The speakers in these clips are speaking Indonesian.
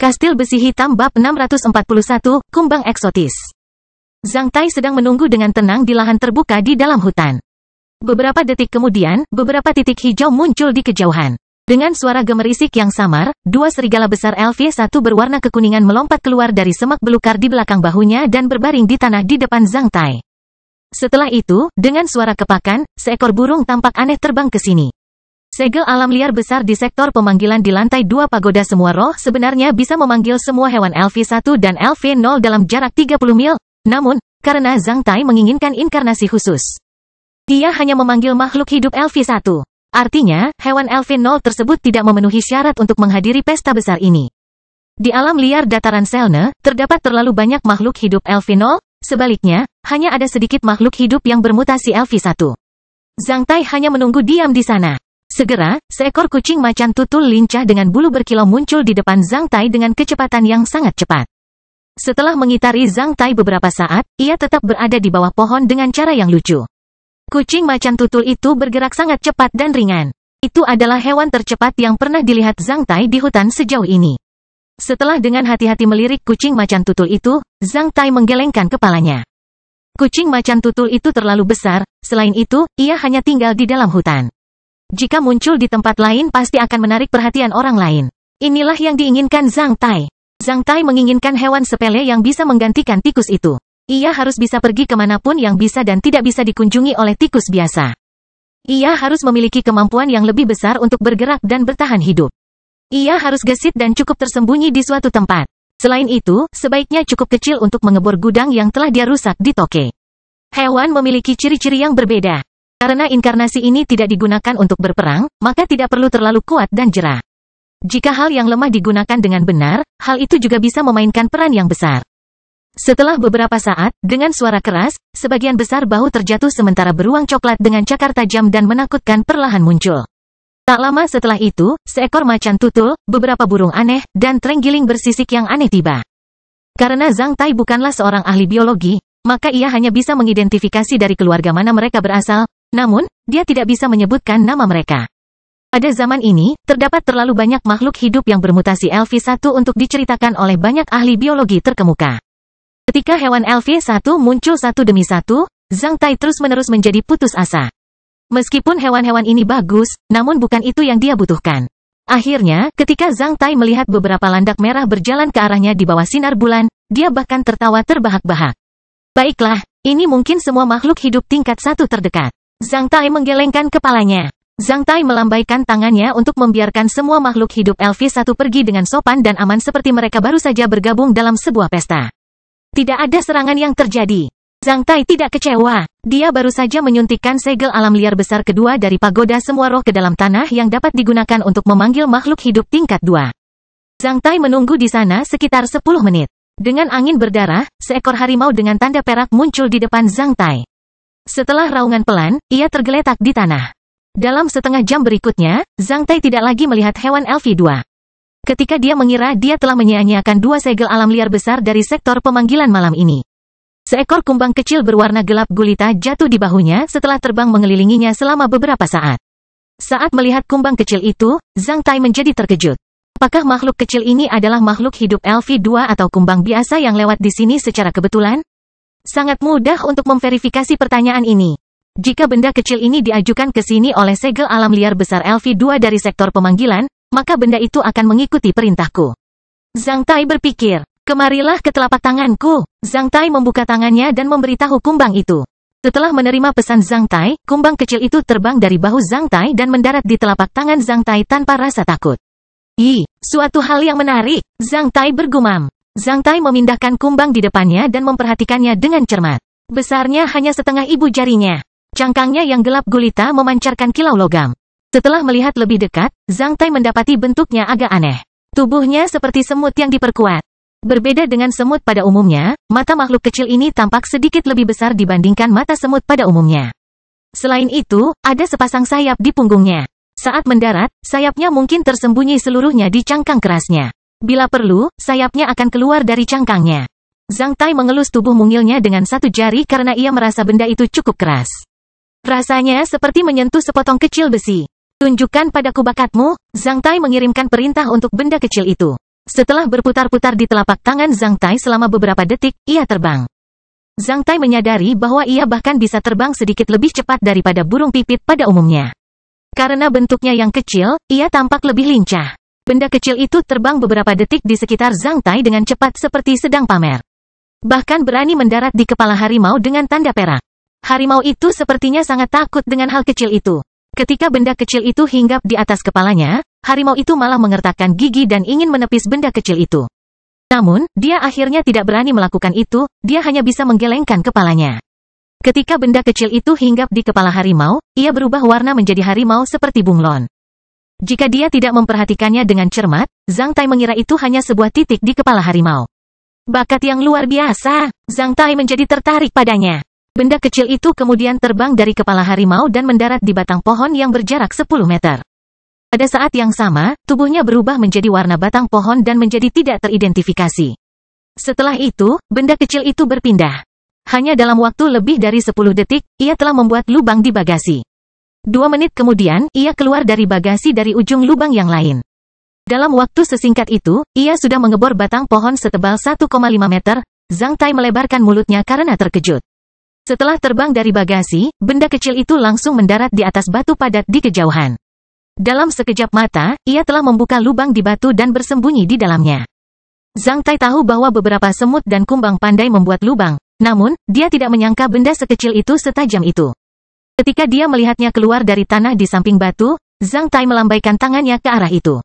Kastil Besi Hitam Bab 641, Kumbang Eksotis. Zhang Tai sedang menunggu dengan tenang di lahan terbuka di dalam hutan. Beberapa detik kemudian, beberapa titik hijau muncul di kejauhan. Dengan suara gemerisik yang samar, dua serigala besar LV1 berwarna kekuningan melompat keluar dari semak belukar di belakang bahunya dan berbaring di tanah di depan Zhang Tai. Setelah itu, dengan suara kepakan, seekor burung tampak aneh terbang ke sini. Segel alam liar besar di sektor pemanggilan di lantai 2 pagoda semua roh sebenarnya bisa memanggil semua hewan LV1 dan LV0 dalam jarak 30 mil, namun, karena Zhang Tai menginginkan inkarnasi khusus, dia hanya memanggil makhluk hidup LV1. Artinya, hewan LV0 tersebut tidak memenuhi syarat untuk menghadiri pesta besar ini. Di alam liar dataran Selne, terdapat terlalu banyak makhluk hidup LV0, sebaliknya, hanya ada sedikit makhluk hidup yang bermutasi LV1. Zhang Tai hanya menunggu diam di sana. Segera, seekor kucing macan tutul lincah dengan bulu berkilau muncul di depan Zhang Tai dengan kecepatan yang sangat cepat. Setelah mengitari Zhang Tai beberapa saat, ia tetap berada di bawah pohon dengan cara yang lucu. Kucing macan tutul itu bergerak sangat cepat dan ringan. Itu adalah hewan tercepat yang pernah dilihat Zhang Tai di hutan sejauh ini. Setelah dengan hati-hati melirik kucing macan tutul itu, Zhang Tai menggelengkan kepalanya. Kucing macan tutul itu terlalu besar, selain itu, ia hanya tinggal di dalam hutan. Jika muncul di tempat lain pasti akan menarik perhatian orang lain. Inilah yang diinginkan Zhang Tai. Zhang Tai menginginkan hewan sepele yang bisa menggantikan tikus itu. Ia harus bisa pergi kemanapun yang bisa dan tidak bisa dikunjungi oleh tikus biasa. Ia harus memiliki kemampuan yang lebih besar untuk bergerak dan bertahan hidup. Ia harus gesit dan cukup tersembunyi di suatu tempat. Selain itu, sebaiknya cukup kecil untuk mengebor gudang yang telah dia rusak di Toke. Hewan memiliki ciri-ciri yang berbeda. Karena inkarnasi ini tidak digunakan untuk berperang, maka tidak perlu terlalu kuat dan jera. Jika hal yang lemah digunakan dengan benar, hal itu juga bisa memainkan peran yang besar. Setelah beberapa saat, dengan suara keras, sebagian besar bahu terjatuh sementara beruang coklat dengan cakar tajam dan menakutkan perlahan muncul. Tak lama setelah itu, seekor macan tutul, beberapa burung aneh, dan terenggiling bersisik yang aneh tiba. Karena Zhang Tai bukanlah seorang ahli biologi, maka ia hanya bisa mengidentifikasi dari keluarga mana mereka berasal, namun, dia tidak bisa menyebutkan nama mereka. Pada zaman ini, terdapat terlalu banyak makhluk hidup yang bermutasi LV1 untuk diceritakan oleh banyak ahli biologi terkemuka. Ketika hewan LV1 muncul satu demi satu, Zhang Tai terus-menerus menjadi putus asa. Meskipun hewan-hewan ini bagus, namun bukan itu yang dia butuhkan. Akhirnya, ketika Zhang Tai melihat beberapa landak merah berjalan ke arahnya di bawah sinar bulan, dia bahkan tertawa terbahak-bahak. Baiklah, ini mungkin semua makhluk hidup tingkat 1 terdekat. Zhang Tai menggelengkan kepalanya. Zhang Tai melambaikan tangannya untuk membiarkan semua makhluk hidup LV1 pergi dengan sopan dan aman seperti mereka baru saja bergabung dalam sebuah pesta. Tidak ada serangan yang terjadi. Zhang Tai tidak kecewa. Dia baru saja menyuntikkan segel alam liar besar kedua dari pagoda semua roh ke dalam tanah yang dapat digunakan untuk memanggil makhluk hidup tingkat 2. Zhang Tai menunggu di sana sekitar 10 menit. Dengan angin berdarah, seekor harimau dengan tanda perak muncul di depan Zhang Tai. Setelah raungan pelan, ia tergeletak di tanah. Dalam setengah jam berikutnya, Zhang Tai tidak lagi melihat hewan LV2. Ketika dia mengira dia telah menyia-nyiakan dua segel alam liar besar dari sektor pemanggilan malam ini. Seekor kumbang kecil berwarna gelap gulita jatuh di bahunya setelah terbang mengelilinginya selama beberapa saat. Saat melihat kumbang kecil itu, Zhang Tai menjadi terkejut. Apakah makhluk kecil ini adalah makhluk hidup LV2 atau kumbang biasa yang lewat di sini secara kebetulan? Sangat mudah untuk memverifikasi pertanyaan ini. Jika benda kecil ini diajukan ke sini oleh segel alam liar besar LV2 dari sektor pemanggilan, maka benda itu akan mengikuti perintahku. Zhang Tai berpikir, kemarilah ke telapak tanganku. Zhang Tai membuka tangannya dan memberitahu kumbang itu. Setelah menerima pesan Zhang Tai, kumbang kecil itu terbang dari bahu Zhang Tai dan mendarat di telapak tangan Zhang Tai tanpa rasa takut. Suatu hal yang menarik, Zhang Tai bergumam. Zhang Tai memindahkan kumbang di depannya dan memperhatikannya dengan cermat. Besarnya hanya setengah ibu jarinya. Cangkangnya yang gelap gulita memancarkan kilau logam. Setelah melihat lebih dekat, Zhang Tai mendapati bentuknya agak aneh. Tubuhnya seperti semut yang diperkuat. Berbeda dengan semut pada umumnya, mata makhluk kecil ini tampak sedikit lebih besar dibandingkan mata semut pada umumnya. Selain itu, ada sepasang sayap di punggungnya. Saat mendarat, sayapnya mungkin tersembunyi seluruhnya di cangkang kerasnya. Bila perlu, sayapnya akan keluar dari cangkangnya. Zhang Tai mengelus tubuh mungilnya dengan satu jari karena ia merasa benda itu cukup keras. Rasanya seperti menyentuh sepotong kecil besi. Tunjukkan padaku bakatmu, Zhang Tai mengirimkan perintah untuk benda kecil itu. Setelah berputar-putar di telapak tangan Zhang Tai selama beberapa detik, ia terbang. Zhang Tai menyadari bahwa ia bahkan bisa terbang sedikit lebih cepat daripada burung pipit pada umumnya. Karena bentuknya yang kecil, ia tampak lebih lincah. Benda kecil itu terbang beberapa detik di sekitar Zhang Tai dengan cepat seperti sedang pamer. Bahkan berani mendarat di kepala harimau dengan tanda perak. Harimau itu sepertinya sangat takut dengan hal kecil itu. Ketika benda kecil itu hinggap di atas kepalanya, harimau itu malah mengertakkan gigi dan ingin menepis benda kecil itu. Namun, dia akhirnya tidak berani melakukan itu, dia hanya bisa menggelengkan kepalanya. Ketika benda kecil itu hinggap di kepala harimau, ia berubah warna menjadi harimau seperti bunglon. Jika dia tidak memperhatikannya dengan cermat, Zhang Tai mengira itu hanya sebuah titik di kepala harimau. Bakat yang luar biasa, Zhang Tai menjadi tertarik padanya. Benda kecil itu kemudian terbang dari kepala harimau dan mendarat di batang pohon yang berjarak 10 meter. Pada saat yang sama, tubuhnya berubah menjadi warna batang pohon dan menjadi tidak teridentifikasi. Setelah itu, benda kecil itu berpindah. Hanya dalam waktu lebih dari 10 detik, ia telah membuat lubang di bagasi. 2 menit kemudian, ia keluar dari bagasi dari ujung lubang yang lain. Dalam waktu sesingkat itu, ia sudah mengebor batang pohon setebal 1,5 meter. Zhang Tai melebarkan mulutnya karena terkejut. Setelah terbang dari bagasi, benda kecil itu langsung mendarat di atas batu padat di kejauhan. Dalam sekejap mata, ia telah membuka lubang di batu dan bersembunyi di dalamnya. Zhang Tai tahu bahwa beberapa semut dan kumbang pandai membuat lubang, namun, dia tidak menyangka benda sekecil itu setajam itu. Ketika dia melihatnya keluar dari tanah di samping batu, Zhang Tai melambaikan tangannya ke arah itu.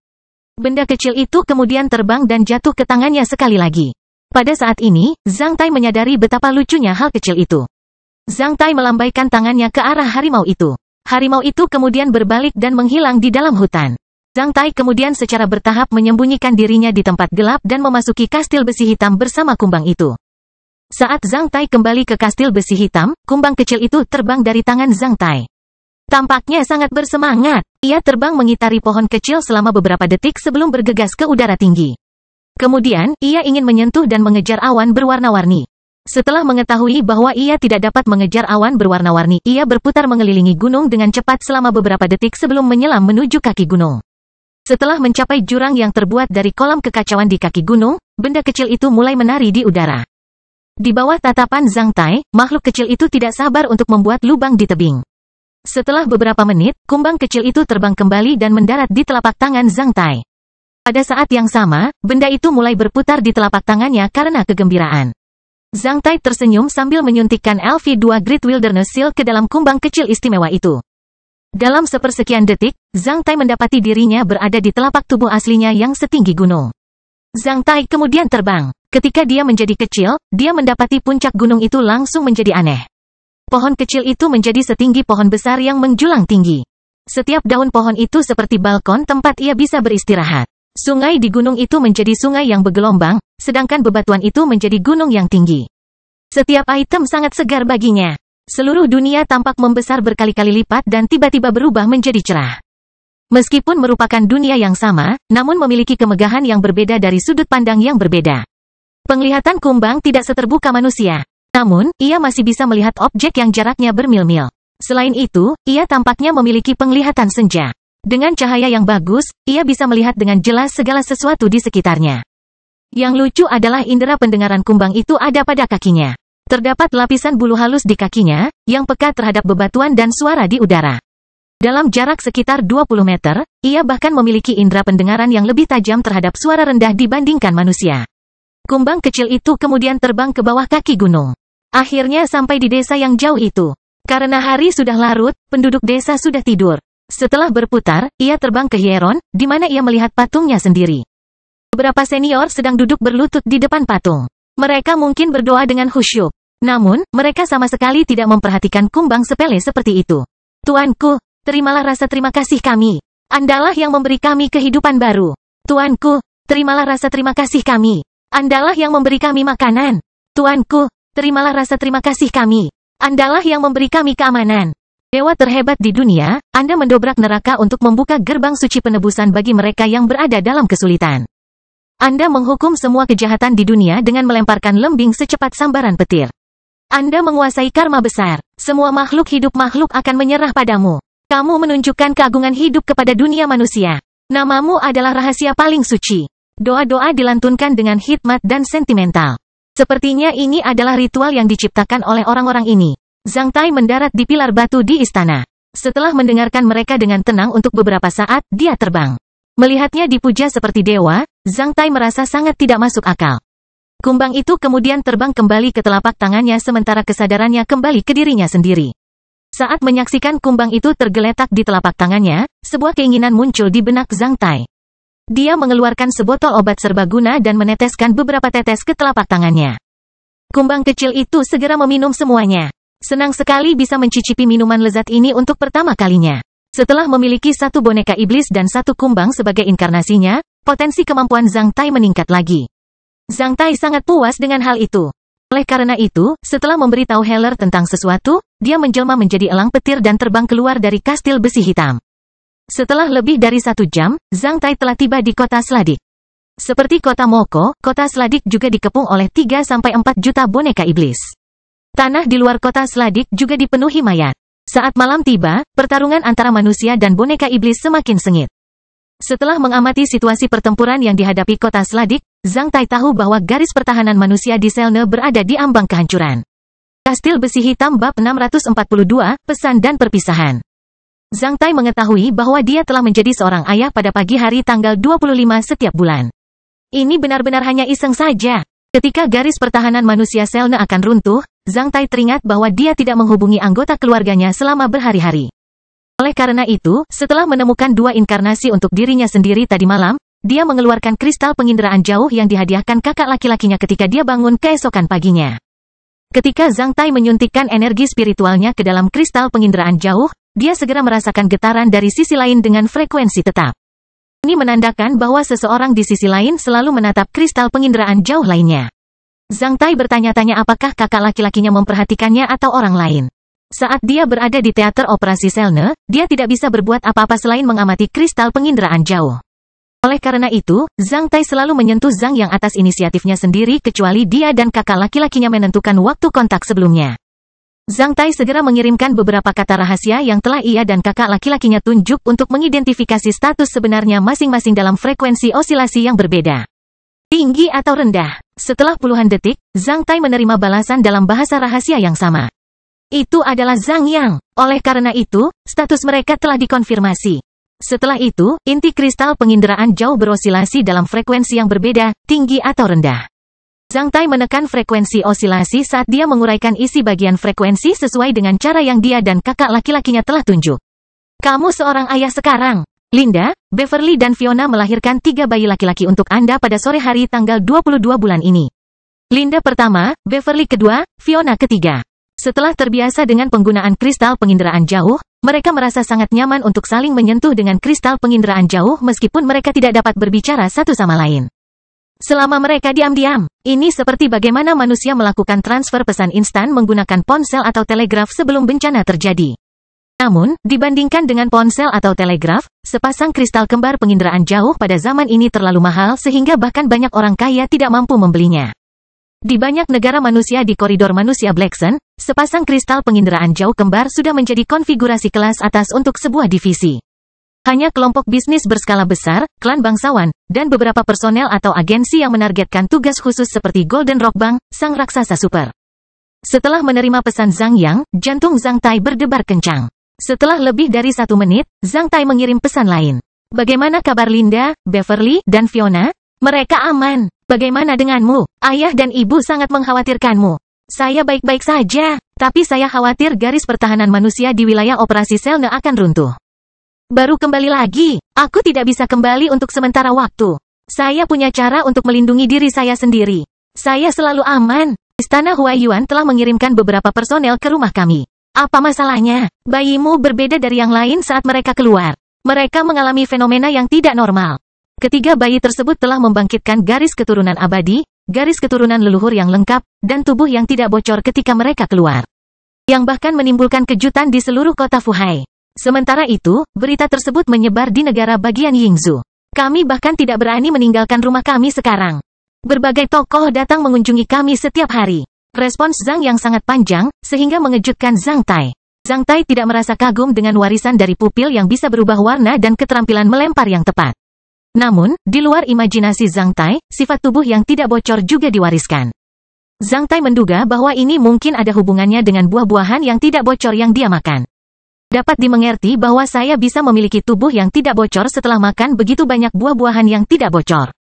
Benda kecil itu kemudian terbang dan jatuh ke tangannya sekali lagi. Pada saat ini, Zhang Tai menyadari betapa lucunya hal kecil itu. Zhang Tai melambaikan tangannya ke arah harimau itu. Harimau itu kemudian berbalik dan menghilang di dalam hutan. Zhang Tai kemudian secara bertahap menyembunyikan dirinya di tempat gelap dan memasuki kastil besi hitam bersama kumbang itu. Saat Zhang Tai kembali ke kastil besi hitam, kumbang kecil itu terbang dari tangan Zhang Tai. Tampaknya sangat bersemangat. Ia terbang mengitari pohon kecil selama beberapa detik sebelum bergegas ke udara tinggi. Kemudian, ia ingin menyentuh dan mengejar awan berwarna-warni. Setelah mengetahui bahwa ia tidak dapat mengejar awan berwarna-warni, ia berputar mengelilingi gunung dengan cepat selama beberapa detik sebelum menyelam menuju kaki gunung. Setelah mencapai jurang yang terbuat dari kolam kekacauan di kaki gunung, benda kecil itu mulai menari di udara. Di bawah tatapan Zhang Tai, makhluk kecil itu tidak sabar untuk membuat lubang di tebing. Setelah beberapa menit, kumbang kecil itu terbang kembali dan mendarat di telapak tangan Zhang Tai. Pada saat yang sama, benda itu mulai berputar di telapak tangannya karena kegembiraan. Zhang Tai tersenyum sambil menyuntikkan LV2 Great Wilderness Seal ke dalam kumbang kecil istimewa itu. Dalam sepersekian detik, Zhang Tai mendapati dirinya berada di telapak tubuh aslinya yang setinggi gunung. Zhang Tai kemudian terbang. Ketika dia menjadi kecil, dia mendapati puncak gunung itu langsung menjadi aneh. Pohon kecil itu menjadi setinggi pohon besar yang menjulang tinggi. Setiap daun pohon itu seperti balkon tempat ia bisa beristirahat. Sungai di gunung itu menjadi sungai yang bergelombang, sedangkan bebatuan itu menjadi gunung yang tinggi. Setiap item sangat segar baginya. Seluruh dunia tampak membesar berkali-kali lipat dan tiba-tiba berubah menjadi cerah. Meskipun merupakan dunia yang sama, namun memiliki kemegahan yang berbeda dari sudut pandang yang berbeda. Penglihatan kumbang tidak seterbuka manusia. Namun, ia masih bisa melihat objek yang jaraknya bermil-mil. Selain itu, ia tampaknya memiliki penglihatan senja. Dengan cahaya yang bagus, ia bisa melihat dengan jelas segala sesuatu di sekitarnya. Yang lucu adalah indera pendengaran kumbang itu ada pada kakinya. Terdapat lapisan bulu halus di kakinya, yang peka terhadap bebatuan dan suara di udara. Dalam jarak sekitar 20 meter, ia bahkan memiliki indera pendengaran yang lebih tajam terhadap suara rendah dibandingkan manusia. Kumbang kecil itu kemudian terbang ke bawah kaki gunung. Akhirnya sampai di desa yang jauh itu. Karena hari sudah larut, penduduk desa sudah tidur. Setelah berputar, ia terbang ke Hieron, di mana ia melihat patungnya sendiri. Beberapa senior sedang duduk berlutut di depan patung. Mereka mungkin berdoa dengan khusyuk. Namun, mereka sama sekali tidak memperhatikan kumbang sepele seperti itu. Tuanku, terimalah rasa terima kasih kami. Andalah yang memberi kami kehidupan baru. Tuanku, terimalah rasa terima kasih kami. Andalah yang memberi kami makanan. Tuanku, terimalah rasa terima kasih kami. Andalah yang memberi kami keamanan. Dewa terhebat di dunia, Anda mendobrak neraka untuk membuka gerbang suci penebusan bagi mereka yang berada dalam kesulitan. Anda menghukum semua kejahatan di dunia dengan melemparkan lembing secepat sambaran petir. Anda menguasai karma besar. Semua makhluk hidup makhluk akan menyerah padamu. Kamu menunjukkan keagungan hidup kepada dunia manusia. Namamu adalah rahasia paling suci. Doa-doa dilantunkan dengan hikmat dan sentimental. Sepertinya ini adalah ritual yang diciptakan oleh orang-orang ini. Zhang Tai mendarat di pilar batu di istana. Setelah mendengarkan mereka dengan tenang untuk beberapa saat, dia terbang. Melihatnya dipuja seperti dewa, Zhang Tai merasa sangat tidak masuk akal. Kumbang itu kemudian terbang kembali ke telapak tangannya sementara kesadarannya kembali ke dirinya sendiri. Saat menyaksikan kumbang itu tergeletak di telapak tangannya, sebuah keinginan muncul di benak Zhang Tai. Dia mengeluarkan sebotol obat serbaguna dan meneteskan beberapa tetes ke telapak tangannya. Kumbang kecil itu segera meminum semuanya. Senang sekali bisa mencicipi minuman lezat ini untuk pertama kalinya. Setelah memiliki satu boneka iblis dan satu kumbang sebagai inkarnasinya, potensi kemampuan Zhang Tai meningkat lagi. Zhang Tai sangat puas dengan hal itu. Oleh karena itu, setelah memberitahu Heller tentang sesuatu, dia menjelma menjadi elang petir dan terbang keluar dari kastil besi hitam. Setelah lebih dari 1 jam, Zhang Tai telah tiba di kota Sladik. Seperti kota Moko, kota Sladik juga dikepung oleh 3-4 juta boneka iblis. Tanah di luar kota Sladik juga dipenuhi mayat. Saat malam tiba, pertarungan antara manusia dan boneka iblis semakin sengit. Setelah mengamati situasi pertempuran yang dihadapi kota Sladik, Zhang Tai tahu bahwa garis pertahanan manusia di Selne berada di ambang kehancuran. Kastil Besi Hitam Bab 642, Pesan dan Perpisahan. Zhang Tai mengetahui bahwa dia telah menjadi seorang ayah pada pagi hari tanggal 25 setiap bulan. Ini benar-benar hanya iseng saja. Ketika garis pertahanan manusia Selne akan runtuh, Zhang Tai teringat bahwa dia tidak menghubungi anggota keluarganya selama berhari-hari. Oleh karena itu, setelah menemukan 2 inkarnasi untuk dirinya sendiri tadi malam, dia mengeluarkan kristal penginderaan jauh yang dihadiahkan kakak laki-lakinya ketika dia bangun keesokan paginya. Ketika Zhang Tai menyuntikkan energi spiritualnya ke dalam kristal penginderaan jauh, dia segera merasakan getaran dari sisi lain dengan frekuensi tetap. Ini menandakan bahwa seseorang di sisi lain selalu menatap kristal penginderaan jauh lainnya. Zhang Tai bertanya-tanya apakah kakak laki-lakinya memperhatikannya atau orang lain. Saat dia berada di teater operasi Selne, dia tidak bisa berbuat apa-apa selain mengamati kristal penginderaan jauh. Oleh karena itu, Zhang Tai selalu menyentuh Zhang Yang atas inisiatifnya sendiri kecuali dia dan kakak laki-lakinya menentukan waktu kontak sebelumnya. Zhang Tai segera mengirimkan beberapa kata rahasia yang telah ia dan kakak laki-lakinya tunjuk untuk mengidentifikasi status sebenarnya masing-masing dalam frekuensi osilasi yang berbeda. Tinggi atau rendah. Setelah puluhan detik, Zhang Tai menerima balasan dalam bahasa rahasia yang sama. Itu adalah Zhang Yang. Oleh karena itu, status mereka telah dikonfirmasi. Setelah itu, inti kristal penginderaan jauh berosilasi dalam frekuensi yang berbeda, tinggi atau rendah. Zhang Tai menekan frekuensi osilasi saat dia menguraikan isi bagian frekuensi sesuai dengan cara yang dia dan kakak laki-lakinya telah tunjuk. Kamu seorang ayah sekarang. Linda, Beverly dan Fiona melahirkan 3 bayi laki-laki untuk Anda pada sore hari tanggal 22 bulan ini. Linda pertama, Beverly kedua, Fiona ketiga. Setelah terbiasa dengan penggunaan kristal penginderaan jauh, mereka merasa sangat nyaman untuk saling menyentuh dengan kristal penginderaan jauh meskipun mereka tidak dapat berbicara satu sama lain. Selama mereka diam-diam, ini seperti bagaimana manusia melakukan transfer pesan instan menggunakan ponsel atau telegraf sebelum bencana terjadi. Namun, dibandingkan dengan ponsel atau telegraf, sepasang kristal kembar penginderaan jauh pada zaman ini terlalu mahal sehingga bahkan banyak orang kaya tidak mampu membelinya. Di banyak negara manusia di koridor manusia Blacksun, sepasang kristal penginderaan jauh kembar sudah menjadi konfigurasi kelas atas untuk sebuah divisi. Hanya kelompok bisnis berskala besar, klan bangsawan, dan beberapa personel atau agensi yang menargetkan tugas khusus seperti Golden Rock Bank, sang raksasa super. Setelah menerima pesan Zhang Yang, jantung Zhang Tai berdebar kencang. Setelah lebih dari 1 menit, Zhang Tai mengirim pesan lain. Bagaimana kabar Linda, Beverly, dan Fiona? Mereka aman. Bagaimana denganmu? Ayah dan ibu sangat mengkhawatirkanmu. Saya baik-baik saja, tapi saya khawatir garis pertahanan manusia di wilayah operasi Selne akan runtuh. Baru kembali lagi, aku tidak bisa kembali untuk sementara waktu. Saya punya cara untuk melindungi diri saya sendiri. Saya selalu aman. Istana Huaiyuan telah mengirimkan beberapa personel ke rumah kami. Apa masalahnya? Bayimu berbeda dari yang lain saat mereka keluar. Mereka mengalami fenomena yang tidak normal. Ketiga bayi tersebut telah membangkitkan garis keturunan abadi, garis keturunan leluhur yang lengkap, dan tubuh yang tidak bocor ketika mereka keluar. Yang bahkan menimbulkan kejutan di seluruh kota Fuhai. Sementara itu, berita tersebut menyebar di negara bagian Yingzhou. Kami bahkan tidak berani meninggalkan rumah kami sekarang. Berbagai tokoh datang mengunjungi kami setiap hari. Respons Zhang yang sangat panjang, sehingga mengejutkan Zhang Tai. Zhang Tai tidak merasa kagum dengan warisan dari pupil yang bisa berubah warna dan keterampilan melempar yang tepat. Namun, di luar imajinasi Zhang Tai, sifat tubuh yang tidak bocor juga diwariskan. Zhang Tai menduga bahwa ini mungkin ada hubungannya dengan buah-buahan yang tidak bocor yang dia makan. Dapat dimengerti bahwa saya bisa memiliki tubuh yang tidak bocor setelah makan begitu banyak buah-buahan yang tidak bocor.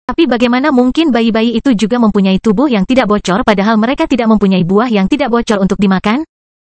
Tapi bagaimana mungkin bayi-bayi itu juga mempunyai tubuh yang tidak bocor padahal mereka tidak mempunyai buah yang tidak bocor untuk dimakan?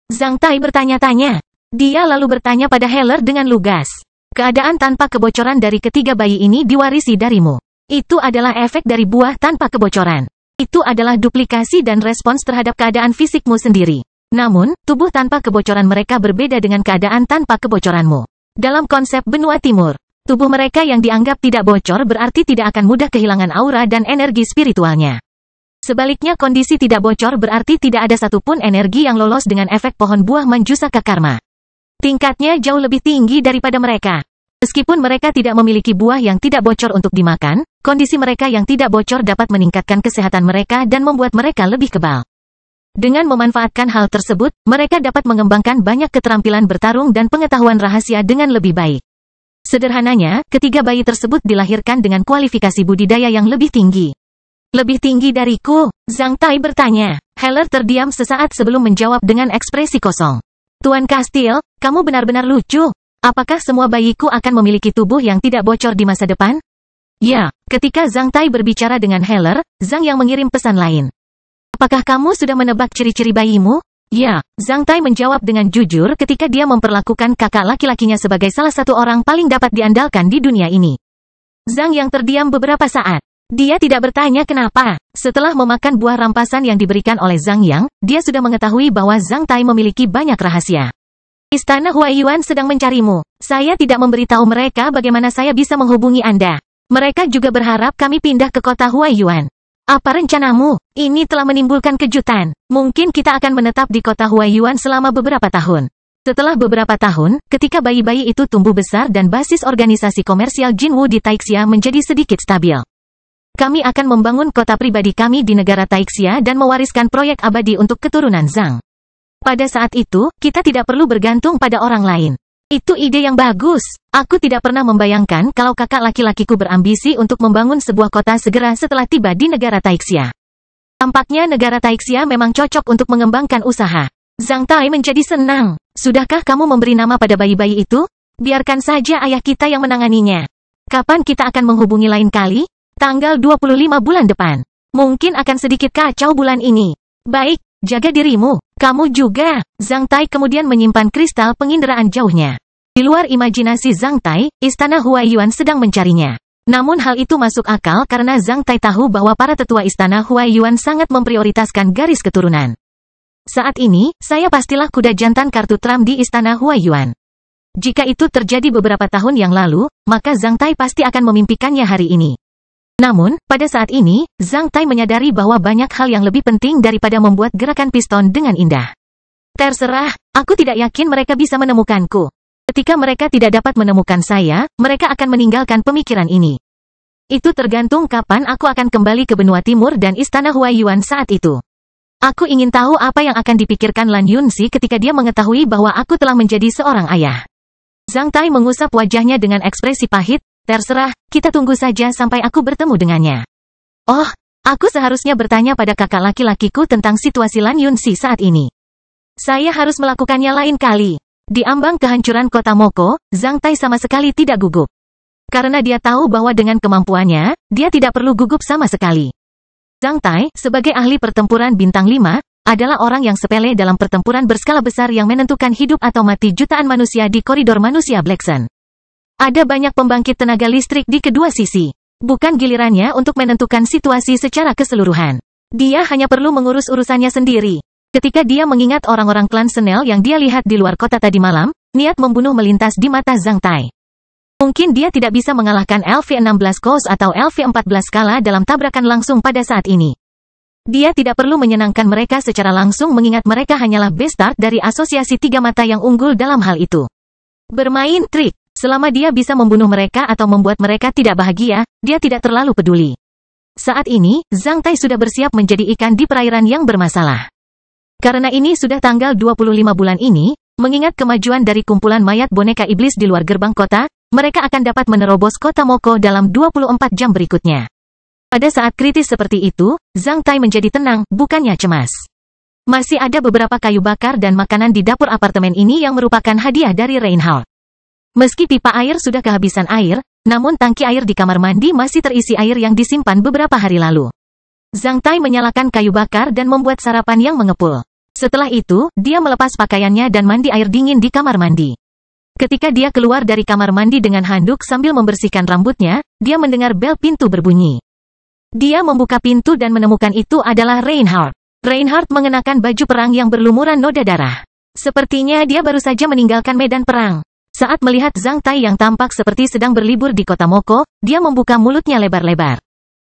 Zhang Tai bertanya-tanya. Dia lalu bertanya pada Heller dengan lugas. Keadaan tanpa kebocoran dari ketiga bayi ini diwarisi darimu. Itu adalah efek dari buah tanpa kebocoran. Itu adalah duplikasi dan respons terhadap keadaan fisikmu sendiri. Namun, tubuh tanpa kebocoran mereka berbeda dengan keadaan tanpa kebocoranmu. Dalam konsep benua timur, tubuh mereka yang dianggap tidak bocor berarti tidak akan mudah kehilangan aura dan energi spiritualnya. Sebaliknya kondisi tidak bocor berarti tidak ada satupun energi yang lolos dengan efek pohon buah Manjusaka Karma. Tingkatnya jauh lebih tinggi daripada mereka. Meskipun mereka tidak memiliki buah yang tidak bocor untuk dimakan, kondisi mereka yang tidak bocor dapat meningkatkan kesehatan mereka dan membuat mereka lebih kebal. Dengan memanfaatkan hal tersebut, mereka dapat mengembangkan banyak keterampilan bertarung dan pengetahuan rahasia dengan lebih baik. Sederhananya, ketiga bayi tersebut dilahirkan dengan kualifikasi budidaya yang lebih tinggi. Lebih tinggi dariku? Zhang Tai bertanya. Heller terdiam sesaat sebelum menjawab dengan ekspresi kosong. Tuan Kastil, kamu benar-benar lucu. Apakah semua bayiku akan memiliki tubuh yang tidak bocor di masa depan? Ya, ketika Zhang Tai berbicara dengan Heller, Zhang yang mengirim pesan lain. Apakah kamu sudah menebak ciri-ciri bayimu? Ya, Zhang Tai menjawab dengan jujur ketika dia memperlakukan kakak laki-lakinya sebagai salah satu orang paling dapat diandalkan di dunia ini. Zhang yang terdiam beberapa saat. Dia tidak bertanya kenapa. Setelah memakan buah rampasan yang diberikan oleh Zhang Yang, dia sudah mengetahui bahwa Zhang Tai memiliki banyak rahasia. Istana Huaiyuan sedang mencarimu. Saya tidak memberitahu mereka bagaimana saya bisa menghubungi Anda. Mereka juga berharap kami pindah ke kota Huaiyuan. Apa rencanamu? Ini telah menimbulkan kejutan. Mungkin kita akan menetap di kota Huaiyuan selama beberapa tahun. Setelah beberapa tahun, ketika bayi-bayi itu tumbuh besar dan basis organisasi komersial Jinwu di Taixia menjadi sedikit stabil. Kami akan membangun kota pribadi kami di negara Taixia dan mewariskan proyek abadi untuk keturunan Zhang. Pada saat itu, kita tidak perlu bergantung pada orang lain. Itu ide yang bagus. Aku tidak pernah membayangkan kalau kakak laki-lakiku berambisi untuk membangun sebuah kota segera setelah tiba di negara Taixia. Tampaknya negara Taixia memang cocok untuk mengembangkan usaha. Zhang Tai menjadi senang. Sudahkah kamu memberi nama pada bayi-bayi itu? Biarkan saja ayah kita yang menanganinya. Kapan kita akan menghubungi lain kali? Tanggal 25 bulan depan. Mungkin akan sedikit kacau bulan ini. Baik, jaga dirimu. Kamu juga. Zhang Tai kemudian menyimpan kristal penginderaan jauhnya. Di luar imajinasi Zhang Tai, istana Huaiyuan sedang mencarinya. Namun hal itu masuk akal karena Zhang Tai tahu bahwa para tetua istana Huaiyuan sangat memprioritaskan garis keturunan. Saat ini, saya pastilah kuda jantan kartu Trump di istana Huaiyuan. Jika itu terjadi beberapa tahun yang lalu, maka Zhang Tai pasti akan memimpikannya hari ini. Namun, pada saat ini, Zhang Tai menyadari bahwa banyak hal yang lebih penting daripada membuat gerakan piston dengan indah. Terserah, aku tidak yakin mereka bisa menemukanku. Ketika mereka tidak dapat menemukan saya, mereka akan meninggalkan pemikiran ini. Itu tergantung kapan aku akan kembali ke benua timur dan istana Huaiyuan saat itu. Aku ingin tahu apa yang akan dipikirkan Lan Yunxi ketika dia mengetahui bahwa aku telah menjadi seorang ayah. Zhang Tai mengusap wajahnya dengan ekspresi pahit. Terserah, kita tunggu saja sampai aku bertemu dengannya. Oh, aku seharusnya bertanya pada kakak laki-lakiku tentang situasi Lan Yunxi saat ini. Saya harus melakukannya lain kali. Di ambang kehancuran kota Moko, Zhang Tai sama sekali tidak gugup. Karena dia tahu bahwa dengan kemampuannya, dia tidak perlu gugup sama sekali. Zhang Tai, sebagai ahli pertempuran bintang 5, adalah orang yang sepele dalam pertempuran berskala besar yang menentukan hidup atau mati jutaan manusia di koridor manusia Black Sun. Ada banyak pembangkit tenaga listrik di kedua sisi. Bukan gilirannya untuk menentukan situasi secara keseluruhan. Dia hanya perlu mengurus urusannya sendiri. Ketika dia mengingat orang-orang klan Senel yang dia lihat di luar kota tadi malam, niat membunuh melintas di mata Zhang Tai. Mungkin dia tidak bisa mengalahkan LV-16 Kos atau LV-14 Skala dalam tabrakan langsung pada saat ini. Dia tidak perlu menyenangkan mereka secara langsung mengingat mereka hanyalah bastard dari asosiasi tiga mata yang unggul dalam hal itu. Bermain trik. Selama dia bisa membunuh mereka atau membuat mereka tidak bahagia, dia tidak terlalu peduli. Saat ini, Zhang Tai sudah bersiap menjadi ikan di perairan yang bermasalah. Karena ini sudah tanggal 25 bulan ini, mengingat kemajuan dari kumpulan mayat boneka iblis di luar gerbang kota, mereka akan dapat menerobos kota Moko dalam 24 jam berikutnya. Pada saat kritis seperti itu, Zhang Tai menjadi tenang, bukannya cemas. Masih ada beberapa kayu bakar dan makanan di dapur apartemen ini yang merupakan hadiah dari Reinhardt. Meski pipa air sudah kehabisan air, namun tangki air di kamar mandi masih terisi air yang disimpan beberapa hari lalu. Zhang Tai menyalakan kayu bakar dan membuat sarapan yang mengepul. Setelah itu, dia melepas pakaiannya dan mandi air dingin di kamar mandi. Ketika dia keluar dari kamar mandi dengan handuk sambil membersihkan rambutnya, dia mendengar bel pintu berbunyi. Dia membuka pintu dan menemukan itu adalah Reinhardt. Reinhardt mengenakan baju perang yang berlumuran noda darah. Sepertinya dia baru saja meninggalkan medan perang. Saat melihat Zhang Tai yang tampak seperti sedang berlibur di kota Moko, dia membuka mulutnya lebar-lebar.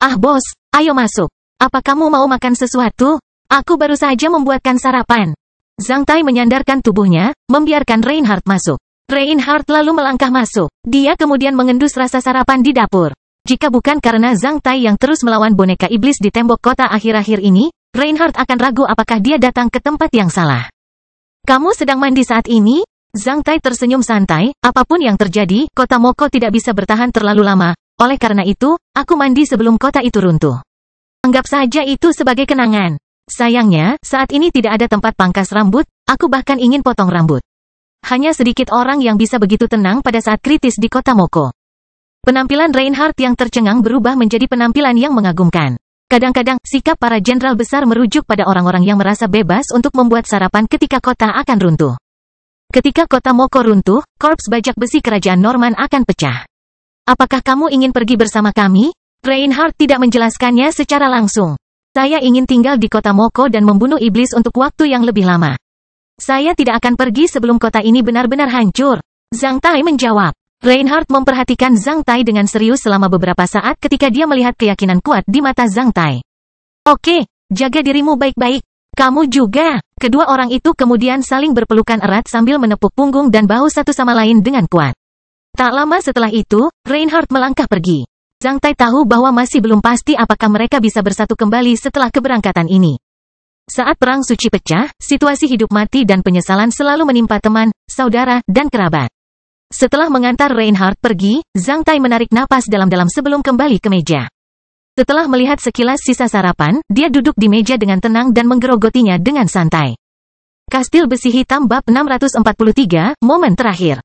"Ah bos, ayo masuk. Apa kamu mau makan sesuatu? Aku baru saja membuatkan sarapan." Zhang Tai menyandarkan tubuhnya, membiarkan Reinhardt masuk. Reinhardt lalu melangkah masuk. Dia kemudian mengendus rasa sarapan di dapur. Jika bukan karena Zhang Tai yang terus melawan boneka iblis di tembok kota akhir-akhir ini, Reinhardt akan ragu apakah dia datang ke tempat yang salah. "Kamu sedang mandi saat ini?" Zhang Tai tersenyum santai, "Apapun yang terjadi, kota Moko tidak bisa bertahan terlalu lama. Oleh karena itu, aku mandi sebelum kota itu runtuh. Anggap saja itu sebagai kenangan. Sayangnya, saat ini tidak ada tempat pangkas rambut, aku bahkan ingin potong rambut. Hanya sedikit orang yang bisa begitu tenang pada saat kritis di kota Moko." Penampilan Reinhardt yang tercengang berubah menjadi penampilan yang mengagumkan. Kadang-kadang, sikap para jenderal besar merujuk pada orang-orang yang merasa bebas untuk membuat sarapan ketika kota akan runtuh. Ketika kota Moko runtuh, korps bajak besi kerajaan Norman akan pecah. "Apakah kamu ingin pergi bersama kami?" Reinhardt tidak menjelaskannya secara langsung. "Saya ingin tinggal di kota Moko dan membunuh iblis untuk waktu yang lebih lama. Saya tidak akan pergi sebelum kota ini benar-benar hancur." Zhang Tai menjawab. Reinhardt memperhatikan Zhang Tai dengan serius selama beberapa saat ketika dia melihat keyakinan kuat di mata Zhang Tai. "Oke, jaga dirimu baik-baik. Kamu juga." Kedua orang itu kemudian saling berpelukan erat sambil menepuk punggung dan bahu satu sama lain dengan kuat. Tak lama setelah itu, Reinhardt melangkah pergi. Zhang Tai tahu bahwa masih belum pasti apakah mereka bisa bersatu kembali setelah keberangkatan ini. Saat perang suci pecah, situasi hidup mati dan penyesalan selalu menimpa teman, saudara, dan kerabat. Setelah mengantar Reinhardt pergi, Zhang Tai menarik napas dalam-dalam sebelum kembali ke meja. Setelah melihat sekilas sisa sarapan, dia duduk di meja dengan tenang dan menggerogotinya dengan santai. Kastil Besi Hitam Bab 643, Momen Terakhir.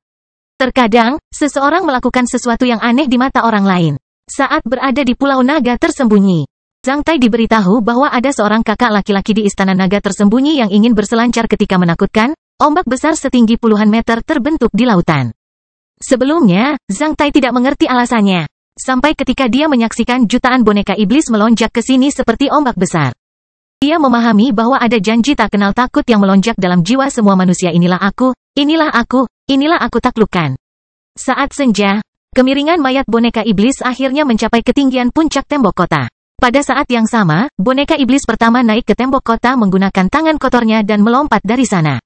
Terkadang, seseorang melakukan sesuatu yang aneh di mata orang lain. Saat berada di Pulau Naga Tersembunyi, Zhang Tai diberitahu bahwa ada seorang kakak laki-laki di Istana Naga Tersembunyi yang ingin berselancar ketika menakutkan. Ombak besar setinggi puluhan meter terbentuk di lautan. Sebelumnya, Zhang Tai tidak mengerti alasannya. Sampai ketika dia menyaksikan jutaan boneka iblis melonjak ke sini seperti ombak besar. Dia memahami bahwa ada janji tak kenal takut yang melonjak dalam jiwa semua manusia. Inilah aku taklukkan. Saat senja, kemiringan mayat boneka iblis akhirnya mencapai ketinggian puncak tembok kota. Pada saat yang sama, boneka iblis pertama naik ke tembok kota menggunakan tangan kotornya dan melompat dari sana.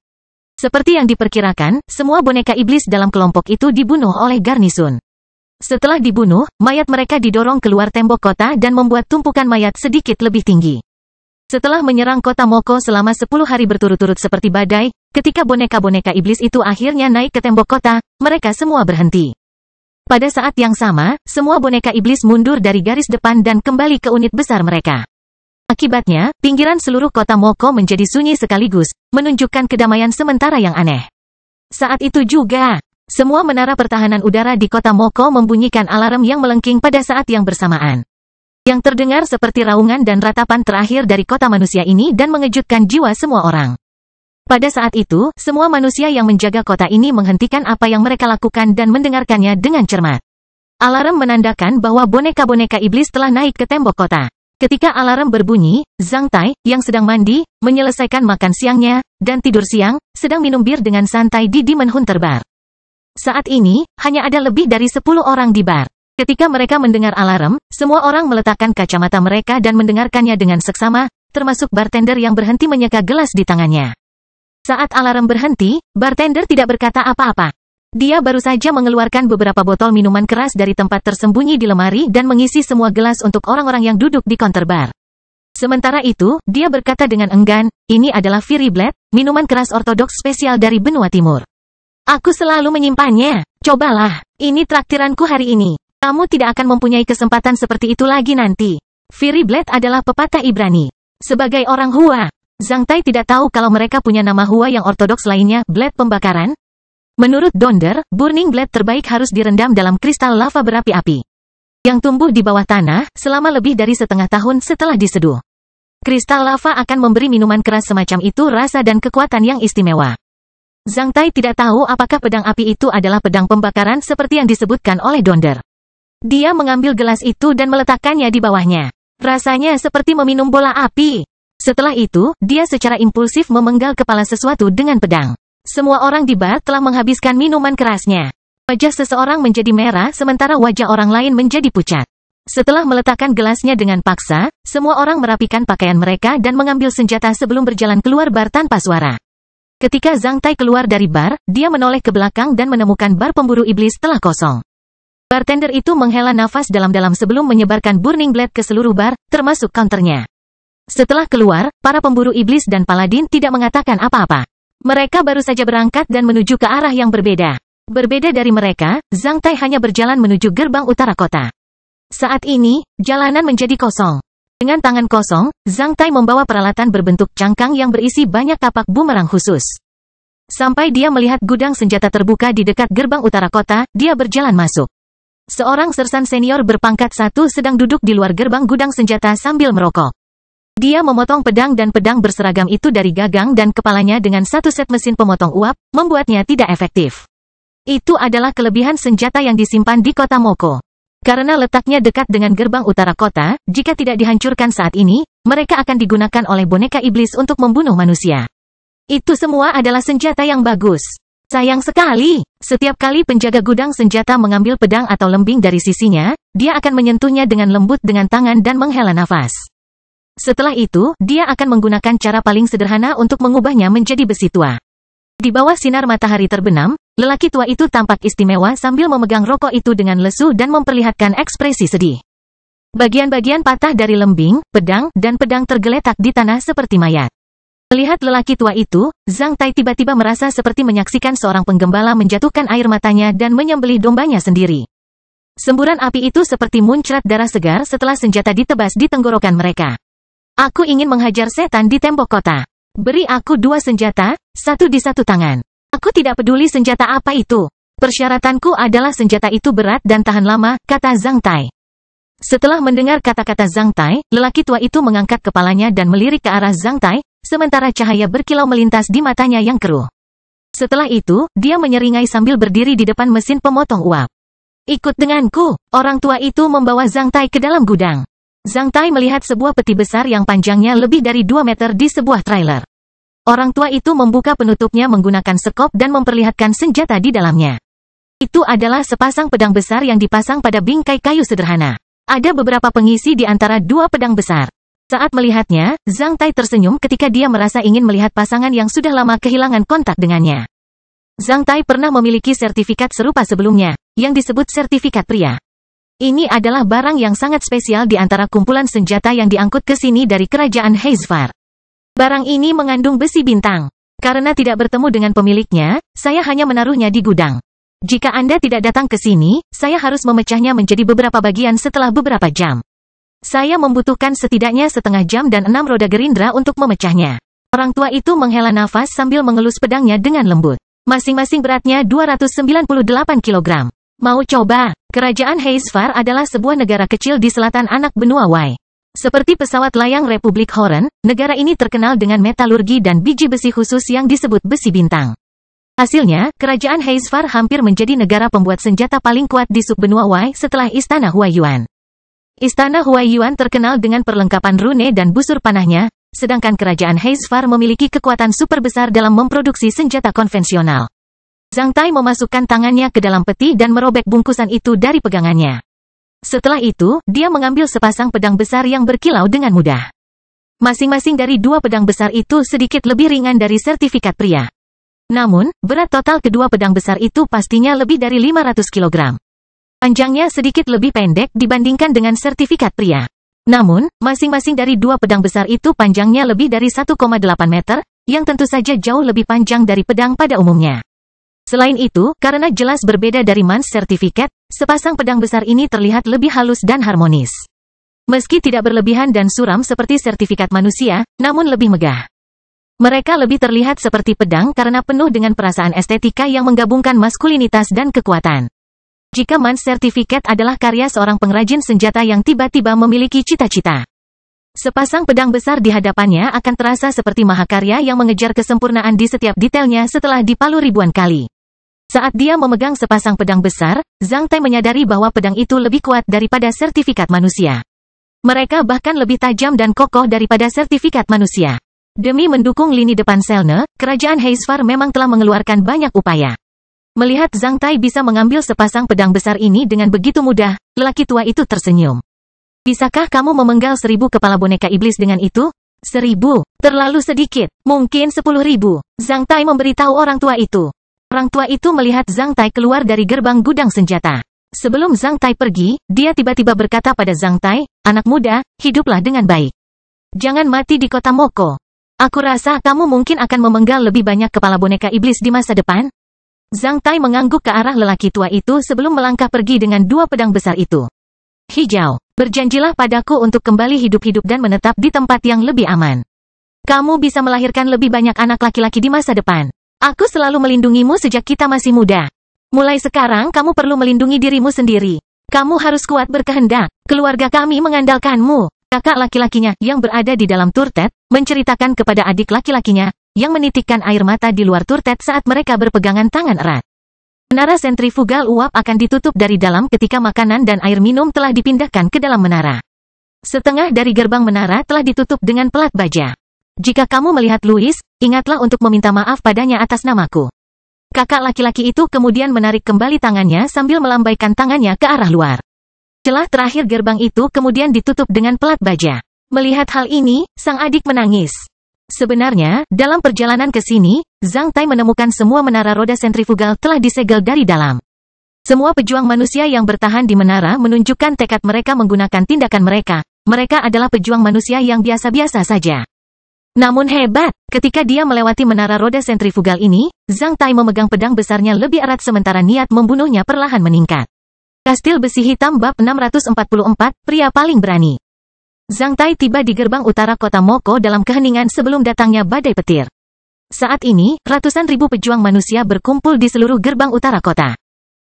Seperti yang diperkirakan, semua boneka iblis dalam kelompok itu dibunuh oleh garnisun. Setelah dibunuh, mayat mereka didorong keluar tembok kota dan membuat tumpukan mayat sedikit lebih tinggi. Setelah menyerang kota Moko selama 10 hari berturut-turut seperti badai, ketika boneka-boneka iblis itu akhirnya naik ke tembok kota, mereka semua berhenti. Pada saat yang sama, semua boneka iblis mundur dari garis depan dan kembali ke unit besar mereka. Akibatnya, pinggiran seluruh kota Moko menjadi sunyi sekaligus, menunjukkan kedamaian sementara yang aneh. Saat itu juga, semua menara pertahanan udara di kota Moko membunyikan alarm yang melengking pada saat yang bersamaan. Yang terdengar seperti raungan dan ratapan terakhir dari kota manusia ini dan mengejutkan jiwa semua orang. Pada saat itu, semua manusia yang menjaga kota ini menghentikan apa yang mereka lakukan dan mendengarkannya dengan cermat. Alarm menandakan bahwa boneka-boneka iblis telah naik ke tembok kota. Ketika alarm berbunyi, Zhang Tai, yang sedang mandi, menyelesaikan makan siangnya, dan tidur siang, sedang minum bir dengan santai di Demon Hunter Bar. Saat ini, hanya ada lebih dari 10 orang di bar. Ketika mereka mendengar alarm, semua orang meletakkan kacamata mereka dan mendengarkannya dengan seksama, termasuk bartender yang berhenti menyeka gelas di tangannya. Saat alarm berhenti, bartender tidak berkata apa-apa. Dia baru saja mengeluarkan beberapa botol minuman keras dari tempat tersembunyi di lemari dan mengisi semua gelas untuk orang-orang yang duduk di counter bar. Sementara itu, dia berkata dengan enggan, "Ini adalah Fury Blade, minuman keras ortodoks spesial dari benua timur. Aku selalu menyimpannya. Cobalah, ini traktiranku hari ini. Kamu tidak akan mempunyai kesempatan seperti itu lagi nanti. Fury Blade adalah pepatah Ibrani. Sebagai orang Hua, Zhang Tai tidak tahu kalau mereka punya nama Hua yang ortodoks lainnya, Blade Pembakaran. Menurut Donder, Burning Blade terbaik harus direndam dalam kristal lava berapi-api yang tumbuh di bawah tanah selama lebih dari setengah tahun setelah diseduh. Kristal lava akan memberi minuman keras semacam itu rasa dan kekuatan yang istimewa. Zhang Tai tidak tahu apakah pedang api itu adalah pedang pembakaran seperti yang disebutkan oleh Donder. Dia mengambil gelas itu dan meletakkannya di bawahnya. Rasanya seperti meminum bola api. Setelah itu, dia secara impulsif memenggal kepala sesuatu dengan pedang. Semua orang di bar telah menghabiskan minuman kerasnya. Wajah seseorang menjadi merah sementara wajah orang lain menjadi pucat. Setelah meletakkan gelasnya dengan paksa, semua orang merapikan pakaian mereka dan mengambil senjata sebelum berjalan keluar bar tanpa suara. Ketika Zhang Tai keluar dari bar, dia menoleh ke belakang dan menemukan bar pemburu iblis telah kosong. Bartender itu menghela nafas dalam-dalam sebelum menyebarkan Burning Blade ke seluruh bar, termasuk counternya. Setelah keluar, para pemburu iblis dan paladin tidak mengatakan apa-apa. Mereka baru saja berangkat dan menuju ke arah yang berbeda. Berbeda dari mereka, Zhang Tai hanya berjalan menuju gerbang utara kota. Saat ini, jalanan menjadi kosong. Dengan tangan kosong, Zhang Tai membawa peralatan berbentuk cangkang yang berisi banyak tapak bumerang khusus. Sampai dia melihat gudang senjata terbuka di dekat gerbang utara kota, dia berjalan masuk. Seorang sersan senior berpangkat 1 sedang duduk di luar gerbang gudang senjata sambil merokok. Dia memotong pedang dan pedang berseragam itu dari gagang dan kepalanya dengan satu set mesin pemotong uap, membuatnya tidak efektif. Itu adalah kelebihan senjata yang disimpan di kota Moko. Karena letaknya dekat dengan gerbang utara kota, jika tidak dihancurkan saat ini, mereka akan digunakan oleh boneka iblis untuk membunuh manusia. Itu semua adalah senjata yang bagus. Sayang sekali, setiap kali penjaga gudang senjata mengambil pedang atau lembing dari sisinya, dia akan menyentuhnya dengan lembut dengan tangan dan menghela nafas. Setelah itu, dia akan menggunakan cara paling sederhana untuk mengubahnya menjadi besi tua. Di bawah sinar matahari terbenam, lelaki tua itu tampak istimewa sambil memegang rokok itu dengan lesu dan memperlihatkan ekspresi sedih. Bagian-bagian patah dari lembing, pedang, dan pedang tergeletak di tanah seperti mayat. Melihat lelaki tua itu, Zhang Tai tiba-tiba merasa seperti menyaksikan seorang penggembala menjatuhkan air matanya dan menyembelih dombanya sendiri. Semburan api itu seperti muncrat darah segar setelah senjata ditebas di tenggorokan mereka. Aku ingin menghajar setan di tembok kota. Beri aku 2 senjata, 1 di 1 tangan. Aku tidak peduli senjata apa itu. Persyaratanku adalah senjata itu berat dan tahan lama, kata Zhang Tai. Setelah mendengar kata-kata Zhang Tai, lelaki tua itu mengangkat kepalanya dan melirik ke arah Zhang Tai, sementara cahaya berkilau melintas di matanya yang keruh. Setelah itu, dia menyeringai sambil berdiri di depan mesin pemotong uap. Ikut denganku. Orang tua itu membawa Zhang Tai ke dalam gudang. Zhang Tai melihat sebuah peti besar yang panjangnya lebih dari 2 meter di sebuah trailer. Orang tua itu membuka penutupnya menggunakan sekop dan memperlihatkan senjata di dalamnya. Itu adalah sepasang pedang besar yang dipasang pada bingkai kayu sederhana. Ada beberapa pengisi di antara 2 pedang besar. Saat melihatnya, Zhang Tai tersenyum ketika dia merasa ingin melihat pasangan yang sudah lama kehilangan kontak dengannya. Zhang Tai pernah memiliki sertifikat serupa sebelumnya, yang disebut sertifikat pria. Ini adalah barang yang sangat spesial di antara kumpulan senjata yang diangkut ke sini dari kerajaan Heizfar. Barang ini mengandung besi bintang. Karena tidak bertemu dengan pemiliknya, saya hanya menaruhnya di gudang. Jika Anda tidak datang ke sini, saya harus memecahnya menjadi beberapa bagian setelah beberapa jam. Saya membutuhkan setidaknya setengah jam dan 6 roda gerindra untuk memecahnya. Orang tua itu menghela nafas sambil mengelus pedangnya dengan lembut. Masing-masing beratnya 298 kg. Mau coba? Kerajaan Heizfar adalah sebuah negara kecil di selatan anak benua Wei. Seperti pesawat layang Republik Horen, negara ini terkenal dengan metalurgi dan biji besi khusus yang disebut besi bintang. Hasilnya, kerajaan Heizfar hampir menjadi negara pembuat senjata paling kuat di subbenua Wei setelah Istana Huaiyuan. Istana Huaiyuan terkenal dengan perlengkapan rune dan busur panahnya, sedangkan kerajaan Heizfar memiliki kekuatan super besar dalam memproduksi senjata konvensional. Zhang Tai memasukkan tangannya ke dalam peti dan merobek bungkusan itu dari pegangannya. Setelah itu, dia mengambil sepasang pedang besar yang berkilau dengan mudah. Masing-masing dari 2 pedang besar itu sedikit lebih ringan dari sertifikat pria. Namun, berat total kedua pedang besar itu pastinya lebih dari 500 kg. Panjangnya sedikit lebih pendek dibandingkan dengan sertifikat pria. Namun, masing-masing dari 2 pedang besar itu panjangnya lebih dari 1,8 meter, yang tentu saja jauh lebih panjang dari pedang pada umumnya. Selain itu, karena jelas berbeda dari Mans Certificate, sepasang pedang besar ini terlihat lebih halus dan harmonis. Meski tidak berlebihan dan suram seperti sertifikat manusia, namun lebih megah. Mereka lebih terlihat seperti pedang karena penuh dengan perasaan estetika yang menggabungkan maskulinitas dan kekuatan. Jika Mans Certificate adalah karya seorang pengrajin senjata yang tiba-tiba memiliki cita-cita, sepasang pedang besar di hadapannya akan terasa seperti mahakarya yang mengejar kesempurnaan di setiap detailnya setelah dipalu ribuan kali. Saat dia memegang sepasang pedang besar, Zhang Tai menyadari bahwa pedang itu lebih kuat daripada sertifikat manusia. Mereka bahkan lebih tajam dan kokoh daripada sertifikat manusia. Demi mendukung lini depan Selene, kerajaan Heisfar memang telah mengeluarkan banyak upaya. Melihat Zhang Tai bisa mengambil sepasang pedang besar ini dengan begitu mudah, lelaki tua itu tersenyum. Bisakah kamu memenggal 1000 kepala boneka iblis dengan itu? 1000? Terlalu sedikit. Mungkin 10.000. Zhang Tai memberitahu orang tua itu. Orang tua itu melihat Zhang Tai keluar dari gerbang gudang senjata. Sebelum Zhang Tai pergi, dia tiba-tiba berkata pada Zhang Tai, "Anak muda, hiduplah dengan baik. Jangan mati di kota Moko. Aku rasa kamu mungkin akan memenggal lebih banyak kepala boneka iblis di masa depan." Zhang Tai mengangguk ke arah lelaki tua itu sebelum melangkah pergi dengan 2 pedang besar itu. "Hijau, berjanjilah padaku untuk kembali hidup-hidup dan menetap di tempat yang lebih aman. Kamu bisa melahirkan lebih banyak anak laki-laki di masa depan. Aku selalu melindungimu sejak kita masih muda. Mulai sekarang kamu perlu melindungi dirimu sendiri. Kamu harus kuat berkehendak. Keluarga kami mengandalkanmu." Kakak laki-lakinya, yang berada di dalam turtet, menceritakan kepada adik laki-lakinya, yang menitikkan air mata di luar turtet saat mereka berpegangan tangan erat. Menara sentrifugal uap akan ditutup dari dalam ketika makanan dan air minum telah dipindahkan ke dalam menara. Setengah dari gerbang menara telah ditutup dengan pelat baja. "Jika kamu melihat Louis, ingatlah untuk meminta maaf padanya atas namaku." Kakak laki-laki itu kemudian menarik kembali tangannya sambil melambaikan tangannya ke arah luar. Celah terakhir gerbang itu kemudian ditutup dengan pelat baja. Melihat hal ini, sang adik menangis. Sebenarnya, dalam perjalanan ke sini, Zhang Tai menemukan semua menara roda sentrifugal telah disegel dari dalam. Semua pejuang manusia yang bertahan di menara menunjukkan tekad mereka menggunakan tindakan mereka. Mereka adalah pejuang manusia yang biasa-biasa saja. Namun hebat, ketika dia melewati menara roda sentrifugal ini, Zhang Tai memegang pedang besarnya lebih erat sementara niat membunuhnya perlahan meningkat. Kastil Besi Hitam Bab 644, Pria Paling Berani. Zhang Tai tiba di gerbang utara kota Moko dalam keheningan sebelum datangnya badai petir. Saat ini, ratusan ribu pejuang manusia berkumpul di seluruh gerbang utara kota.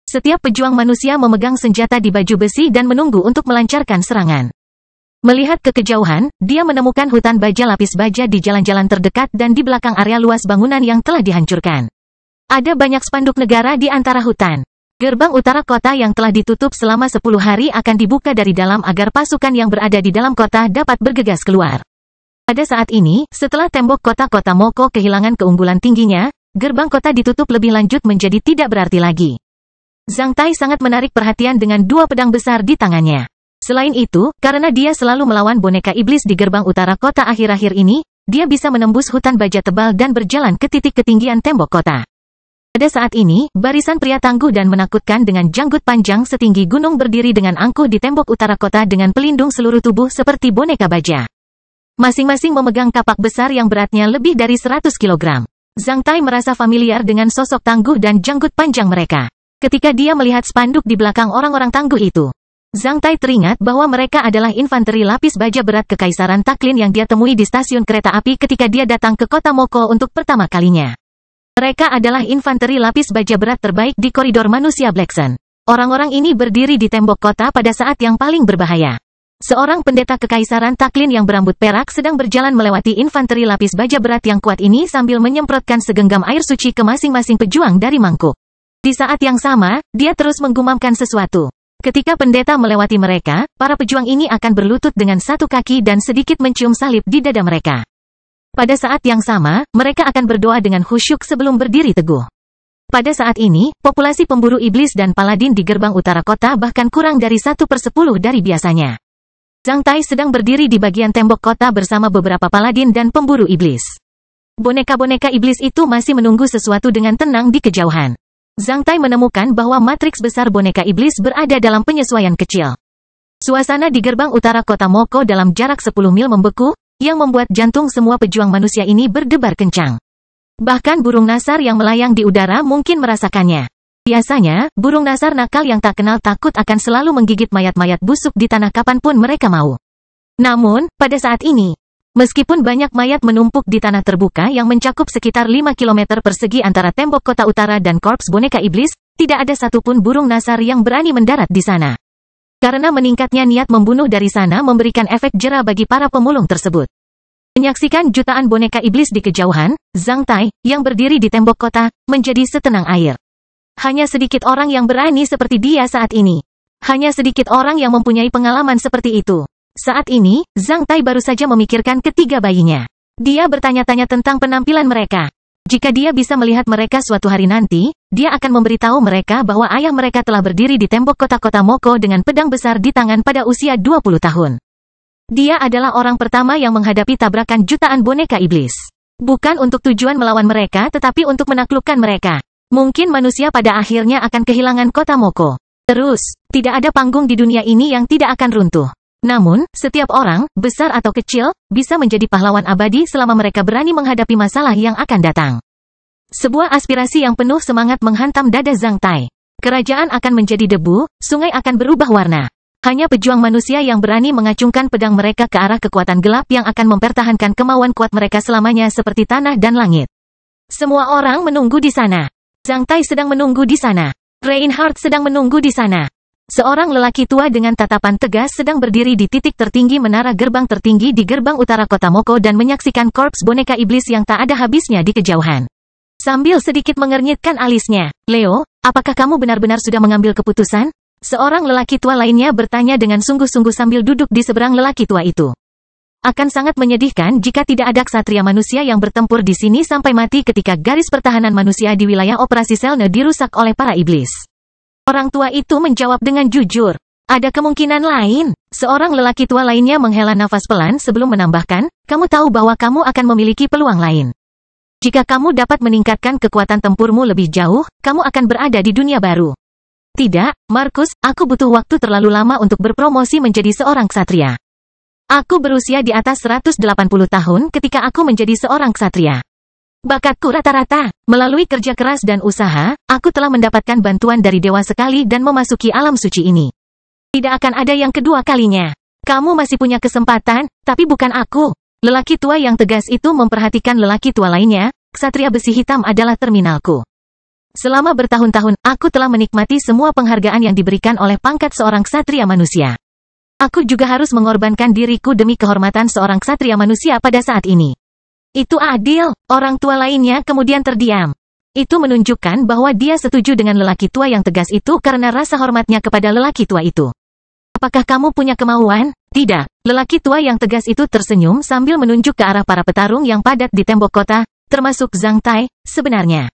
Setiap pejuang manusia memegang senjata di baju besi dan menunggu untuk melancarkan serangan. Melihat ke kejauhan, dia menemukan hutan baja lapis baja di jalan-jalan terdekat dan di belakang area luas bangunan yang telah dihancurkan. Ada banyak spanduk negara di antara hutan. Gerbang utara kota yang telah ditutup selama 10 hari akan dibuka dari dalam agar pasukan yang berada di dalam kota dapat bergegas keluar. Pada saat ini, setelah tembok kota-kota Moko kehilangan keunggulan tingginya, gerbang kota ditutup lebih lanjut menjadi tidak berarti lagi. Zhang Tai sangat menarik perhatian dengan 2 pedang besar di tangannya. Selain itu, karena dia selalu melawan boneka iblis di gerbang utara kota akhir-akhir ini, dia bisa menembus hutan baja tebal dan berjalan ke titik ketinggian tembok kota. Pada saat ini, barisan pria tangguh dan menakutkan dengan janggut panjang setinggi gunung berdiri dengan angkuh di tembok utara kota dengan pelindung seluruh tubuh seperti boneka baja. Masing-masing memegang kapak besar yang beratnya lebih dari 100 kg. Zhang Tai merasa familiar dengan sosok tangguh dan janggut panjang mereka. Ketika dia melihat spanduk di belakang orang-orang tangguh itu, Zhang Tai teringat bahwa mereka adalah infanteri lapis baja berat Kekaisaran Taklin yang dia temui di stasiun kereta api ketika dia datang ke kota Moko untuk pertama kalinya. Mereka adalah infanteri lapis baja berat terbaik di koridor manusia Black Sun. Orang-orang ini berdiri di tembok kota pada saat yang paling berbahaya. Seorang pendeta Kekaisaran Taklin yang berambut perak sedang berjalan melewati infanteri lapis baja berat yang kuat ini sambil menyemprotkan segenggam air suci ke masing-masing pejuang dari mangkuk. Di saat yang sama, dia terus menggumamkan sesuatu. Ketika pendeta melewati mereka, para pejuang ini akan berlutut dengan satu kaki dan sedikit mencium salib di dada mereka. Pada saat yang sama, mereka akan berdoa dengan khusyuk sebelum berdiri teguh. Pada saat ini, populasi pemburu iblis dan paladin di gerbang utara kota bahkan kurang dari 1/10 dari biasanya. Zhang Tai sedang berdiri di bagian tembok kota bersama beberapa paladin dan pemburu iblis. Boneka-boneka iblis itu masih menunggu sesuatu dengan tenang di kejauhan. Zhang Tai menemukan bahwa matriks besar boneka iblis berada dalam penyesuaian kecil. Suasana di gerbang utara kota Moko dalam jarak 10 mil membeku, yang membuat jantung semua pejuang manusia ini berdebar kencang. Bahkan burung nasar yang melayang di udara mungkin merasakannya. Biasanya, burung nasar nakal yang tak kenal takut akan selalu menggigit mayat-mayat busuk di tanah kapanpun mereka mau. Namun, pada saat ini, meskipun banyak mayat menumpuk di tanah terbuka yang mencakup sekitar 5 km persegi antara tembok kota utara dan korps boneka iblis, tidak ada satupun burung nasar yang berani mendarat di sana. Karena meningkatnya niat membunuh dari sana memberikan efek jera bagi para pemulung tersebut. Menyaksikan jutaan boneka iblis di kejauhan, Zhang Tai, yang berdiri di tembok kota, menjadi setenang air. Hanya sedikit orang yang berani seperti dia saat ini. Hanya sedikit orang yang mempunyai pengalaman seperti itu. Saat ini, Zhang Tai baru saja memikirkan ketiga bayinya. Dia bertanya-tanya tentang penampilan mereka. Jika dia bisa melihat mereka suatu hari nanti, dia akan memberitahu mereka bahwa ayah mereka telah berdiri di tembok kota-kota Moko dengan pedang besar di tangan pada usia 20 tahun. Dia adalah orang pertama yang menghadapi tabrakan jutaan boneka iblis. Bukan untuk tujuan melawan mereka tetapi untuk menaklukkan mereka. Mungkin manusia pada akhirnya akan kehilangan kota Moko. Terus, tidak ada panggung di dunia ini yang tidak akan runtuh. Namun, setiap orang, besar atau kecil, bisa menjadi pahlawan abadi selama mereka berani menghadapi masalah yang akan datang. Sebuah aspirasi yang penuh semangat menghantam dada Zhang Tai. Kerajaan akan menjadi debu, sungai akan berubah warna. Hanya pejuang manusia yang berani mengacungkan pedang mereka ke arah kekuatan gelap yang akan mempertahankan kemauan kuat mereka selamanya seperti tanah dan langit. Semua orang menunggu di sana. Zhang Tai sedang menunggu di sana. Reinhardt sedang menunggu di sana. Seorang lelaki tua dengan tatapan tegas sedang berdiri di titik tertinggi menara gerbang tertinggi di gerbang utara kota Moko dan menyaksikan korps boneka iblis yang tak ada habisnya di kejauhan. Sambil sedikit mengernyitkan alisnya, Leo, apakah kamu benar-benar sudah mengambil keputusan? Seorang lelaki tua lainnya bertanya dengan sungguh-sungguh sambil duduk di seberang lelaki tua itu. Akan sangat menyedihkan jika tidak ada ksatria manusia yang bertempur di sini sampai mati ketika garis pertahanan manusia di wilayah operasi Selene dirusak oleh para iblis. Orang tua itu menjawab dengan jujur. Ada kemungkinan lain. Seorang lelaki tua lainnya menghela nafas pelan sebelum menambahkan, kamu tahu bahwa kamu akan memiliki peluang lain. Jika kamu dapat meningkatkan kekuatan tempurmu lebih jauh, kamu akan berada di dunia baru. Tidak, Markus, aku butuh waktu terlalu lama untuk berpromosi menjadi seorang ksatria. Aku berusia di atas 180 tahun ketika aku menjadi seorang ksatria. Bakatku rata-rata, melalui kerja keras dan usaha, aku telah mendapatkan bantuan dari dewa sekali dan memasuki alam suci ini. Tidak akan ada yang kedua kalinya. Kamu masih punya kesempatan, tapi bukan aku. Lelaki tua yang tegas itu memperhatikan lelaki tua lainnya, ksatria besi hitam adalah terminalku. Selama bertahun-tahun, aku telah menikmati semua penghargaan yang diberikan oleh pangkat seorang ksatria manusia. Aku juga harus mengorbankan diriku demi kehormatan seorang ksatria manusia pada saat ini. Itu adil, orang tua lainnya kemudian terdiam. Itu menunjukkan bahwa dia setuju dengan lelaki tua yang tegas itu karena rasa hormatnya kepada lelaki tua itu. Apakah kamu punya kemauan? Tidak. Lelaki tua yang tegas itu tersenyum sambil menunjuk ke arah para petarung yang padat di tembok kota, termasuk Zhang Tai, sebenarnya.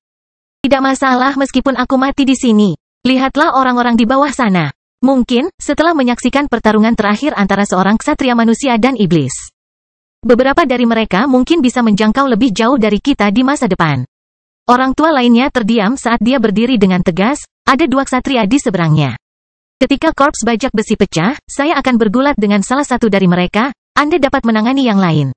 Tidak masalah meskipun aku mati di sini. Lihatlah orang-orang di bawah sana. Mungkin, setelah menyaksikan pertarungan terakhir antara seorang ksatria manusia dan iblis. Beberapa dari mereka mungkin bisa menjangkau lebih jauh dari kita di masa depan. Orang tua lainnya terdiam saat dia berdiri dengan tegas, ada dua ksatria di seberangnya. Ketika korps bajak besi pecah, saya akan bergulat dengan salah satu dari mereka, Anda dapat menangani yang lain.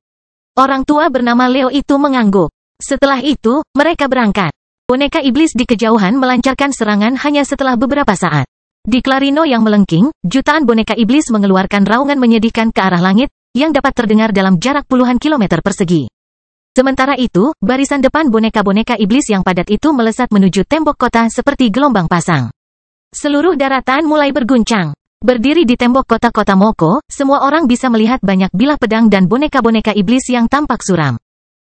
Orang tua bernama Leo itu mengangguk. Setelah itu, mereka berangkat. Boneka iblis di kejauhan melancarkan serangan hanya setelah beberapa saat. Di Clarino yang melengking, jutaan boneka iblis mengeluarkan raungan menyedihkan ke arah langit, yang dapat terdengar dalam jarak puluhan kilometer persegi. Sementara itu, barisan depan boneka-boneka iblis yang padat itu melesat menuju tembok kota seperti gelombang pasang. Seluruh daratan mulai berguncang. Berdiri di tembok kota-kota Moko, semua orang bisa melihat banyak bilah pedang dan boneka-boneka iblis yang tampak suram.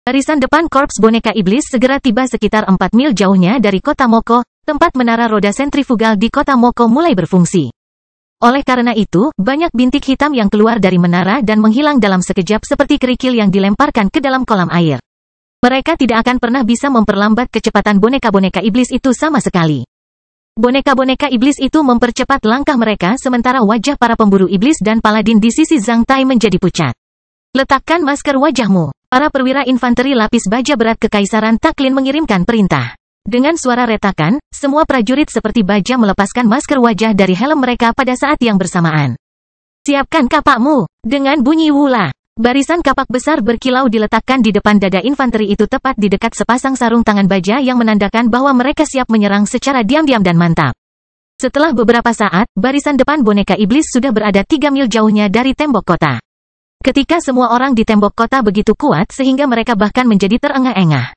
Barisan depan korps boneka iblis segera tiba sekitar 4 mil jauhnya dari kota Moko, tempat menara roda sentrifugal di kota Moko mulai berfungsi. Oleh karena itu, banyak bintik hitam yang keluar dari menara dan menghilang dalam sekejap seperti kerikil yang dilemparkan ke dalam kolam air. Mereka tidak akan pernah bisa memperlambat kecepatan boneka-boneka iblis itu sama sekali. Boneka-boneka iblis itu mempercepat langkah mereka sementara wajah para pemburu iblis dan paladin di sisi Zhang Tai menjadi pucat. Letakkan masker wajahmu. Para perwira infanteri lapis baja berat Kekaisaran Taklin mengirimkan perintah. Dengan suara retakan, semua prajurit seperti baja melepaskan masker wajah dari helm mereka pada saat yang bersamaan. Siapkan kapakmu. Dengan bunyi wula, Barisan kapak besar berkilau diletakkan di depan dada infanteri itu tepat di dekat sepasang sarung tangan baja yang menandakan bahwa mereka siap menyerang secara diam-diam dan mantap. Setelah beberapa saat, barisan depan boneka iblis sudah berada 3 mil jauhnya dari tembok kota. Ketika semua orang di tembok kota begitu kuat sehingga mereka bahkan menjadi terengah-engah.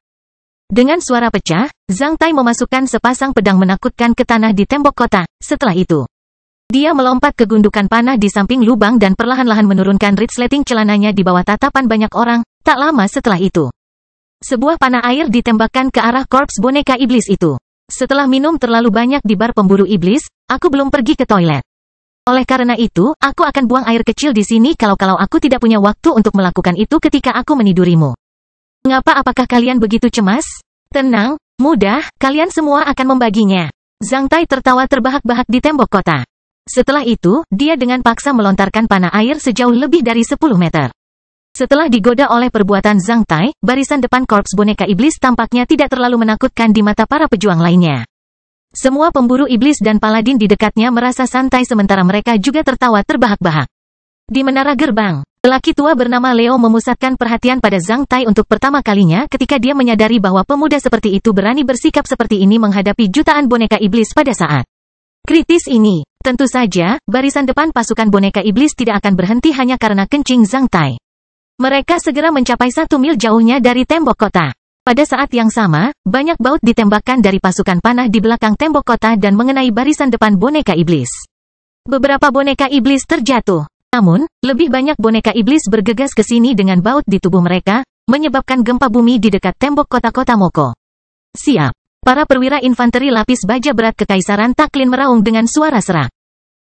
Dengan suara pecah, Zhang Tai memasukkan sepasang pedang menakutkan ke tanah di tembok kota. Setelah itu, dia melompat ke gundukan panah di samping lubang dan perlahan-lahan menurunkan resleting celananya di bawah tatapan banyak orang. Tak lama setelah itu, sebuah panah air ditembakkan ke arah korps boneka iblis itu. Setelah minum terlalu banyak di bar pemburu iblis, aku belum pergi ke toilet. Oleh karena itu, aku akan buang air kecil di sini kalau aku tidak punya waktu untuk melakukan itu ketika aku menidurimu. Apakah kalian begitu cemas? Tenang, mudah, kalian semua akan membaginya. Zhang Tai tertawa terbahak-bahak di tembok kota. Setelah itu, dia dengan paksa melontarkan panah air sejauh lebih dari 10 meter. Setelah digoda oleh perbuatan Zhang Tai, barisan depan korps boneka iblis tampaknya tidak terlalu menakutkan di mata para pejuang lainnya. Semua pemburu iblis dan paladin di dekatnya merasa santai sementara mereka juga tertawa terbahak-bahak. Di menara gerbang, lelaki tua bernama Leo memusatkan perhatian pada Zhang Tai untuk pertama kalinya ketika dia menyadari bahwa pemuda seperti itu berani bersikap seperti ini menghadapi jutaan boneka iblis pada saat kritis ini. Tentu saja, barisan depan pasukan boneka iblis tidak akan berhenti hanya karena kencing Zhang Tai. Mereka segera mencapai 1 mil jauhnya dari tembok kota. Pada saat yang sama, banyak baut ditembakkan dari pasukan panah di belakang tembok kota dan mengenai barisan depan boneka iblis. Beberapa boneka iblis terjatuh. Namun, lebih banyak boneka iblis bergegas ke sini dengan baut di tubuh mereka, menyebabkan gempa bumi di dekat tembok kota-kota Moko. Siap. Para perwira infanteri lapis baja berat Kekaisaran Taklin meraung dengan suara serak.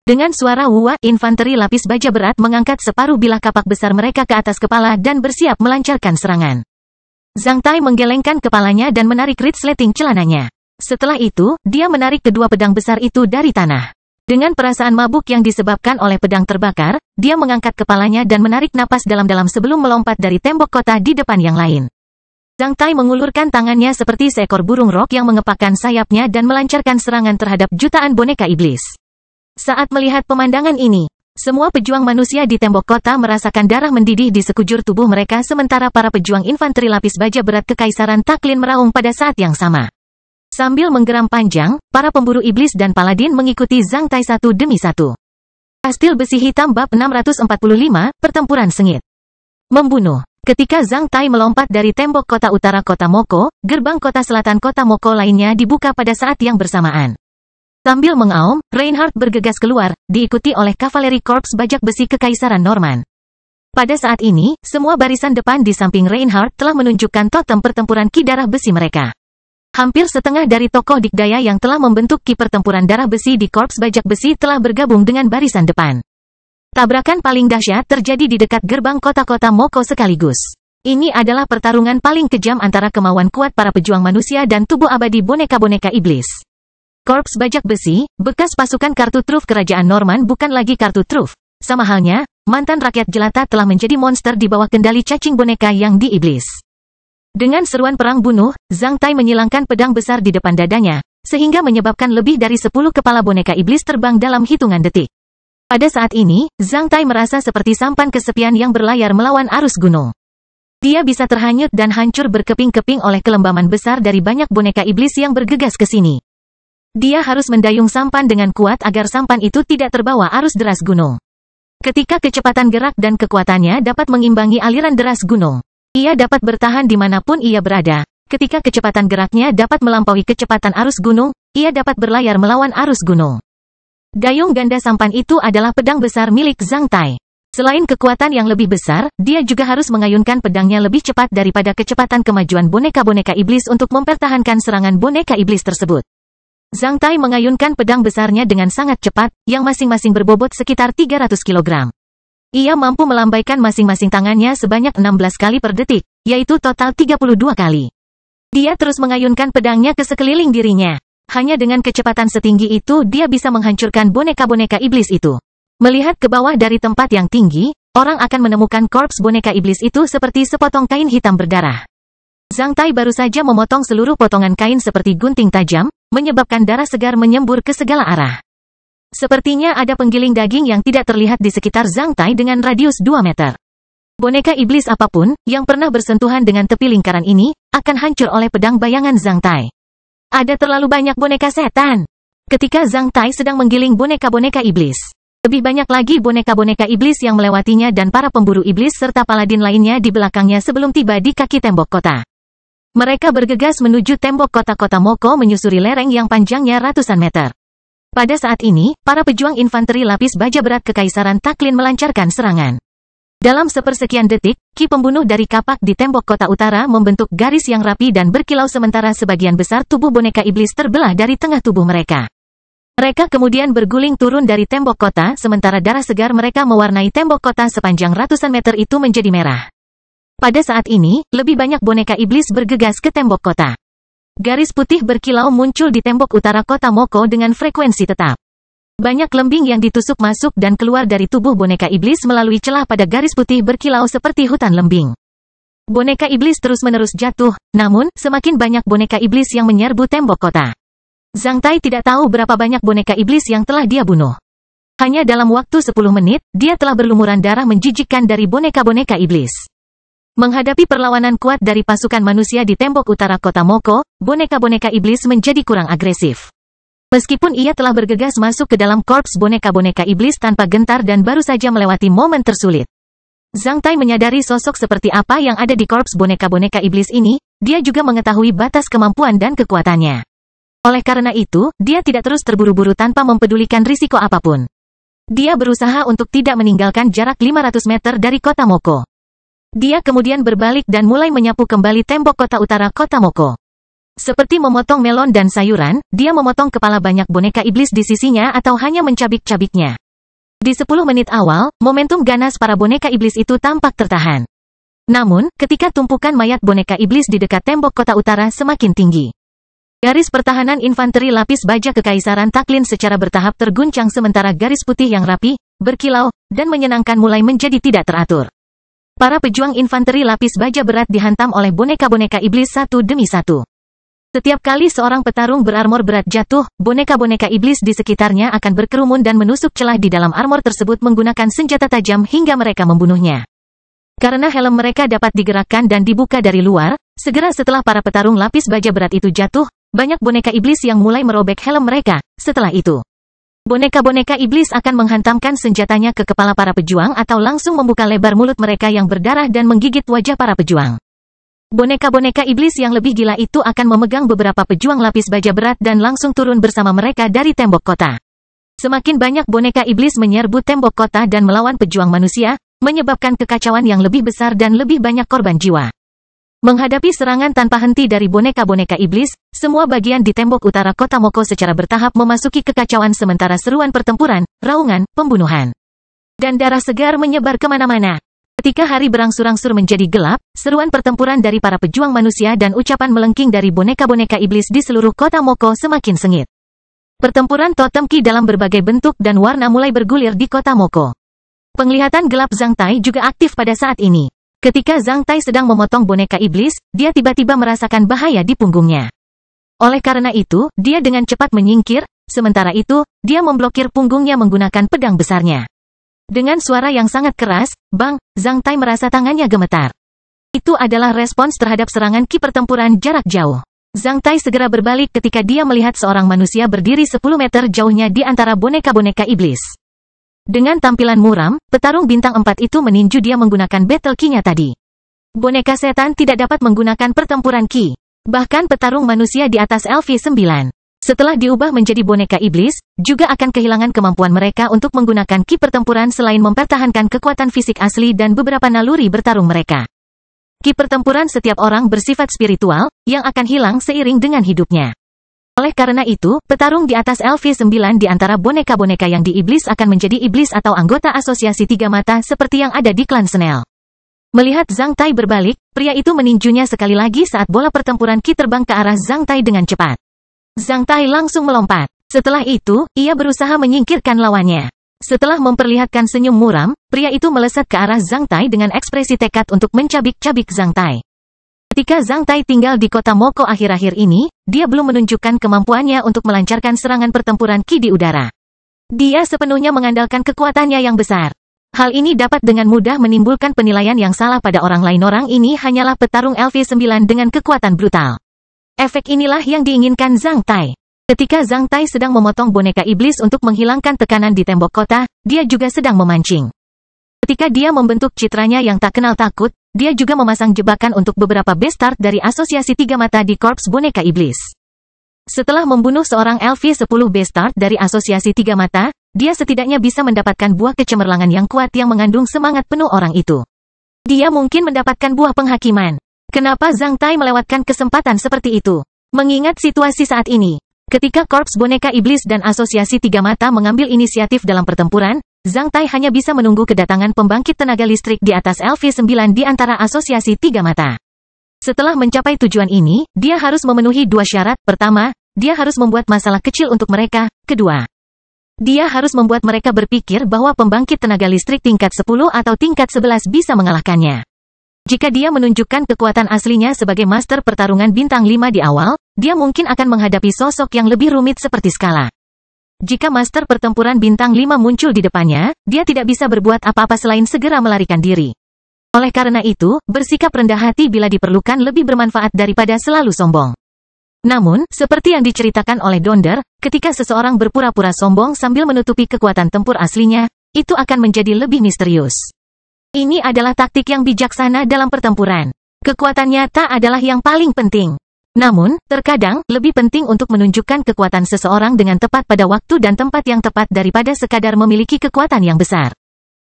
Dengan suara wua, infanteri lapis baja berat mengangkat separuh bilah kapak besar mereka ke atas kepala dan bersiap melancarkan serangan. Zhang Tai menggelengkan kepalanya dan menarik resleting celananya. Setelah itu, dia menarik kedua pedang besar itu dari tanah. Dengan perasaan mabuk yang disebabkan oleh pedang terbakar, dia mengangkat kepalanya dan menarik napas dalam-dalam sebelum melompat dari tembok kota di depan yang lain. Zhang Tai mengulurkan tangannya seperti seekor burung rok yang mengepakkan sayapnya dan melancarkan serangan terhadap jutaan boneka iblis. Saat melihat pemandangan ini, semua pejuang manusia di tembok kota merasakan darah mendidih di sekujur tubuh mereka sementara para pejuang infanteri lapis baja berat Kekaisaran Taklin meraung pada saat yang sama. Sambil menggeram panjang, para pemburu iblis dan paladin mengikuti Zhang Tai satu demi satu. Kastil Besi Hitam Bab 645, Pertempuran Sengit. Membunuh. Ketika Zhang Tai melompat dari tembok kota utara kota Moko, gerbang kota selatan kota Moko lainnya dibuka pada saat yang bersamaan. Sambil mengaum, Reinhardt bergegas keluar, diikuti oleh kavaleri korps bajak besi Kekaisaran Norman. Pada saat ini, semua barisan depan di samping Reinhardt telah menunjukkan totem pertempuran ki darah besi mereka. Hampir setengah dari tokoh dikdaya yang telah membentuk ki pertempuran darah besi di korps bajak besi telah bergabung dengan barisan depan. Tabrakan paling dahsyat terjadi di dekat gerbang kota-kota Moko sekaligus. Ini adalah pertarungan paling kejam antara kemauan kuat para pejuang manusia dan tubuh abadi boneka-boneka iblis. Korps bajak besi, bekas pasukan kartu truf kerajaan Norman bukan lagi kartu truf. Sama halnya, mantan rakyat jelata telah menjadi monster di bawah kendali cacing boneka yang diiblis. Dengan seruan perang bunuh, Zhang Tai menyilangkan pedang besar di depan dadanya, sehingga menyebabkan lebih dari 10 kepala boneka iblis terbang dalam hitungan detik. Pada saat ini, Zhang Tai merasa seperti sampan kesepian yang berlayar melawan arus gunung. Dia bisa terhanyut dan hancur berkeping-keping oleh kelembaman besar dari banyak boneka iblis yang bergegas ke sini. Dia harus mendayung sampan dengan kuat agar sampan itu tidak terbawa arus deras gunung. Ketika kecepatan gerak dan kekuatannya dapat mengimbangi aliran deras gunung, ia dapat bertahan dimanapun ia berada. Ketika kecepatan geraknya dapat melampaui kecepatan arus gunung, ia dapat berlayar melawan arus gunung. Dayung ganda sampan itu adalah pedang besar milik Zhang Tai. Selain kekuatan yang lebih besar, dia juga harus mengayunkan pedangnya lebih cepat daripada kecepatan kemajuan boneka-boneka iblis untuk mempertahankan serangan boneka iblis tersebut. Zhang Tai mengayunkan pedang besarnya dengan sangat cepat, yang masing-masing berbobot sekitar 300 kg. Ia mampu melambaikan masing-masing tangannya sebanyak 16 kali per detik, yaitu total 32 kali. Dia terus mengayunkan pedangnya ke sekeliling dirinya. Hanya dengan kecepatan setinggi itu dia bisa menghancurkan boneka-boneka iblis itu. Melihat ke bawah dari tempat yang tinggi, orang akan menemukan korps boneka iblis itu seperti sepotong kain hitam berdarah. Zhang Tai baru saja memotong seluruh potongan kain seperti gunting tajam, menyebabkan darah segar menyembur ke segala arah. Sepertinya ada penggiling daging yang tidak terlihat di sekitar Zhang Tai dengan radius 2 meter. Boneka iblis apapun yang pernah bersentuhan dengan tepi lingkaran ini akan hancur oleh pedang bayangan Zhang Tai. Ada terlalu banyak boneka setan. Ketika Zhang Tai sedang menggiling boneka-boneka iblis, lebih banyak lagi boneka-boneka iblis yang melewatinya dan para pemburu iblis serta paladin lainnya di belakangnya sebelum tiba di kaki tembok kota. Mereka bergegas menuju tembok kota Moko menyusuri lereng yang panjangnya ratusan meter. Pada saat ini, para pejuang infanteri lapis baja berat Kekaisaran Taklin melancarkan serangan. Dalam sepersekian detik, ki pembunuh dari kapak di tembok kota utara membentuk garis yang rapi dan berkilau sementara sebagian besar tubuh boneka iblis terbelah dari tengah tubuh mereka. Mereka kemudian berguling turun dari tembok kota sementara darah segar mereka mewarnai tembok kota sepanjang ratusan meter itu menjadi merah. Pada saat ini, lebih banyak boneka iblis bergegas ke tembok kota. Garis putih berkilau muncul di tembok utara kota Moko dengan frekuensi tetap. Banyak lembing yang ditusuk masuk dan keluar dari tubuh boneka iblis melalui celah pada garis putih berkilau seperti hutan lembing. Boneka iblis terus-menerus jatuh, namun, semakin banyak boneka iblis yang menyerbu tembok kota. Zhang Tai tidak tahu berapa banyak boneka iblis yang telah dia bunuh. Hanya dalam waktu 10 menit, dia telah berlumuran darah menjijikkan dari boneka-boneka iblis. Menghadapi perlawanan kuat dari pasukan manusia di tembok utara kota Moko, boneka-boneka iblis menjadi kurang agresif. Meskipun ia telah bergegas masuk ke dalam korps boneka-boneka iblis tanpa gentar dan baru saja melewati momen tersulit. Zhang Tai menyadari sosok seperti apa yang ada di korps boneka-boneka iblis ini, dia juga mengetahui batas kemampuan dan kekuatannya. Oleh karena itu, dia tidak terus terburu-buru tanpa mempedulikan risiko apapun. Dia berusaha untuk tidak meninggalkan jarak 500 meter dari kota Moko. Dia kemudian berbalik dan mulai menyapu kembali tembok kota utara kota Moko. Seperti memotong melon dan sayuran, dia memotong kepala banyak boneka iblis di sisinya atau hanya mencabik-cabiknya. Di 10 menit awal, momentum ganas para boneka iblis itu tampak tertahan. Namun, ketika tumpukan mayat boneka iblis di dekat tembok kota utara semakin tinggi, garis pertahanan infanteri lapis baja Kekaisaran Taklin secara bertahap terguncang sementara garis putih yang rapi, berkilau, dan menyenangkan mulai menjadi tidak teratur. Para pejuang infanteri lapis baja berat dihantam oleh boneka-boneka iblis satu demi satu. Setiap kali seorang petarung berarmor berat jatuh, boneka-boneka iblis di sekitarnya akan berkerumun dan menusuk celah di dalam armor tersebut menggunakan senjata tajam hingga mereka membunuhnya. Karena helm mereka dapat digerakkan dan dibuka dari luar, segera setelah para petarung lapis baja berat itu jatuh, banyak boneka iblis yang mulai merobek helm mereka. Setelah itu, boneka-boneka iblis akan menghantamkan senjatanya ke kepala para pejuang atau langsung membuka lebar mulut mereka yang berdarah dan menggigit wajah para pejuang. Boneka-boneka iblis yang lebih gila itu akan memegang beberapa pejuang lapis baja berat dan langsung turun bersama mereka dari tembok kota. Semakin banyak boneka iblis menyerbu tembok kota dan melawan pejuang manusia, menyebabkan kekacauan yang lebih besar dan lebih banyak korban jiwa. Menghadapi serangan tanpa henti dari boneka-boneka iblis, semua bagian di tembok utara kota Moko secara bertahap memasuki kekacauan sementara seruan pertempuran, raungan, pembunuhan, dan darah segar menyebar kemana-mana. Ketika hari berangsur-angsur menjadi gelap, seruan pertempuran dari para pejuang manusia dan ucapan melengking dari boneka-boneka iblis di seluruh kota Moko semakin sengit. Pertempuran totem ki dalam berbagai bentuk dan warna mulai bergulir di kota Moko. Penglihatan gelap Zhang Tai juga aktif pada saat ini. Ketika Zhang Tai sedang memotong boneka iblis, dia tiba-tiba merasakan bahaya di punggungnya. Oleh karena itu, dia dengan cepat menyingkir, sementara itu, dia memblokir punggungnya menggunakan pedang besarnya. Dengan suara yang sangat keras, bang, Zhang Tai merasa tangannya gemetar. Itu adalah respons terhadap serangan ki pertempuran jarak jauh. Zhang Tai segera berbalik ketika dia melihat seorang manusia berdiri 10 meter jauhnya di antara boneka-boneka iblis. Dengan tampilan muram, petarung bintang 4 itu meninju dia menggunakan battle ki-nya tadi. Boneka setan tidak dapat menggunakan pertempuran ki. Bahkan petarung manusia di atas LV9. Setelah diubah menjadi boneka iblis, juga akan kehilangan kemampuan mereka untuk menggunakan ki pertempuran selain mempertahankan kekuatan fisik asli dan beberapa naluri bertarung mereka. Ki pertempuran setiap orang bersifat spiritual, yang akan hilang seiring dengan hidupnya. Oleh karena itu, petarung di atas LV9 di antara boneka-boneka yang di iblis akan menjadi iblis atau anggota asosiasi tiga mata seperti yang ada di klan Snell. Melihat Zhang Tai berbalik, pria itu meninjunya sekali lagi saat bola pertempuran ki terbang ke arah Zhang Tai dengan cepat. Zhang Tai langsung melompat. Setelah itu, ia berusaha menyingkirkan lawannya. Setelah memperlihatkan senyum muram, pria itu melesat ke arah Zhang Tai dengan ekspresi tekad untuk mencabik-cabik Zhang Tai. Ketika Zhang Tai tinggal di kota Moko akhir-akhir ini, dia belum menunjukkan kemampuannya untuk melancarkan serangan pertempuran ki di udara. Dia sepenuhnya mengandalkan kekuatannya yang besar. Hal ini dapat dengan mudah menimbulkan penilaian yang salah pada orang lain. Orang ini hanyalah petarung LV9 dengan kekuatan brutal. Efek inilah yang diinginkan Zhang Tai. Ketika Zhang Tai sedang memotong boneka iblis untuk menghilangkan tekanan di tembok kota, dia juga sedang memancing. Ketika dia membentuk citranya yang tak kenal takut, dia juga memasang jebakan untuk beberapa Bastard dari Asosiasi Tiga Mata di Korps Boneka Iblis. Setelah membunuh seorang LV10 Bastard dari Asosiasi Tiga Mata, dia setidaknya bisa mendapatkan buah kecemerlangan yang kuat yang mengandung semangat penuh orang itu. Dia mungkin mendapatkan buah penghakiman. Kenapa Zhang Tai melewatkan kesempatan seperti itu? Mengingat situasi saat ini, ketika Korps Boneka Iblis dan Asosiasi Tiga Mata mengambil inisiatif dalam pertempuran, Zhang Tai hanya bisa menunggu kedatangan pembangkit tenaga listrik di atas LV9 di antara Asosiasi Tiga Mata. Setelah mencapai tujuan ini, dia harus memenuhi dua syarat. Pertama, dia harus membuat masalah kecil untuk mereka. Kedua, dia harus membuat mereka berpikir bahwa pembangkit tenaga listrik tingkat 10 atau tingkat 11 bisa mengalahkannya. Jika dia menunjukkan kekuatan aslinya sebagai master pertarungan bintang 5 di awal, dia mungkin akan menghadapi sosok yang lebih rumit seperti Skala. Jika master pertempuran bintang 5 muncul di depannya, dia tidak bisa berbuat apa-apa selain segera melarikan diri. Oleh karena itu, bersikap rendah hati bila diperlukan lebih bermanfaat daripada selalu sombong. Namun, seperti yang diceritakan oleh Donder, ketika seseorang berpura-pura sombong sambil menutupi kekuatan tempur aslinya, itu akan menjadi lebih misterius. Ini adalah taktik yang bijaksana dalam pertempuran. Kekuatan nyata adalah yang paling penting. Namun, terkadang, lebih penting untuk menunjukkan kekuatan seseorang dengan tepat pada waktu dan tempat yang tepat daripada sekadar memiliki kekuatan yang besar.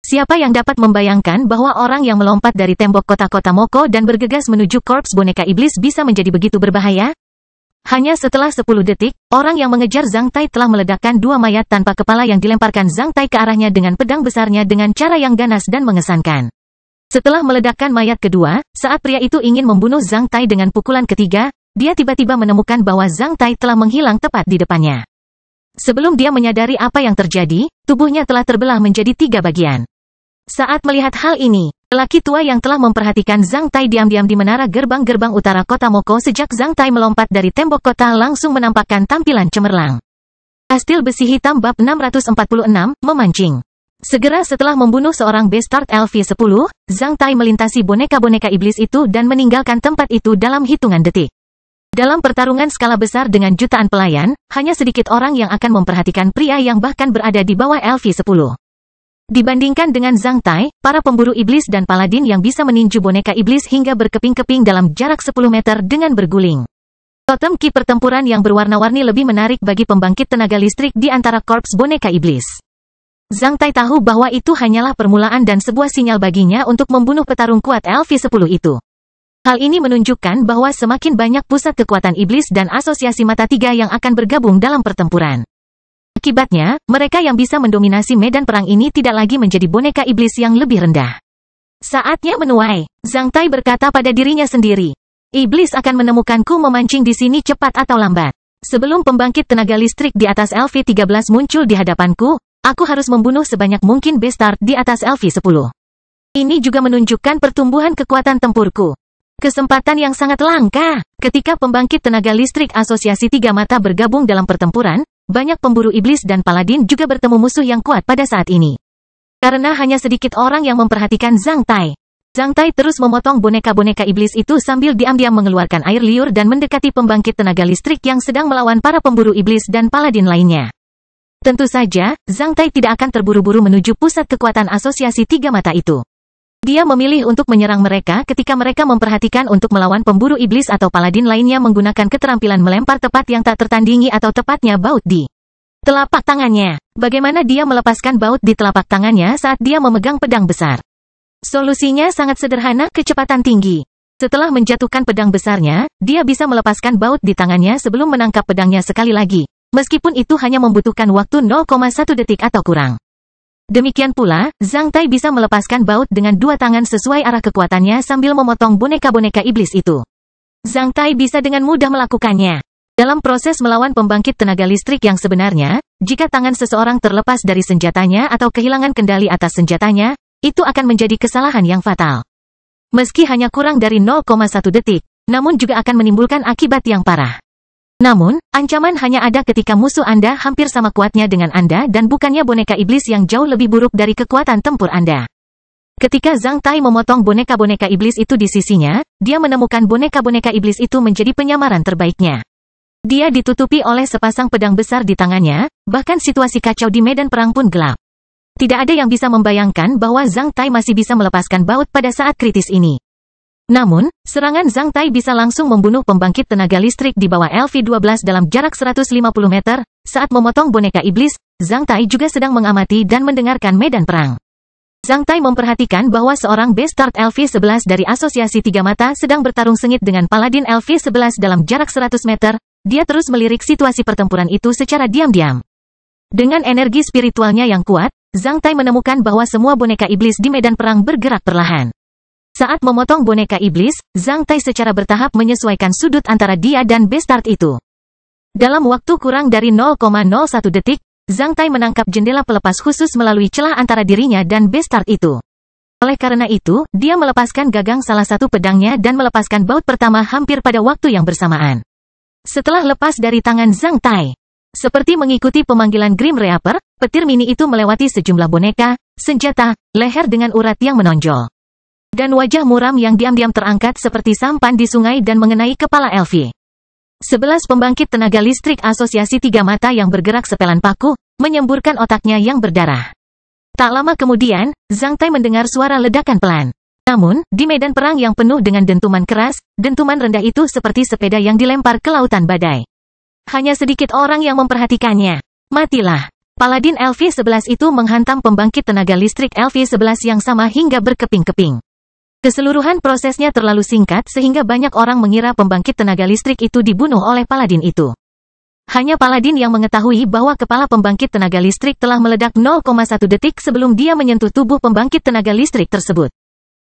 Siapa yang dapat membayangkan bahwa orang yang melompat dari tembok kota-kota Moko dan bergegas menuju Korps Boneka Iblis bisa menjadi begitu berbahaya? Hanya setelah 10 detik, orang yang mengejar Zhang Tai telah meledakkan dua mayat tanpa kepala yang dilemparkan Zhang Tai ke arahnya dengan pedang besarnya dengan cara yang ganas dan mengesankan. Setelah meledakkan mayat kedua, saat pria itu ingin membunuh Zhang Tai dengan pukulan ketiga, dia tiba-tiba menemukan bahwa Zhang Tai telah menghilang tepat di depannya. Sebelum dia menyadari apa yang terjadi, tubuhnya telah terbelah menjadi 3 bagian. Saat melihat hal ini, lelaki tua yang telah memperhatikan Zhang Tai diam-diam di menara gerbang-gerbang utara kota Moko sejak Zhang Tai melompat dari tembok kota langsung menampakkan tampilan cemerlang. Kastil besi hitam bab 646, memancing. Segera setelah membunuh seorang Bastard LV10, Zhang Tai melintasi boneka-boneka iblis itu dan meninggalkan tempat itu dalam hitungan detik. Dalam pertarungan skala besar dengan jutaan pelayan, hanya sedikit orang yang akan memperhatikan pria yang bahkan berada di bawah LV10. Dibandingkan dengan Zhang Tai, para pemburu iblis dan paladin yang bisa meninju boneka iblis hingga berkeping-keping dalam jarak 10 meter dengan berguling. Totem ki pertempuran yang berwarna-warni lebih menarik bagi pembangkit tenaga listrik di antara korps boneka iblis. Zhang Tai tahu bahwa itu hanyalah permulaan dan sebuah sinyal baginya untuk membunuh petarung kuat LV10 itu. Hal ini menunjukkan bahwa semakin banyak pusat kekuatan iblis dan asosiasi mata tiga yang akan bergabung dalam pertempuran. Akibatnya, mereka yang bisa mendominasi medan perang ini tidak lagi menjadi boneka iblis yang lebih rendah. Saatnya menuai, Zhang Tai berkata pada dirinya sendiri. Iblis akan menemukanku memancing di sini cepat atau lambat. Sebelum pembangkit tenaga listrik di atas LV13 muncul di hadapanku, aku harus membunuh sebanyak mungkin Bastard di atas LV10. Ini juga menunjukkan pertumbuhan kekuatan tempurku. Kesempatan yang sangat langka. Ketika pembangkit tenaga listrik Asosiasi Tiga Mata bergabung dalam pertempuran, banyak pemburu iblis dan paladin juga bertemu musuh yang kuat pada saat ini. Karena hanya sedikit orang yang memperhatikan Zhang Tai. Zhang Tai terus memotong boneka-boneka iblis itu sambil diam-diam mengeluarkan air liur dan mendekati pembangkit tenaga listrik yang sedang melawan para pemburu iblis dan paladin lainnya. Tentu saja, Zhang Tai tidak akan terburu-buru menuju pusat kekuatan Asosiasi Tiga Mata itu. Dia memilih untuk menyerang mereka ketika mereka memperhatikan untuk melawan pemburu iblis atau paladin lainnya menggunakan keterampilan melempar tepat yang tak tertandingi atau tepatnya baut di telapak tangannya. Bagaimana dia melepaskan baut di telapak tangannya saat dia memegang pedang besar? Solusinya sangat sederhana, kecepatan tinggi. Setelah menjatuhkan pedang besarnya, dia bisa melepaskan baut di tangannya sebelum menangkap pedangnya sekali lagi. Meskipun itu hanya membutuhkan waktu 0,1 detik atau kurang. Demikian pula, Zhang Tai bisa melepaskan baut dengan dua tangan sesuai arah kekuatannya sambil memotong boneka-boneka iblis itu. Zhang Tai bisa dengan mudah melakukannya. Dalam proses melawan pembangkit tenaga listrik yang sebenarnya, jika tangan seseorang terlepas dari senjatanya atau kehilangan kendali atas senjatanya, itu akan menjadi kesalahan yang fatal. Meski hanya kurang dari 0,1 detik, namun juga akan menimbulkan akibat yang parah. Namun, ancaman hanya ada ketika musuh Anda hampir sama kuatnya dengan Anda dan bukannya boneka iblis yang jauh lebih buruk dari kekuatan tempur Anda. Ketika Zhang Tai memotong boneka-boneka iblis itu di sisinya, dia menemukan boneka-boneka iblis itu menjadi penyamaran terbaiknya. Dia ditutupi oleh sepasang pedang besar di tangannya, bahkan situasi kacau di medan perang pun gelap. Tidak ada yang bisa membayangkan bahwa Zhang Tai masih bisa melepaskan baut pada saat kritis ini. Namun, serangan Zhang Tai bisa langsung membunuh pembangkit tenaga listrik di bawah LV-12 dalam jarak 150 meter. Saat memotong boneka iblis, Zhang Tai juga sedang mengamati dan mendengarkan medan perang. Zhang Tai memperhatikan bahwa seorang Bastard LV-11 dari Asosiasi Tiga Mata sedang bertarung sengit dengan Paladin LV-11 dalam jarak 100 meter. Dia terus melirik situasi pertempuran itu secara diam-diam. Dengan energi spiritualnya yang kuat, Zhang Tai menemukan bahwa semua boneka iblis di medan perang bergerak perlahan. Saat memotong boneka iblis, Zhang Tai secara bertahap menyesuaikan sudut antara dia dan Bastard itu. Dalam waktu kurang dari 0,01 detik, Zhang Tai menangkap jendela pelepas khusus melalui celah antara dirinya dan Bastard itu. Oleh karena itu, dia melepaskan gagang salah satu pedangnya dan melepaskan baut pertama hampir pada waktu yang bersamaan. Setelah lepas dari tangan Zhang Tai, seperti mengikuti pemanggilan Grim Reaper, petir mini itu melewati sejumlah boneka, senjata, leher dengan urat yang menonjol. Dan wajah muram yang diam-diam terangkat seperti sampan di sungai dan mengenai kepala LV. 11 pembangkit tenaga listrik Asosiasi Tiga Mata yang bergerak sepelan paku, menyemburkan otaknya yang berdarah. Tak lama kemudian, Zhang Tai mendengar suara ledakan pelan. Namun, di medan perang yang penuh dengan dentuman keras, dentuman rendah itu seperti sepeda yang dilempar ke lautan badai. Hanya sedikit orang yang memperhatikannya. Matilah. Paladin LV-11 itu menghantam pembangkit tenaga listrik LV-11 yang sama hingga berkeping-keping. Keseluruhan prosesnya terlalu singkat sehingga banyak orang mengira pembangkit tenaga listrik itu dibunuh oleh Paladin itu. Hanya Paladin yang mengetahui bahwa kepala pembangkit tenaga listrik telah meledak 0,1 detik sebelum dia menyentuh tubuh pembangkit tenaga listrik tersebut.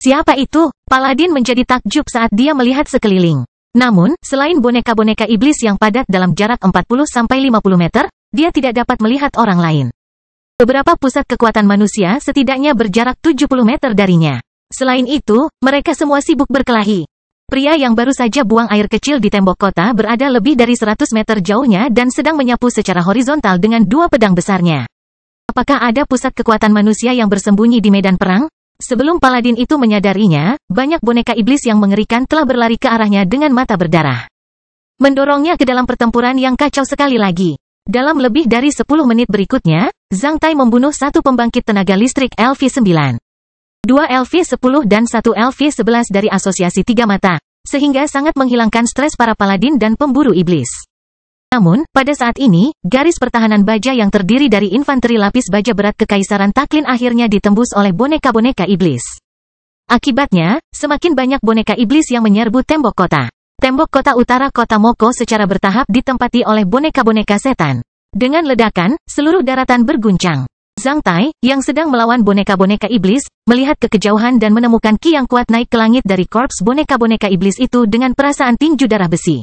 Siapa itu? Paladin menjadi takjub saat dia melihat sekeliling. Namun, selain boneka-boneka iblis yang padat dalam jarak 40-50 meter, dia tidak dapat melihat orang lain. Beberapa pusat kekuatan manusia setidaknya berjarak 70 meter darinya. Selain itu, mereka semua sibuk berkelahi. Pria yang baru saja buang air kecil di tembok kota berada lebih dari 100 meter jauhnya dan sedang menyapu secara horizontal dengan dua pedang besarnya. Apakah ada pusat kekuatan manusia yang bersembunyi di medan perang? Sebelum Paladin itu menyadarinya, banyak boneka iblis yang mengerikan telah berlari ke arahnya dengan mata berdarah. Mendorongnya ke dalam pertempuran yang kacau sekali lagi. Dalam lebih dari 10 menit berikutnya, Zhang Tai membunuh satu pembangkit tenaga listrik LV-9. 2 LV-10 dan 1 LV-11 dari Asosiasi Tiga Mata, sehingga sangat menghilangkan stres para Paladin dan pemburu iblis. Namun, pada saat ini, garis pertahanan baja yang terdiri dari infanteri lapis baja berat Kekaisaran Taklin akhirnya ditembus oleh boneka-boneka iblis. Akibatnya, semakin banyak boneka iblis yang menyerbu tembok kota. Tembok kota utara kota Moko secara bertahap ditempati oleh boneka-boneka setan. Dengan ledakan, seluruh daratan berguncang. Zhang Tai, yang sedang melawan boneka-boneka iblis, melihat ke kejauhan dan menemukan ki yang kuat naik ke langit dari korps boneka-boneka iblis itu dengan perasaan tinju darah besi.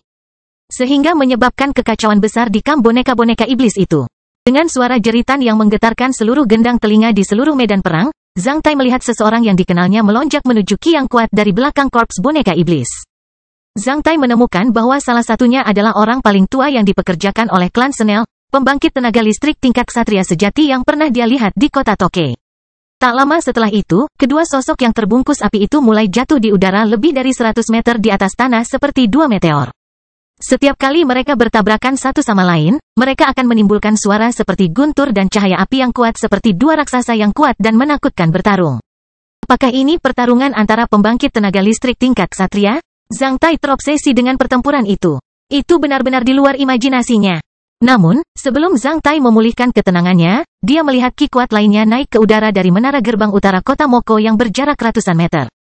Sehingga menyebabkan kekacauan besar di kamp boneka-boneka iblis itu. Dengan suara jeritan yang menggetarkan seluruh gendang telinga di seluruh medan perang, Zhang Tai melihat seseorang yang dikenalnya melonjak menuju ki yang kuat dari belakang korps boneka iblis. Zhang Tai menemukan bahwa salah satunya adalah orang paling tua yang dipekerjakan oleh klan Senel, pembangkit tenaga listrik tingkat ksatria sejati yang pernah dia lihat di kota Tokei. Tak lama setelah itu, kedua sosok yang terbungkus api itu mulai jatuh di udara lebih dari 100 meter di atas tanah seperti dua meteor. Setiap kali mereka bertabrakan satu sama lain, mereka akan menimbulkan suara seperti guntur dan cahaya api yang kuat seperti dua raksasa yang kuat dan menakutkan bertarung. Apakah ini pertarungan antara pembangkit tenaga listrik tingkat ksatria? Zhang Tai terobsesi dengan pertempuran itu. Itu benar-benar di luar imajinasinya. Namun, sebelum Zhang Tai memulihkan ketenangannya, dia melihat ki kuat lainnya naik ke udara dari menara gerbang utara kota Moko yang berjarak ratusan meter.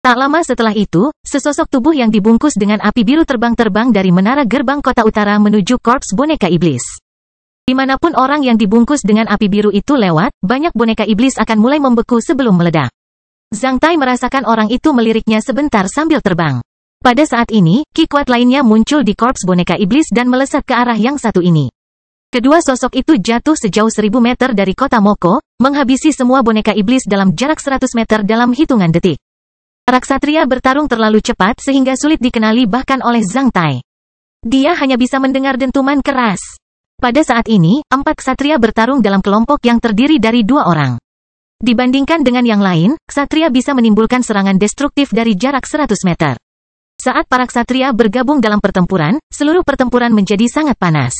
Tak lama setelah itu, sesosok tubuh yang dibungkus dengan api biru terbang-terbang dari menara gerbang kota utara menuju korps boneka iblis. Dimanapun orang yang dibungkus dengan api biru itu lewat, banyak boneka iblis akan mulai membeku sebelum meledak. Zhang Tai merasakan orang itu meliriknya sebentar sambil terbang. Pada saat ini, ki kuat lainnya muncul di korps boneka iblis dan melesat ke arah yang satu ini. Kedua sosok itu jatuh sejauh 1000 meter dari kota Moko, menghabisi semua boneka iblis dalam jarak 100 meter dalam hitungan detik. Para ksatria bertarung terlalu cepat sehingga sulit dikenali bahkan oleh Zhang Tai. Dia hanya bisa mendengar dentuman keras. Pada saat ini, 4 ksatria bertarung dalam kelompok yang terdiri dari 2 orang. Dibandingkan dengan yang lain, ksatria bisa menimbulkan serangan destruktif dari jarak 100 meter. Saat para ksatria bergabung dalam pertempuran, seluruh pertempuran menjadi sangat panas.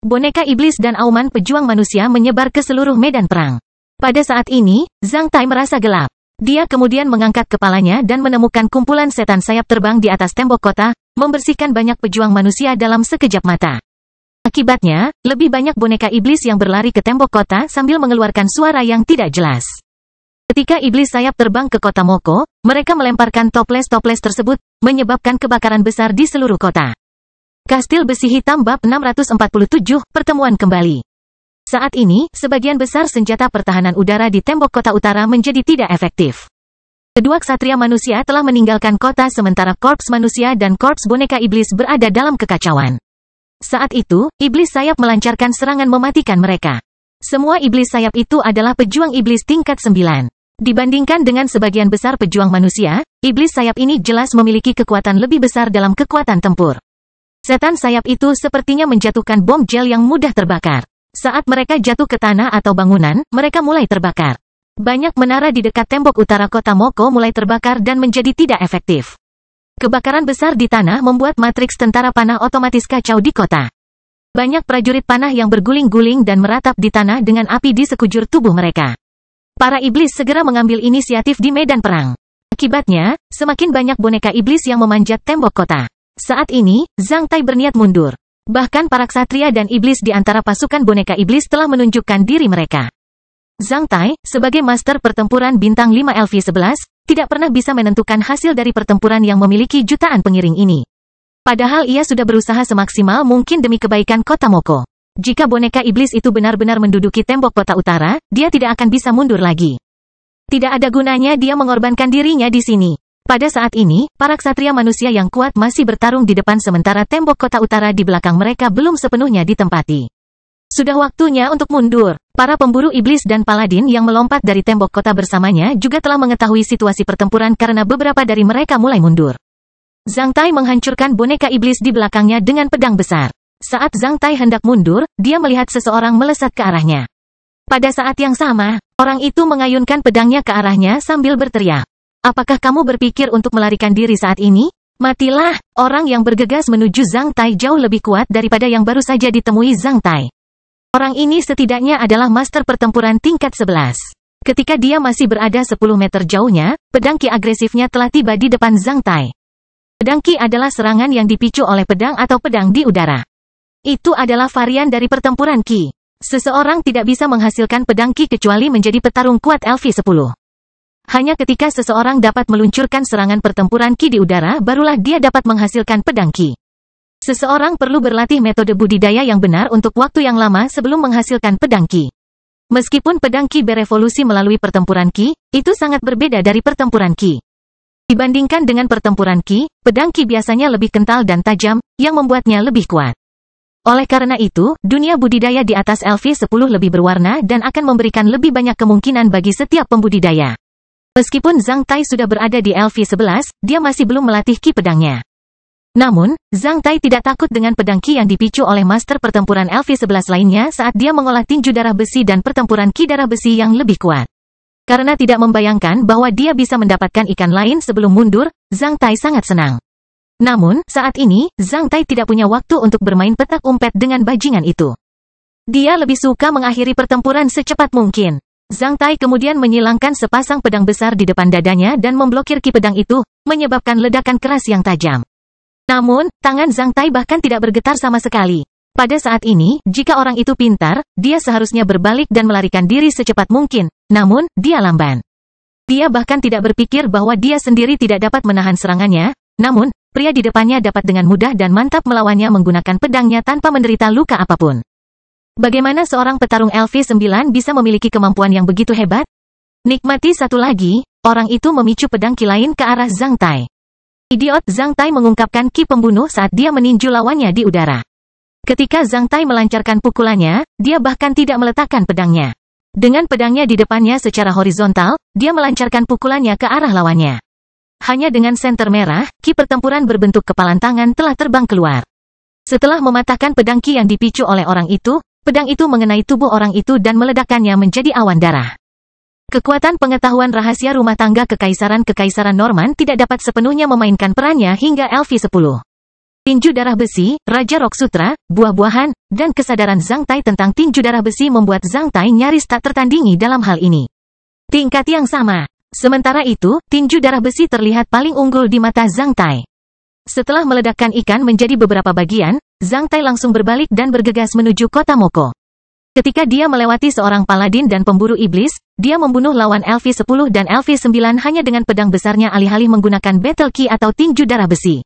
Boneka iblis dan auman pejuang manusia menyebar ke seluruh medan perang. Pada saat ini, Zhang Tai merasa gelap. Dia kemudian mengangkat kepalanya dan menemukan kumpulan setan sayap terbang di atas tembok kota, membersihkan banyak pejuang manusia dalam sekejap mata. Akibatnya, lebih banyak boneka iblis yang berlari ke tembok kota sambil mengeluarkan suara yang tidak jelas. Ketika iblis sayap terbang ke kota Moko, mereka melemparkan toples-toples tersebut, menyebabkan kebakaran besar di seluruh kota. Kastil Besi Hitam Bab 647, Pertemuan Kembali. Saat ini, sebagian besar senjata pertahanan udara di tembok kota utara menjadi tidak efektif. Kedua ksatria manusia telah meninggalkan kota sementara korps manusia dan korps boneka iblis berada dalam kekacauan. Saat itu, iblis sayap melancarkan serangan mematikan mereka. Semua iblis sayap itu adalah pejuang iblis tingkat 9. Dibandingkan dengan sebagian besar pejuang manusia, iblis sayap ini jelas memiliki kekuatan lebih besar dalam kekuatan tempur. Setan sayap itu sepertinya menjatuhkan bom gel yang mudah terbakar. Saat mereka jatuh ke tanah atau bangunan, mereka mulai terbakar. Banyak menara di dekat tembok utara kota Moko mulai terbakar dan menjadi tidak efektif. Kebakaran besar di tanah membuat matriks tentara panah otomatis kacau di kota. Banyak prajurit panah yang berguling-guling dan meratap di tanah dengan api di sekujur tubuh mereka. Para iblis segera mengambil inisiatif di medan perang. Akibatnya, semakin banyak boneka iblis yang memanjat tembok kota. Saat ini, Zhang Tai berniat mundur. Bahkan para ksatria dan iblis di antara pasukan boneka iblis telah menunjukkan diri mereka. Zhang Tai, sebagai master pertempuran bintang 5 LV11, tidak pernah bisa menentukan hasil dari pertempuran yang memiliki jutaan pengiring ini. Padahal ia sudah berusaha semaksimal mungkin demi kebaikan kota Moko. Jika boneka iblis itu benar-benar menduduki tembok kota utara, dia tidak akan bisa mundur lagi. Tidak ada gunanya dia mengorbankan dirinya di sini. Pada saat ini, para ksatria manusia yang kuat masih bertarung di depan sementara tembok kota utara di belakang mereka belum sepenuhnya ditempati. Sudah waktunya untuk mundur. Para pemburu iblis dan paladin yang melompat dari tembok kota bersamanya juga telah mengetahui situasi pertempuran karena beberapa dari mereka mulai mundur. Zhang Tai menghancurkan boneka iblis di belakangnya dengan pedang besar. Saat Zhang Tai hendak mundur, dia melihat seseorang melesat ke arahnya. Pada saat yang sama, orang itu mengayunkan pedangnya ke arahnya sambil berteriak. Apakah kamu berpikir untuk melarikan diri saat ini? Matilah! Orang yang bergegas menuju Zhang Tai jauh lebih kuat daripada yang baru saja ditemui Zhang Tai. Orang ini setidaknya adalah master pertempuran tingkat 11. Ketika dia masih berada 10 meter jauhnya, pedang ki agresifnya telah tiba di depan Zhang Tai. Pedang ki adalah serangan yang dipicu oleh pedang atau pedang di udara. Itu adalah varian dari pertempuran ki. Seseorang tidak bisa menghasilkan pedang ki kecuali menjadi petarung kuat LV10. Hanya ketika seseorang dapat meluncurkan serangan pertempuran ki di udara, barulah dia dapat menghasilkan pedang ki. Seseorang perlu berlatih metode budidaya yang benar untuk waktu yang lama sebelum menghasilkan pedang ki. Meskipun pedang ki berevolusi melalui pertempuran ki, itu sangat berbeda dari pertempuran ki. Dibandingkan dengan pertempuran ki, pedang ki biasanya lebih kental dan tajam, yang membuatnya lebih kuat. Oleh karena itu, dunia budidaya di atas LV10 lebih berwarna dan akan memberikan lebih banyak kemungkinan bagi setiap pembudidaya. Meskipun Zhang Tai sudah berada di LV11, dia masih belum melatih ki pedangnya. Namun, Zhang Tai tidak takut dengan pedang ki yang dipicu oleh master pertempuran LV11 lainnya saat dia mengolah tinju darah besi dan pertempuran ki darah besi yang lebih kuat. Karena tidak membayangkan bahwa dia bisa mendapatkan ikan lain sebelum mundur, Zhang Tai sangat senang. Namun, saat ini, Zhang Tai tidak punya waktu untuk bermain petak umpet dengan bajingan itu. Dia lebih suka mengakhiri pertempuran secepat mungkin. Zhang Tai kemudian menyilangkan sepasang pedang besar di depan dadanya dan memblokir ki pedang itu, menyebabkan ledakan keras yang tajam. Namun, tangan Zhang Tai bahkan tidak bergetar sama sekali. Pada saat ini, jika orang itu pintar, dia seharusnya berbalik dan melarikan diri secepat mungkin. Namun, dia lamban. Dia bahkan tidak berpikir bahwa dia sendiri tidak dapat menahan serangannya. Namun, pria di depannya dapat dengan mudah dan mantap melawannya menggunakan pedangnya tanpa menderita luka apapun. Bagaimana seorang petarung LV9 bisa memiliki kemampuan yang begitu hebat? Nikmati satu lagi, orang itu memicu pedang ki lain ke arah Zhang Tai. Idiot, Zhang Tai mengungkapkan ki pembunuh saat dia meninju lawannya di udara. Ketika Zhang Tai melancarkan pukulannya, dia bahkan tidak meletakkan pedangnya. Dengan pedangnya di depannya secara horizontal, dia melancarkan pukulannya ke arah lawannya. Hanya dengan senter merah, ki pertempuran berbentuk kepalan tangan telah terbang keluar. Setelah mematahkan pedang Qi yang dipicu oleh orang itu, pedang itu mengenai tubuh orang itu dan meledakkannya menjadi awan darah. Kekuatan pengetahuan rahasia rumah tangga Kekaisaran Norman tidak dapat sepenuhnya memainkan perannya hingga LV-10. Tinju darah besi, Raja Rock Sutra, buah-buahan, dan kesadaran Zhang Tai tentang tinju darah besi membuat Zhang Tai nyaris tak tertandingi dalam hal ini. Tingkat yang sama. Sementara itu, tinju darah besi terlihat paling unggul di mata Zhang Tai. Setelah meledakkan ikan menjadi beberapa bagian, Zhang Tai langsung berbalik dan bergegas menuju kota Moko. Ketika dia melewati seorang paladin dan pemburu iblis, dia membunuh lawan LV-10 dan LV-9 hanya dengan pedang besarnya alih-alih menggunakan battle key atau tinju darah besi.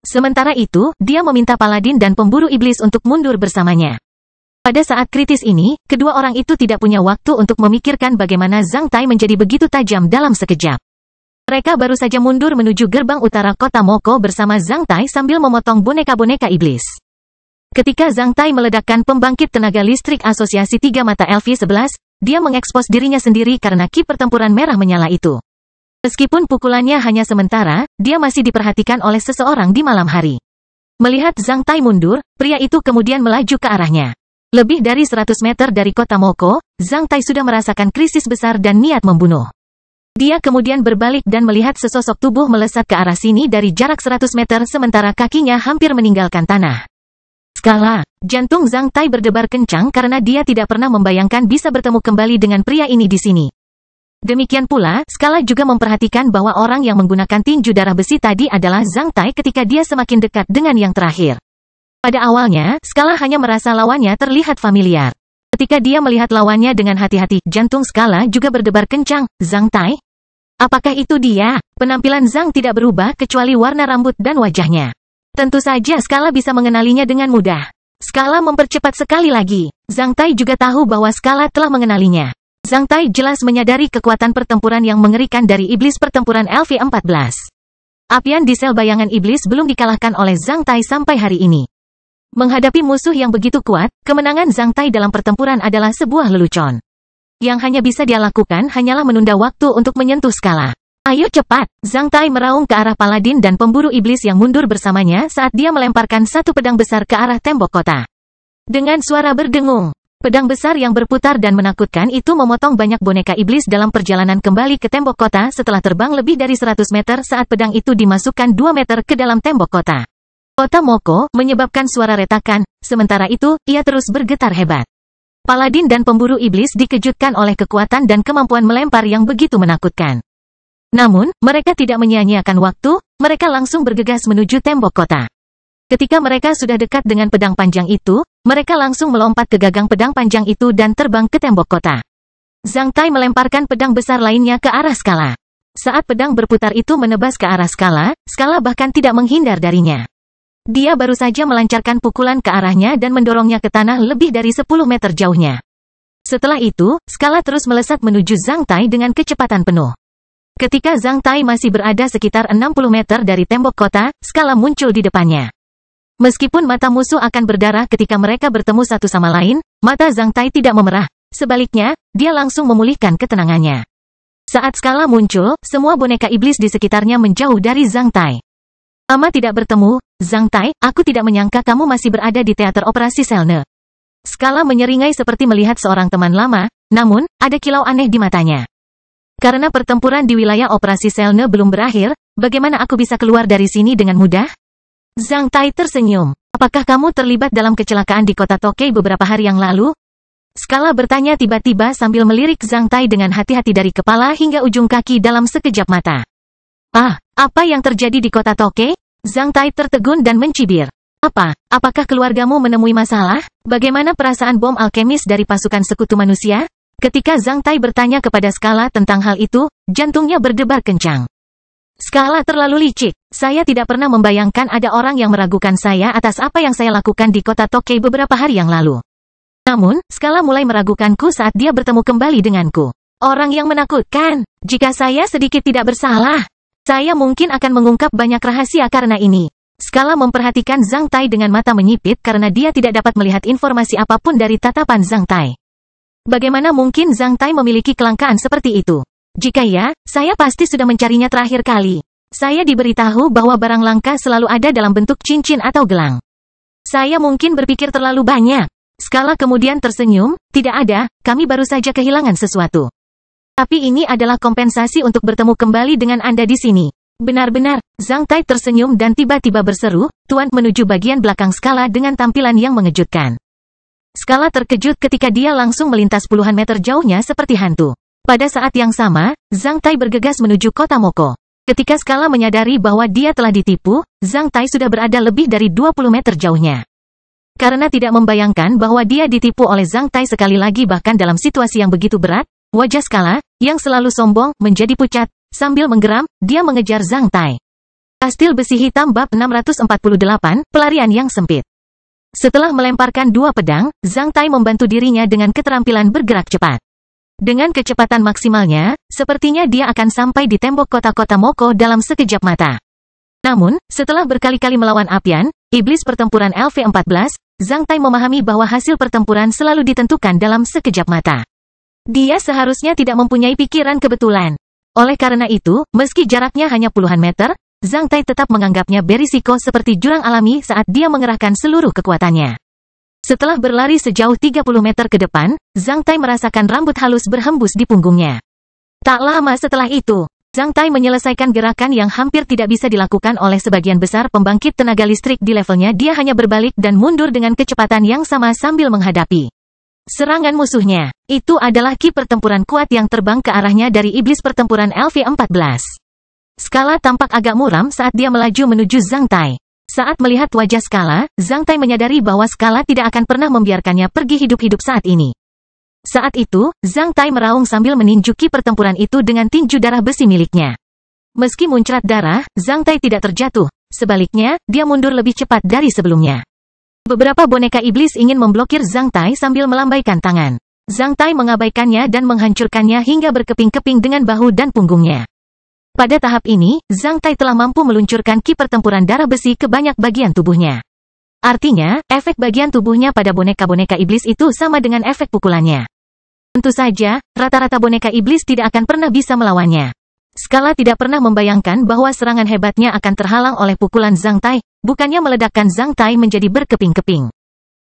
Sementara itu, dia meminta paladin dan pemburu iblis untuk mundur bersamanya. Pada saat kritis ini, kedua orang itu tidak punya waktu untuk memikirkan bagaimana Zhang Tai menjadi begitu tajam dalam sekejap. Mereka baru saja mundur menuju gerbang utara kota Moko bersama Zhang Tai sambil memotong boneka-boneka iblis. Ketika Zhang Tai meledakkan pembangkit tenaga listrik asosiasi tiga mata LV-11, dia mengekspos dirinya sendiri karena ki pertempuran merah menyala itu. Meskipun pukulannya hanya sementara, dia masih diperhatikan oleh seseorang di malam hari. Melihat Zhang Tai mundur, pria itu kemudian melaju ke arahnya. Lebih dari 100 meter dari kota Moko, Zhang Tai sudah merasakan krisis besar dan niat membunuh. Dia kemudian berbalik dan melihat sesosok tubuh melesat ke arah sini dari jarak 100 meter sementara kakinya hampir meninggalkan tanah. Skala, jantung Zhang Tai berdebar kencang karena dia tidak pernah membayangkan bisa bertemu kembali dengan pria ini di sini. Demikian pula, Skala juga memperhatikan bahwa orang yang menggunakan tinju darah besi tadi adalah Zhang Tai ketika dia semakin dekat dengan yang terakhir. Pada awalnya, Skala hanya merasa lawannya terlihat familiar. Ketika dia melihat lawannya dengan hati-hati, jantung Skala juga berdebar kencang. Zhang Tai? Apakah itu dia? Penampilan Zhang tidak berubah kecuali warna rambut dan wajahnya. Tentu saja Skala bisa mengenalinya dengan mudah. Skala mempercepat sekali lagi. Zhang Tai juga tahu bahwa Skala telah mengenalinya. Zhang Tai jelas menyadari kekuatan pertempuran yang mengerikan dari iblis pertempuran LV-14. Apian di sel bayangan iblis belum dikalahkan oleh Zhang Tai sampai hari ini. Menghadapi musuh yang begitu kuat, kemenangan Zhang Tai dalam pertempuran adalah sebuah lelucon. Yang hanya bisa dia lakukan hanyalah menunda waktu untuk menyentuh Skala. Ayo cepat! Zhang Tai meraung ke arah paladin dan pemburu iblis yang mundur bersamanya saat dia melemparkan satu pedang besar ke arah tembok kota. Dengan suara berdengung, pedang besar yang berputar dan menakutkan itu memotong banyak boneka iblis dalam perjalanan kembali ke tembok kota setelah terbang lebih dari 100 meter saat pedang itu dimasukkan 2 meter ke dalam tembok kota. Kota Moko menyebabkan suara retakan, sementara itu, ia terus bergetar hebat. Paladin dan pemburu iblis dikejutkan oleh kekuatan dan kemampuan melempar yang begitu menakutkan. Namun, mereka tidak menyia-nyiakan waktu, mereka langsung bergegas menuju tembok kota. Ketika mereka sudah dekat dengan pedang panjang itu, mereka langsung melompat ke gagang pedang panjang itu dan terbang ke tembok kota. Zhang Tai melemparkan pedang besar lainnya ke arah Skala. Saat pedang berputar itu menebas ke arah Skala, Skala bahkan tidak menghindar darinya. Dia baru saja melancarkan pukulan ke arahnya dan mendorongnya ke tanah lebih dari 10 meter jauhnya. Setelah itu, Skala terus melesat menuju Zhang Tai dengan kecepatan penuh. Ketika Zhang Tai masih berada sekitar 60 meter dari tembok kota, Skala muncul di depannya. Meskipun mata musuh akan berdarah ketika mereka bertemu satu sama lain, mata Zhang Tai tidak memerah. Sebaliknya, dia langsung memulihkan ketenangannya. Saat Skala muncul, semua boneka iblis di sekitarnya menjauh dari Zhang Tai. Lama tidak bertemu, Zhang Tai, aku tidak menyangka kamu masih berada di teater operasi Selne. Skala menyeringai seperti melihat seorang teman lama, namun, ada kilau aneh di matanya. Karena pertempuran di wilayah operasi Selne belum berakhir, bagaimana aku bisa keluar dari sini dengan mudah? Zhang Tai tersenyum. Apakah kamu terlibat dalam kecelakaan di kota Tokei beberapa hari yang lalu? Skala bertanya tiba-tiba sambil melirik Zhang Tai dengan hati-hati dari kepala hingga ujung kaki dalam sekejap mata. Ah, apa yang terjadi di kota Tokei? Zhang Tai tertegun dan mencibir. Apakah keluargamu menemui masalah? Bagaimana perasaan bom alkemis dari pasukan sekutu manusia? Ketika Zhang Tai bertanya kepada Skala tentang hal itu, jantungnya berdebar kencang. Skala terlalu licik. Saya tidak pernah membayangkan ada orang yang meragukan saya atas apa yang saya lakukan di kota Tokei beberapa hari yang lalu. Namun, Skala mulai meragukanku saat dia bertemu kembali denganku. Orang yang menakutkan. Jika saya sedikit tidak bersalah, saya mungkin akan mengungkap banyak rahasia karena ini. Skala memperhatikan Zhang Tai dengan mata menyipit karena dia tidak dapat melihat informasi apapun dari tatapan Zhang Tai. Bagaimana mungkin Zhang Tai memiliki kelangkaan seperti itu? Jika ya, saya pasti sudah mencarinya terakhir kali. Saya diberitahu bahwa barang langka selalu ada dalam bentuk cincin atau gelang. Saya mungkin berpikir terlalu banyak. Skala kemudian tersenyum, tidak ada, kami baru saja kehilangan sesuatu. Tapi ini adalah kompensasi untuk bertemu kembali dengan Anda di sini. Benar-benar, Zhang Tai tersenyum dan tiba-tiba berseru, Tuan menuju bagian belakang Skala dengan tampilan yang mengejutkan. Skala terkejut ketika dia langsung melintas puluhan meter jauhnya seperti hantu. Pada saat yang sama, Zhang Tai bergegas menuju kota Moko. Ketika Skala menyadari bahwa dia telah ditipu, Zhang Tai sudah berada lebih dari 20 meter jauhnya. Karena tidak membayangkan bahwa dia ditipu oleh Zhang Tai sekali lagi bahkan dalam situasi yang begitu berat, wajah Skala, yang selalu sombong, menjadi pucat. Sambil menggeram, dia mengejar Zhang Tai. Kastil Besi Hitam Bab 648, Pelarian yang Sempit. Setelah melemparkan dua pedang, Zhang Tai membantu dirinya dengan keterampilan bergerak cepat. Dengan kecepatan maksimalnya, sepertinya dia akan sampai di tembok kota-kota Moko dalam sekejap mata. Namun, setelah berkali-kali melawan Apian, iblis pertempuran LV-14, Zhang Tai memahami bahwa hasil pertempuran selalu ditentukan dalam sekejap mata. Dia seharusnya tidak mempunyai pikiran kebetulan. Oleh karena itu, meski jaraknya hanya puluhan meter, Zhang Tai tetap menganggapnya berisiko seperti jurang alami saat dia mengerahkan seluruh kekuatannya. Setelah berlari sejauh 30 meter ke depan, Zhang Tai merasakan rambut halus berhembus di punggungnya. Tak lama setelah itu, Zhang Tai menyelesaikan gerakan yang hampir tidak bisa dilakukan oleh sebagian besar pembangkit tenaga listrik di levelnya. Dia hanya berbalik dan mundur dengan kecepatan yang sama sambil menghadapi serangan musuhnya. Itu adalah ki pertempuran kuat yang terbang ke arahnya dari iblis pertempuran LV-14. Skala tampak agak muram saat dia melaju menuju Zhang Tai. Saat melihat wajah Skala, Zhang Tai menyadari bahwa Skala tidak akan pernah membiarkannya pergi hidup-hidup saat ini. Saat itu, Zhang Tai meraung sambil meninju ki pertempuran itu dengan tinju darah besi miliknya. Meski muncrat darah, Zhang Tai tidak terjatuh. Sebaliknya, dia mundur lebih cepat dari sebelumnya. Beberapa boneka iblis ingin memblokir Zhang Tai sambil melambaikan tangan. Zhang Tai mengabaikannya dan menghancurkannya hingga berkeping-keping dengan bahu dan punggungnya. Pada tahap ini, Zhang Tai telah mampu meluncurkan ki pertempuran darah besi ke banyak bagian tubuhnya. Artinya, efek bagian tubuhnya pada boneka-boneka iblis itu sama dengan efek pukulannya. Tentu saja, rata-rata boneka iblis tidak akan pernah bisa melawannya. Skala tidak pernah membayangkan bahwa serangan hebatnya akan terhalang oleh pukulan Zhang Tai, bukannya meledakkan Zhang Tai menjadi berkeping-keping.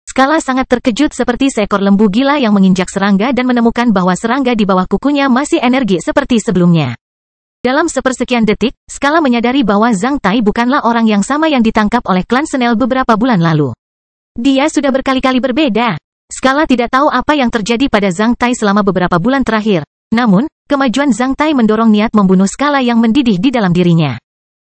Skala sangat terkejut seperti seekor lembu gila yang menginjak serangga dan menemukan bahwa serangga di bawah kukunya masih energi seperti sebelumnya. Dalam sepersekian detik, Skala menyadari bahwa Zhang Tai bukanlah orang yang sama yang ditangkap oleh klan Senel beberapa bulan lalu. Dia sudah berkali-kali berbeda. Skala tidak tahu apa yang terjadi pada Zhang Tai selama beberapa bulan terakhir. Namun, kemajuan Zhang Tai mendorong niat membunuh Skala yang mendidih di dalam dirinya.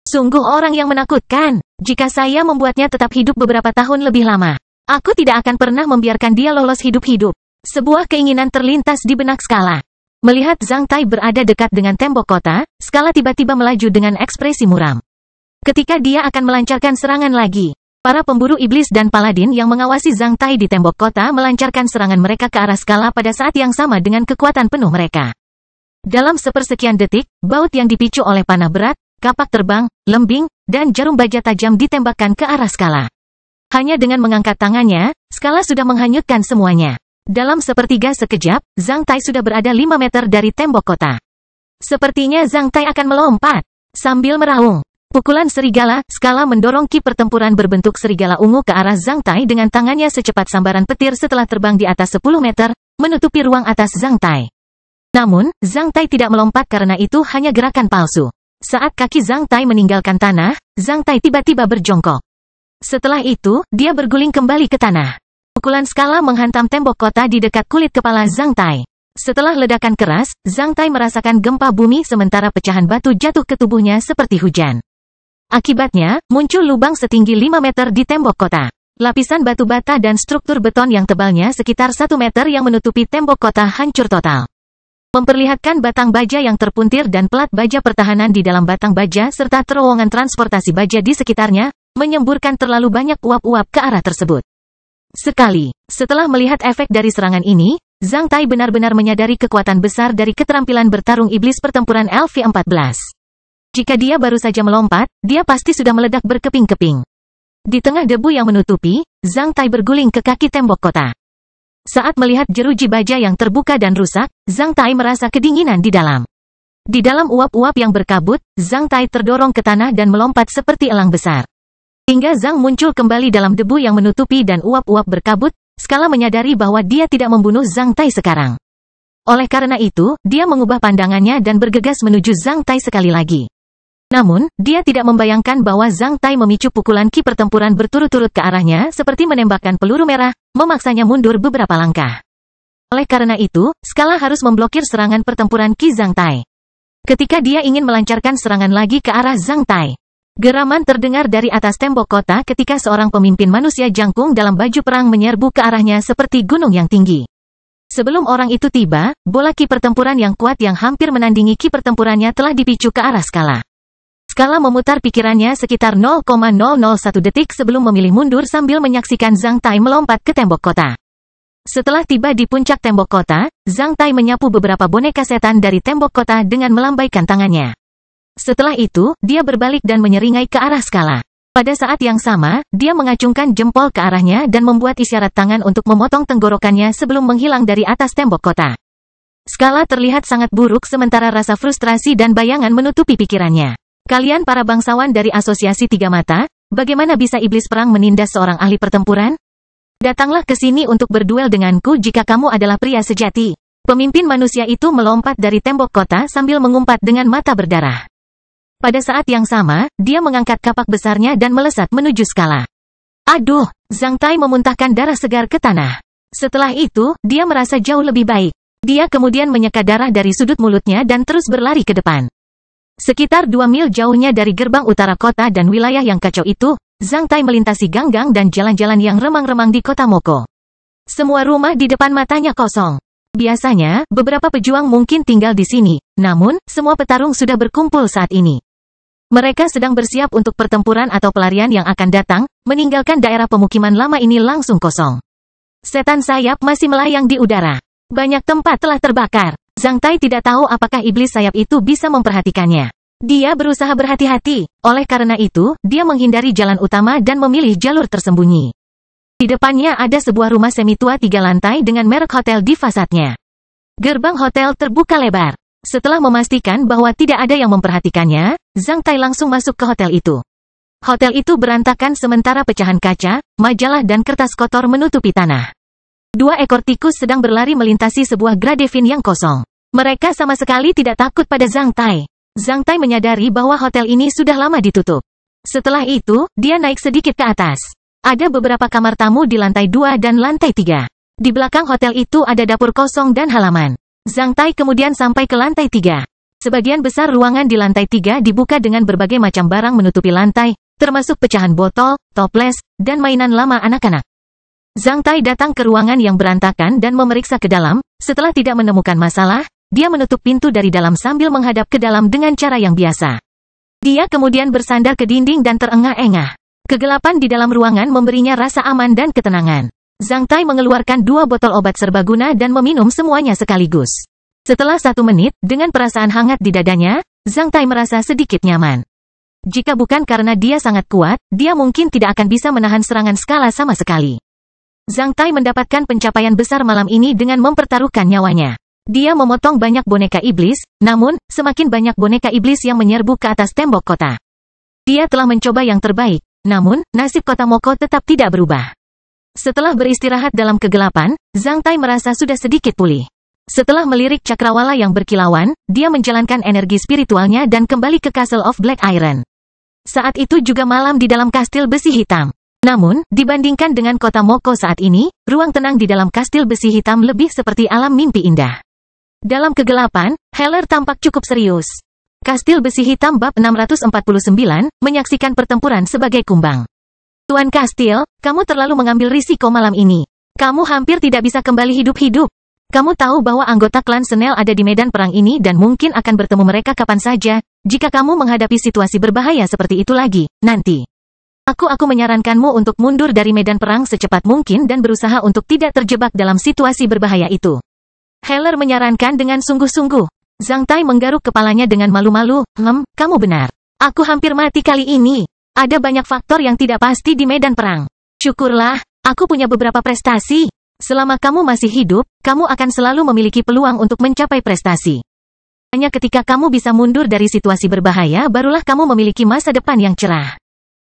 Sungguh orang yang menakutkan. Jika saya membuatnya tetap hidup beberapa tahun lebih lama, aku tidak akan pernah membiarkan dia lolos hidup-hidup. Sebuah keinginan terlintas di benak Skala. Melihat Zhang Tai berada dekat dengan tembok kota, Skala tiba-tiba melaju dengan ekspresi muram. Ketika dia akan melancarkan serangan lagi, para pemburu iblis dan paladin yang mengawasi Zhang Tai di tembok kota melancarkan serangan mereka ke arah Skala pada saat yang sama dengan kekuatan penuh mereka. Dalam sepersekian detik, baut yang dipicu oleh panah berat, kapak terbang, lembing, dan jarum baja tajam ditembakkan ke arah Skala. Hanya dengan mengangkat tangannya, Skala sudah menghanyutkan semuanya. Dalam sepertiga sekejap, Zhang Tai sudah berada 5 meter dari tembok kota. Sepertinya Zhang Tai akan melompat. Sambil meraung, pukulan serigala, Skala mendorong ki pertempuran berbentuk serigala ungu ke arah Zhang Tai dengan tangannya secepat sambaran petir setelah terbang di atas 10 meter, menutupi ruang atas Zhang Tai. Namun, Zhang Tai tidak melompat karena itu hanya gerakan palsu. Saat kaki Zhang Tai meninggalkan tanah, Zhang Tai tiba-tiba berjongkok. Setelah itu, dia berguling kembali ke tanah. Pukulan Skala menghantam tembok kota di dekat kulit kepala Zhang Tai. Setelah ledakan keras, Zhang Tai merasakan gempa bumi sementara pecahan batu jatuh ke tubuhnya seperti hujan. Akibatnya, muncul lubang setinggi 5 meter di tembok kota. Lapisan batu bata dan struktur beton yang tebalnya sekitar 1 meter yang menutupi tembok kota hancur total. Memperlihatkan batang baja yang terpuntir dan pelat baja pertahanan di dalam batang baja serta terowongan transportasi baja di sekitarnya, menyemburkan terlalu banyak uap-uap ke arah tersebut. Sekali, setelah melihat efek dari serangan ini, Zhang Tai benar-benar menyadari kekuatan besar dari keterampilan bertarung iblis pertempuran LV-14. Jika dia baru saja melompat, dia pasti sudah meledak berkeping-keping. Di tengah debu yang menutupi, Zhang Tai berguling ke kaki tembok kota. Saat melihat jeruji baja yang terbuka dan rusak, Zhang Tai merasa kedinginan di dalam. Di dalam uap-uap yang berkabut, Zhang Tai terdorong ke tanah dan melompat seperti elang besar. Hingga Zhang muncul kembali dalam debu yang menutupi dan uap-uap berkabut, Skala menyadari bahwa dia tidak membunuh Zhang Tai sekarang. Oleh karena itu, dia mengubah pandangannya dan bergegas menuju Zhang Tai sekali lagi. Namun, dia tidak membayangkan bahwa Zhang Tai memicu pukulan ki pertempuran berturut-turut ke arahnya seperti menembakkan peluru merah, memaksanya mundur beberapa langkah. Oleh karena itu, Skala harus memblokir serangan pertempuran ki Zhang Tai. Ketika dia ingin melancarkan serangan lagi ke arah Zhang Tai, geraman terdengar dari atas tembok kota ketika seorang pemimpin manusia jangkung dalam baju perang menyerbu ke arahnya seperti gunung yang tinggi. Sebelum orang itu tiba, bola ki pertempuran yang kuat yang hampir menandingi ki pertempurannya telah dipicu ke arah Skala. Skala memutar pikirannya sekitar 0,001 detik sebelum memilih mundur sambil menyaksikan Zhang Tai melompat ke tembok kota. Setelah tiba di puncak tembok kota, Zhang Tai menyapu beberapa boneka setan dari tembok kota dengan melambaikan tangannya. Setelah itu, dia berbalik dan menyeringai ke arah Skala. Pada saat yang sama, dia mengacungkan jempol ke arahnya dan membuat isyarat tangan untuk memotong tenggorokannya sebelum menghilang dari atas tembok kota. Skala terlihat sangat buruk sementara rasa frustrasi dan bayangan menutupi pikirannya. Kalian para bangsawan dari Asosiasi Tiga Mata, bagaimana bisa iblis perang menindas seorang ahli pertempuran? Datanglah ke sini untuk berduel denganku jika kamu adalah pria sejati. Pemimpin manusia itu melompat dari tembok kota sambil mengumpat dengan mata berdarah. Pada saat yang sama, dia mengangkat kapak besarnya dan melesat menuju Skala. Aduh, Zhang Tai memuntahkan darah segar ke tanah. Setelah itu, dia merasa jauh lebih baik. Dia kemudian menyeka darah dari sudut mulutnya dan terus berlari ke depan. Sekitar 2 mil jauhnya dari gerbang utara kota dan wilayah yang kacau itu, Zhang Tai melintasi gang-gang dan jalan-jalan yang remang-remang di kota Moko. Semua rumah di depan matanya kosong. Biasanya, beberapa pejuang mungkin tinggal di sini, namun, semua petarung sudah berkumpul saat ini. Mereka sedang bersiap untuk pertempuran atau pelarian yang akan datang, meninggalkan daerah pemukiman lama ini langsung kosong. Setan sayap masih melayang di udara. Banyak tempat telah terbakar. Zhang Tai tidak tahu apakah iblis sayap itu bisa memperhatikannya. Dia berusaha berhati-hati, oleh karena itu, dia menghindari jalan utama dan memilih jalur tersembunyi. Di depannya ada sebuah rumah semi tua 3 lantai dengan merek hotel di fasadnya. Gerbang hotel terbuka lebar. Setelah memastikan bahwa tidak ada yang memperhatikannya, Zhang Tai langsung masuk ke hotel itu. Hotel itu berantakan sementara pecahan kaca, majalah dan kertas kotor menutupi tanah. 2 ekor tikus sedang berlari melintasi sebuah gradevin yang kosong. Mereka sama sekali tidak takut pada Zhang Tai. Zhang Tai menyadari bahwa hotel ini sudah lama ditutup. Setelah itu, dia naik sedikit ke atas. Ada beberapa kamar tamu di lantai 2 dan lantai 3. Di belakang hotel itu ada dapur kosong dan halaman. Zhang Tai kemudian sampai ke lantai 3. Sebagian besar ruangan di lantai 3 dibuka dengan berbagai macam barang menutupi lantai, termasuk pecahan botol, toples, dan mainan lama anak-anak. Zhang Tai datang ke ruangan yang berantakan dan memeriksa ke dalam. Setelah tidak menemukan masalah, dia menutup pintu dari dalam sambil menghadap ke dalam dengan cara yang biasa. Dia kemudian bersandar ke dinding dan terengah-engah. Kegelapan di dalam ruangan memberinya rasa aman dan ketenangan. Zhang Tai mengeluarkan 2 botol obat serbaguna dan meminum semuanya sekaligus. Setelah 1 menit, dengan perasaan hangat di dadanya, Zhang Tai merasa sedikit nyaman. Jika bukan karena dia sangat kuat, dia mungkin tidak akan bisa menahan serangan Skala sama sekali. Zhang Tai mendapatkan pencapaian besar malam ini dengan mempertaruhkan nyawanya. Dia memotong banyak boneka iblis, namun, semakin banyak boneka iblis yang menyerbu ke atas tembok kota. Dia telah mencoba yang terbaik, namun, nasib kota Moko tetap tidak berubah. Setelah beristirahat dalam kegelapan, Zhang Tai merasa sudah sedikit pulih. Setelah melirik cakrawala yang berkilauan, dia menjalankan energi spiritualnya dan kembali ke Castle of Black Iron. Saat itu juga malam di dalam kastil besi hitam. Namun, dibandingkan dengan kota Moko saat ini, ruang tenang di dalam kastil besi hitam lebih seperti alam mimpi indah. Dalam kegelapan, Heller tampak cukup serius. Kastil besi hitam bab 649, menyaksikan pertempuran sebagai kumbang. Tuan Kastil, kamu terlalu mengambil risiko malam ini. Kamu hampir tidak bisa kembali hidup-hidup. Kamu tahu bahwa anggota klan Senel ada di medan perang ini dan mungkin akan bertemu mereka kapan saja, jika kamu menghadapi situasi berbahaya seperti itu lagi, nanti. Aku menyarankanmu untuk mundur dari medan perang secepat mungkin dan berusaha untuk tidak terjebak dalam situasi berbahaya itu. Heller menyarankan dengan sungguh-sungguh. Zhang Tai menggaruk kepalanya dengan malu-malu, kamu benar. Aku hampir mati kali ini. Ada banyak faktor yang tidak pasti di medan perang. Syukurlah, aku punya beberapa prestasi. Selama kamu masih hidup, kamu akan selalu memiliki peluang untuk mencapai prestasi. Hanya ketika kamu bisa mundur dari situasi berbahaya, barulah kamu memiliki masa depan yang cerah.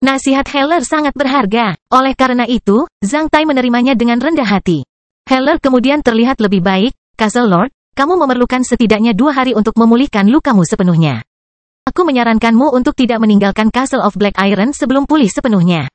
Nasihat Heller sangat berharga. Oleh karena itu, Zhang Tai menerimanya dengan rendah hati. Heller kemudian terlihat lebih baik. Castle Lord, kamu memerlukan setidaknya 2 hari untuk memulihkan lukamu sepenuhnya. Aku menyarankanmu untuk tidak meninggalkan Castle of Black Iron sebelum pulih sepenuhnya.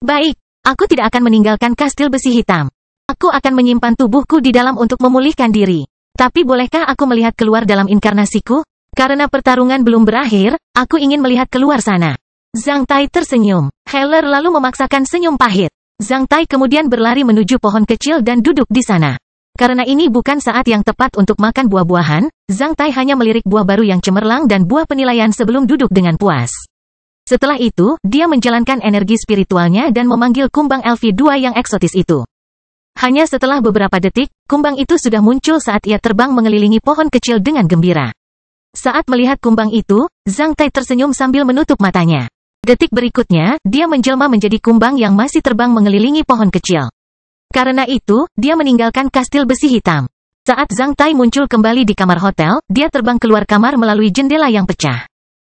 Baik, aku tidak akan meninggalkan kastil besi hitam. Aku akan menyimpan tubuhku di dalam untuk memulihkan diri. Tapi bolehkah aku melihat keluar dalam inkarnasiku? Karena pertarungan belum berakhir, aku ingin melihat keluar sana. Zhang Tai tersenyum. Heller lalu memaksakan senyum pahit. Zhang Tai kemudian berlari menuju pohon kecil dan duduk di sana. Karena ini bukan saat yang tepat untuk makan buah-buahan, Zhang Tai hanya melirik buah baru yang cemerlang dan buah penilaian sebelum duduk dengan puas. Setelah itu, dia menjalankan energi spiritualnya dan memanggil kumbang LV2 yang eksotis itu. Hanya setelah beberapa detik, kumbang itu sudah muncul saat ia terbang mengelilingi pohon kecil dengan gembira. Saat melihat kumbang itu, Zhang Tai tersenyum sambil menutup matanya. Detik berikutnya, dia menjelma menjadi kumbang yang masih terbang mengelilingi pohon kecil. Karena itu, dia meninggalkan kastil besi hitam. Saat Zhang Tai muncul kembali di kamar hotel, dia terbang keluar kamar melalui jendela yang pecah.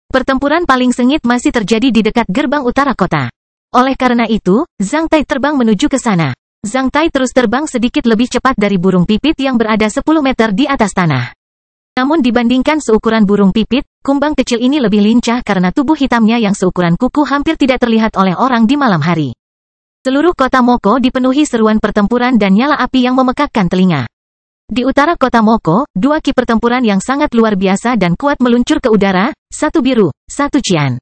Pertempuran paling sengit masih terjadi di dekat gerbang utara kota. Oleh karena itu, Zhang Tai terbang menuju ke sana. Zhang Tai terus terbang sedikit lebih cepat dari burung pipit yang berada 10 meter di atas tanah. Namun dibandingkan seukuran burung pipit, kumbang kecil ini lebih lincah karena tubuh hitamnya yang seukuran kuku hampir tidak terlihat oleh orang di malam hari. Seluruh kota Moko dipenuhi seruan pertempuran dan nyala api yang memekakkan telinga. Di utara kota Moko, 2 ki pertempuran yang sangat luar biasa dan kuat meluncur ke udara, satu biru, satu cian.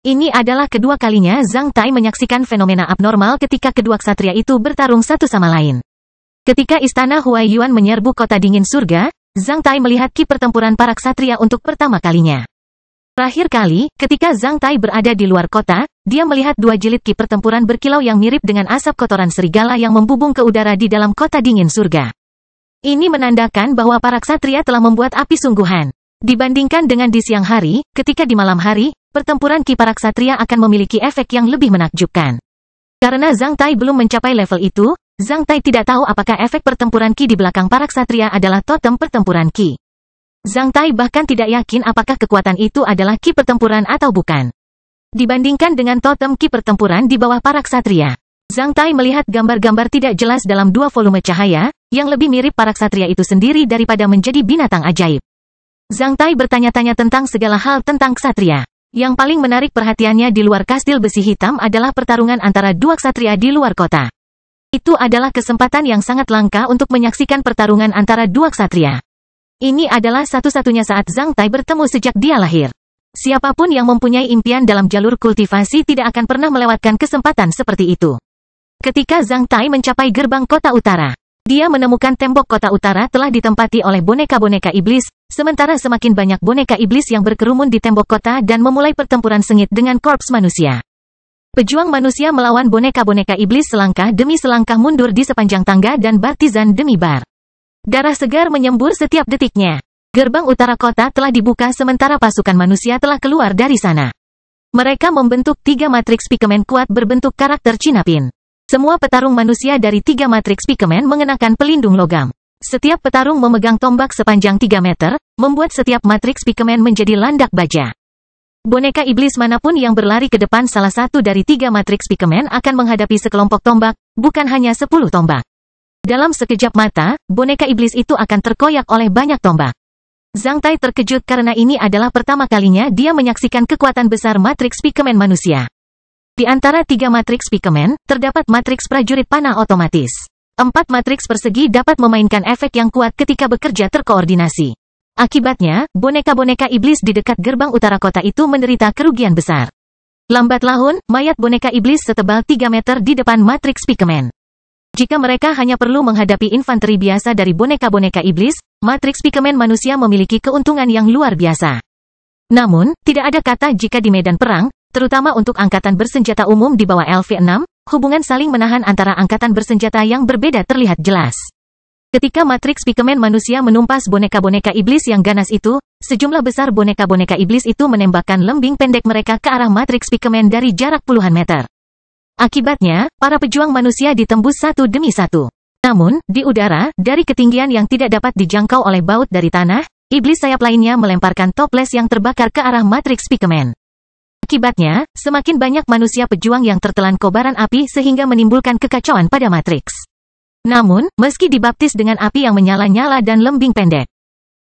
Ini adalah kedua kalinya Zhang Tai menyaksikan fenomena abnormal ketika kedua ksatria itu bertarung satu sama lain. Ketika istana Huaiyuan menyerbu kota dingin surga, Zhang Tai melihat ki pertempuran para ksatria untuk pertama kalinya. Terakhir kali, ketika Zhang Tai berada di luar kota, dia melihat 2 jilid ki pertempuran berkilau yang mirip dengan asap kotoran serigala yang membubung ke udara di dalam kota dingin surga. Ini menandakan bahwa para ksatria telah membuat api sungguhan. Dibandingkan dengan di siang hari, ketika di malam hari, pertempuran ki para ksatria akan memiliki efek yang lebih menakjubkan. Karena Zhang Tai belum mencapai level itu, Zhang Tai tidak tahu apakah efek pertempuran ki di belakang para ksatria adalah totem pertempuran ki. Zhang Tai bahkan tidak yakin apakah kekuatan itu adalah ki pertempuran atau bukan. Dibandingkan dengan totem ki pertempuran di bawah para ksatria, Zhang Tai melihat gambar-gambar tidak jelas dalam 2 volume cahaya, yang lebih mirip para ksatria itu sendiri daripada menjadi binatang ajaib. Zhang Tai bertanya-tanya tentang segala hal tentang ksatria. Yang paling menarik perhatiannya di luar kastil besi hitam adalah pertarungan antara 2 ksatria di luar kota. Itu adalah kesempatan yang sangat langka untuk menyaksikan pertarungan antara 2 ksatria. Ini adalah satu-satunya saat Zhang Tai bertemu sejak dia lahir. Siapapun yang mempunyai impian dalam jalur kultivasi tidak akan pernah melewatkan kesempatan seperti itu. Ketika Zhang Tai mencapai gerbang kota utara, dia menemukan tembok kota utara telah ditempati oleh boneka-boneka iblis, sementara semakin banyak boneka iblis yang berkerumun di tembok kota dan memulai pertempuran sengit dengan korps manusia. Pejuang manusia melawan boneka-boneka iblis selangkah demi selangkah mundur di sepanjang tangga dan bartizan demi bar. Darah segar menyembur setiap detiknya. Gerbang utara kota telah dibuka sementara pasukan manusia telah keluar dari sana. Mereka membentuk 3 matriks pikemen kuat berbentuk karakter Cinapin. Semua petarung manusia dari 3 matriks pikemen mengenakan pelindung logam. Setiap petarung memegang tombak sepanjang 3 meter, membuat setiap matriks pikemen menjadi landak baja. Boneka iblis manapun yang berlari ke depan salah satu dari 3 matriks pikemen akan menghadapi sekelompok tombak, bukan hanya 10 tombak. Dalam sekejap mata, boneka iblis itu akan terkoyak oleh banyak tombak. Zhang Tai terkejut karena ini adalah pertama kalinya dia menyaksikan kekuatan besar matriks pikemen manusia. Di antara 3 matriks pikemen, terdapat matriks prajurit panah otomatis. 4 matriks persegi dapat memainkan efek yang kuat ketika bekerja terkoordinasi. Akibatnya, boneka-boneka iblis di dekat gerbang utara kota itu menderita kerugian besar. Lambat laun, mayat boneka iblis setebal 3 meter di depan matriks pikemen. Jika mereka hanya perlu menghadapi infanteri biasa dari boneka-boneka iblis, matriks pikemen manusia memiliki keuntungan yang luar biasa. Namun, tidak ada kata jika di medan perang, terutama untuk angkatan bersenjata umum di bawah LV6, hubungan saling menahan antara angkatan bersenjata yang berbeda terlihat jelas. Ketika matriks pikemen manusia menumpas boneka-boneka iblis yang ganas itu, sejumlah besar boneka-boneka iblis itu menembakkan lembing pendek mereka ke arah matriks pikemen dari jarak puluhan meter. Akibatnya, para pejuang manusia ditembus satu demi satu. Namun, di udara, dari ketinggian yang tidak dapat dijangkau oleh baut dari tanah, iblis sayap lainnya melemparkan toples yang terbakar ke arah matriks pikemen. Akibatnya, semakin banyak manusia pejuang yang tertelan kobaran api sehingga menimbulkan kekacauan pada Matrix. Namun, meski dibaptis dengan api yang menyala-nyala dan lembing pendek,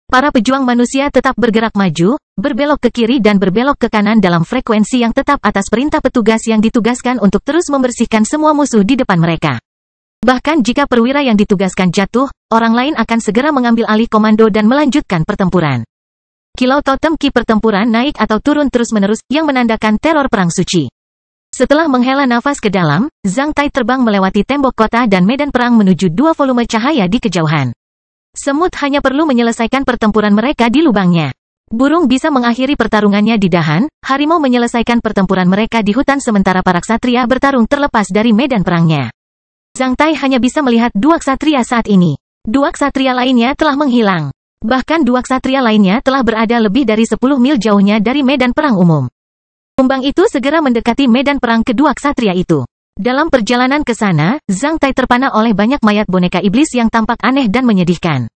para pejuang manusia tetap bergerak maju, berbelok ke kiri dan berbelok ke kanan dalam frekuensi yang tetap atas perintah petugas yang ditugaskan untuk terus membersihkan semua musuh di depan mereka. Bahkan jika perwira yang ditugaskan jatuh, orang lain akan segera mengambil alih komando dan melanjutkan pertempuran. Kilau totem ki pertempuran naik atau turun terus-menerus, yang menandakan teror perang suci. Setelah menghela nafas ke dalam, Zhang Tai terbang melewati tembok kota dan medan perang menuju dua volume cahaya di kejauhan. Semut hanya perlu menyelesaikan pertempuran mereka di lubangnya. Burung bisa mengakhiri pertarungannya di dahan, harimau menyelesaikan pertempuran mereka di hutan sementara para ksatria bertarung terlepas dari medan perangnya. Zhang Tai hanya bisa melihat dua ksatria saat ini. Dua ksatria lainnya telah menghilang. Bahkan dua ksatria lainnya telah berada lebih dari 10 mil jauhnya dari medan perang umum. Kumbang itu segera mendekati medan perang kedua ksatria itu. Dalam perjalanan ke sana, Zhang Tai terpana oleh banyak mayat boneka iblis yang tampak aneh dan menyedihkan.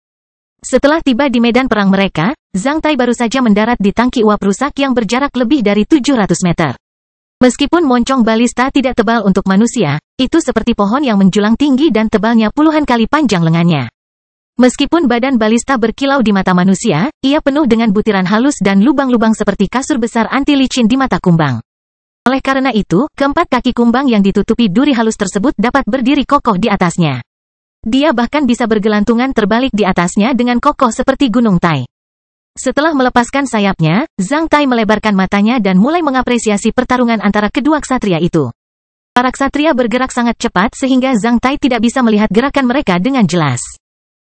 Setelah tiba di medan perang mereka, Zhang Tai baru saja mendarat di tangki uap rusak yang berjarak lebih dari 700 meter. Meskipun moncong balista tidak tebal untuk manusia, itu seperti pohon yang menjulang tinggi dan tebalnya puluhan kali panjang lengannya. Meskipun badan balista berkilau di mata manusia, ia penuh dengan butiran halus dan lubang-lubang seperti kasur besar anti licin di mata kumbang. Oleh karena itu, keempat kaki kumbang yang ditutupi duri halus tersebut dapat berdiri kokoh di atasnya. Dia bahkan bisa bergelantungan terbalik di atasnya dengan kokoh seperti gunung Tai. Setelah melepaskan sayapnya, Zhang Tai melebarkan matanya dan mulai mengapresiasi pertarungan antara kedua ksatria itu. Para ksatria bergerak sangat cepat sehingga Zhang Tai tidak bisa melihat gerakan mereka dengan jelas.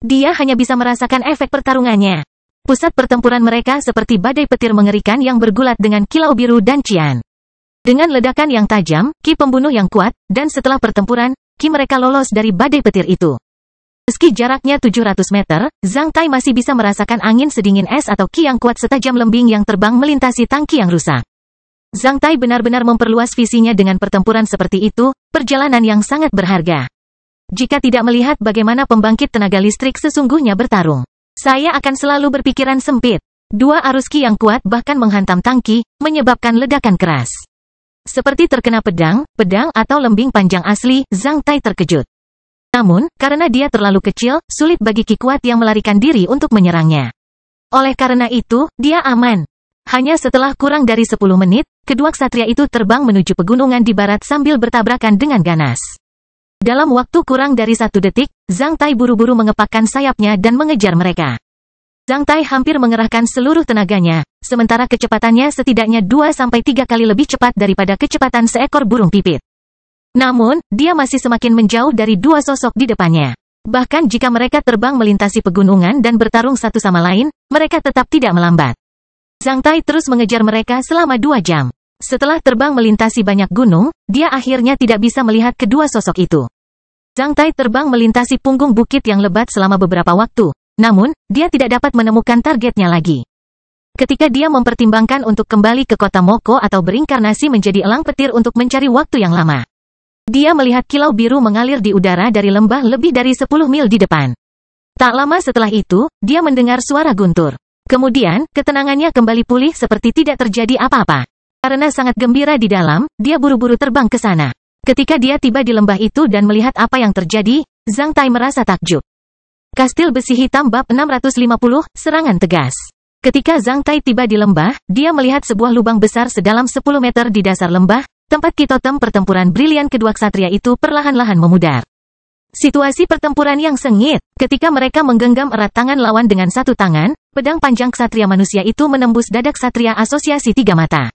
Dia hanya bisa merasakan efek pertarungannya. Pusat pertempuran mereka seperti badai petir mengerikan yang bergulat dengan kilau biru dan cian. Dengan ledakan yang tajam, ki pembunuh yang kuat, dan setelah pertempuran, ki mereka lolos dari badai petir itu. Meski jaraknya 700 meter, Zhang Tai masih bisa merasakan angin sedingin es atau ki yang kuat setajam lembing yang terbang melintasi tangki yang rusak. Zhang Tai benar-benar memperluas visinya dengan pertempuran seperti itu, perjalanan yang sangat berharga. Jika tidak melihat bagaimana pembangkit tenaga listrik sesungguhnya bertarung, saya akan selalu berpikiran sempit. Dua arus ki yang kuat bahkan menghantam tangki, menyebabkan ledakan keras. Seperti terkena pedang atau lembing panjang asli, Zhang Tai terkejut. Namun, karena dia terlalu kecil, sulit bagi ki kuat yang melarikan diri untuk menyerangnya. Oleh karena itu, dia aman. Hanya setelah kurang dari 10 menit, kedua ksatria itu terbang menuju pegunungan di barat sambil bertabrakan dengan ganas. Dalam waktu kurang dari 1 detik, Zhang Tai buru-buru mengepakkan sayapnya dan mengejar mereka. Zhang Tai hampir mengerahkan seluruh tenaganya, sementara kecepatannya setidaknya 2-3 kali lebih cepat daripada kecepatan seekor burung pipit. Namun, dia masih semakin menjauh dari dua sosok di depannya. Bahkan jika mereka terbang melintasi pegunungan dan bertarung satu sama lain, mereka tetap tidak melambat. Zhang Tai terus mengejar mereka selama 2 jam. Setelah terbang melintasi banyak gunung, dia akhirnya tidak bisa melihat kedua sosok itu. Zhang Tai terbang melintasi punggung bukit yang lebat selama beberapa waktu, namun, dia tidak dapat menemukan targetnya lagi. Ketika dia mempertimbangkan untuk kembali ke kota Moko atau berinkarnasi menjadi elang petir untuk mencari waktu yang lama, dia melihat kilau biru mengalir di udara dari lembah lebih dari 10 mil di depan. Tak lama setelah itu, dia mendengar suara guntur. Kemudian, ketenangannya kembali pulih seperti tidak terjadi apa-apa. Karena sangat gembira di dalam, dia buru-buru terbang ke sana. Ketika dia tiba di lembah itu dan melihat apa yang terjadi, Zhang Tai merasa takjub. Kastil Besi Hitam bab 650, Serangan Tegas. Ketika Zhang Tai tiba di lembah, dia melihat sebuah lubang besar sedalam 10 meter di dasar lembah, tempat ki totem pertempuran brilian kedua ksatria itu perlahan-lahan memudar. Situasi pertempuran yang sengit, ketika mereka menggenggam erat tangan lawan dengan satu tangan, pedang panjang ksatria manusia itu menembus dada ksatria asosiasi 3 mata.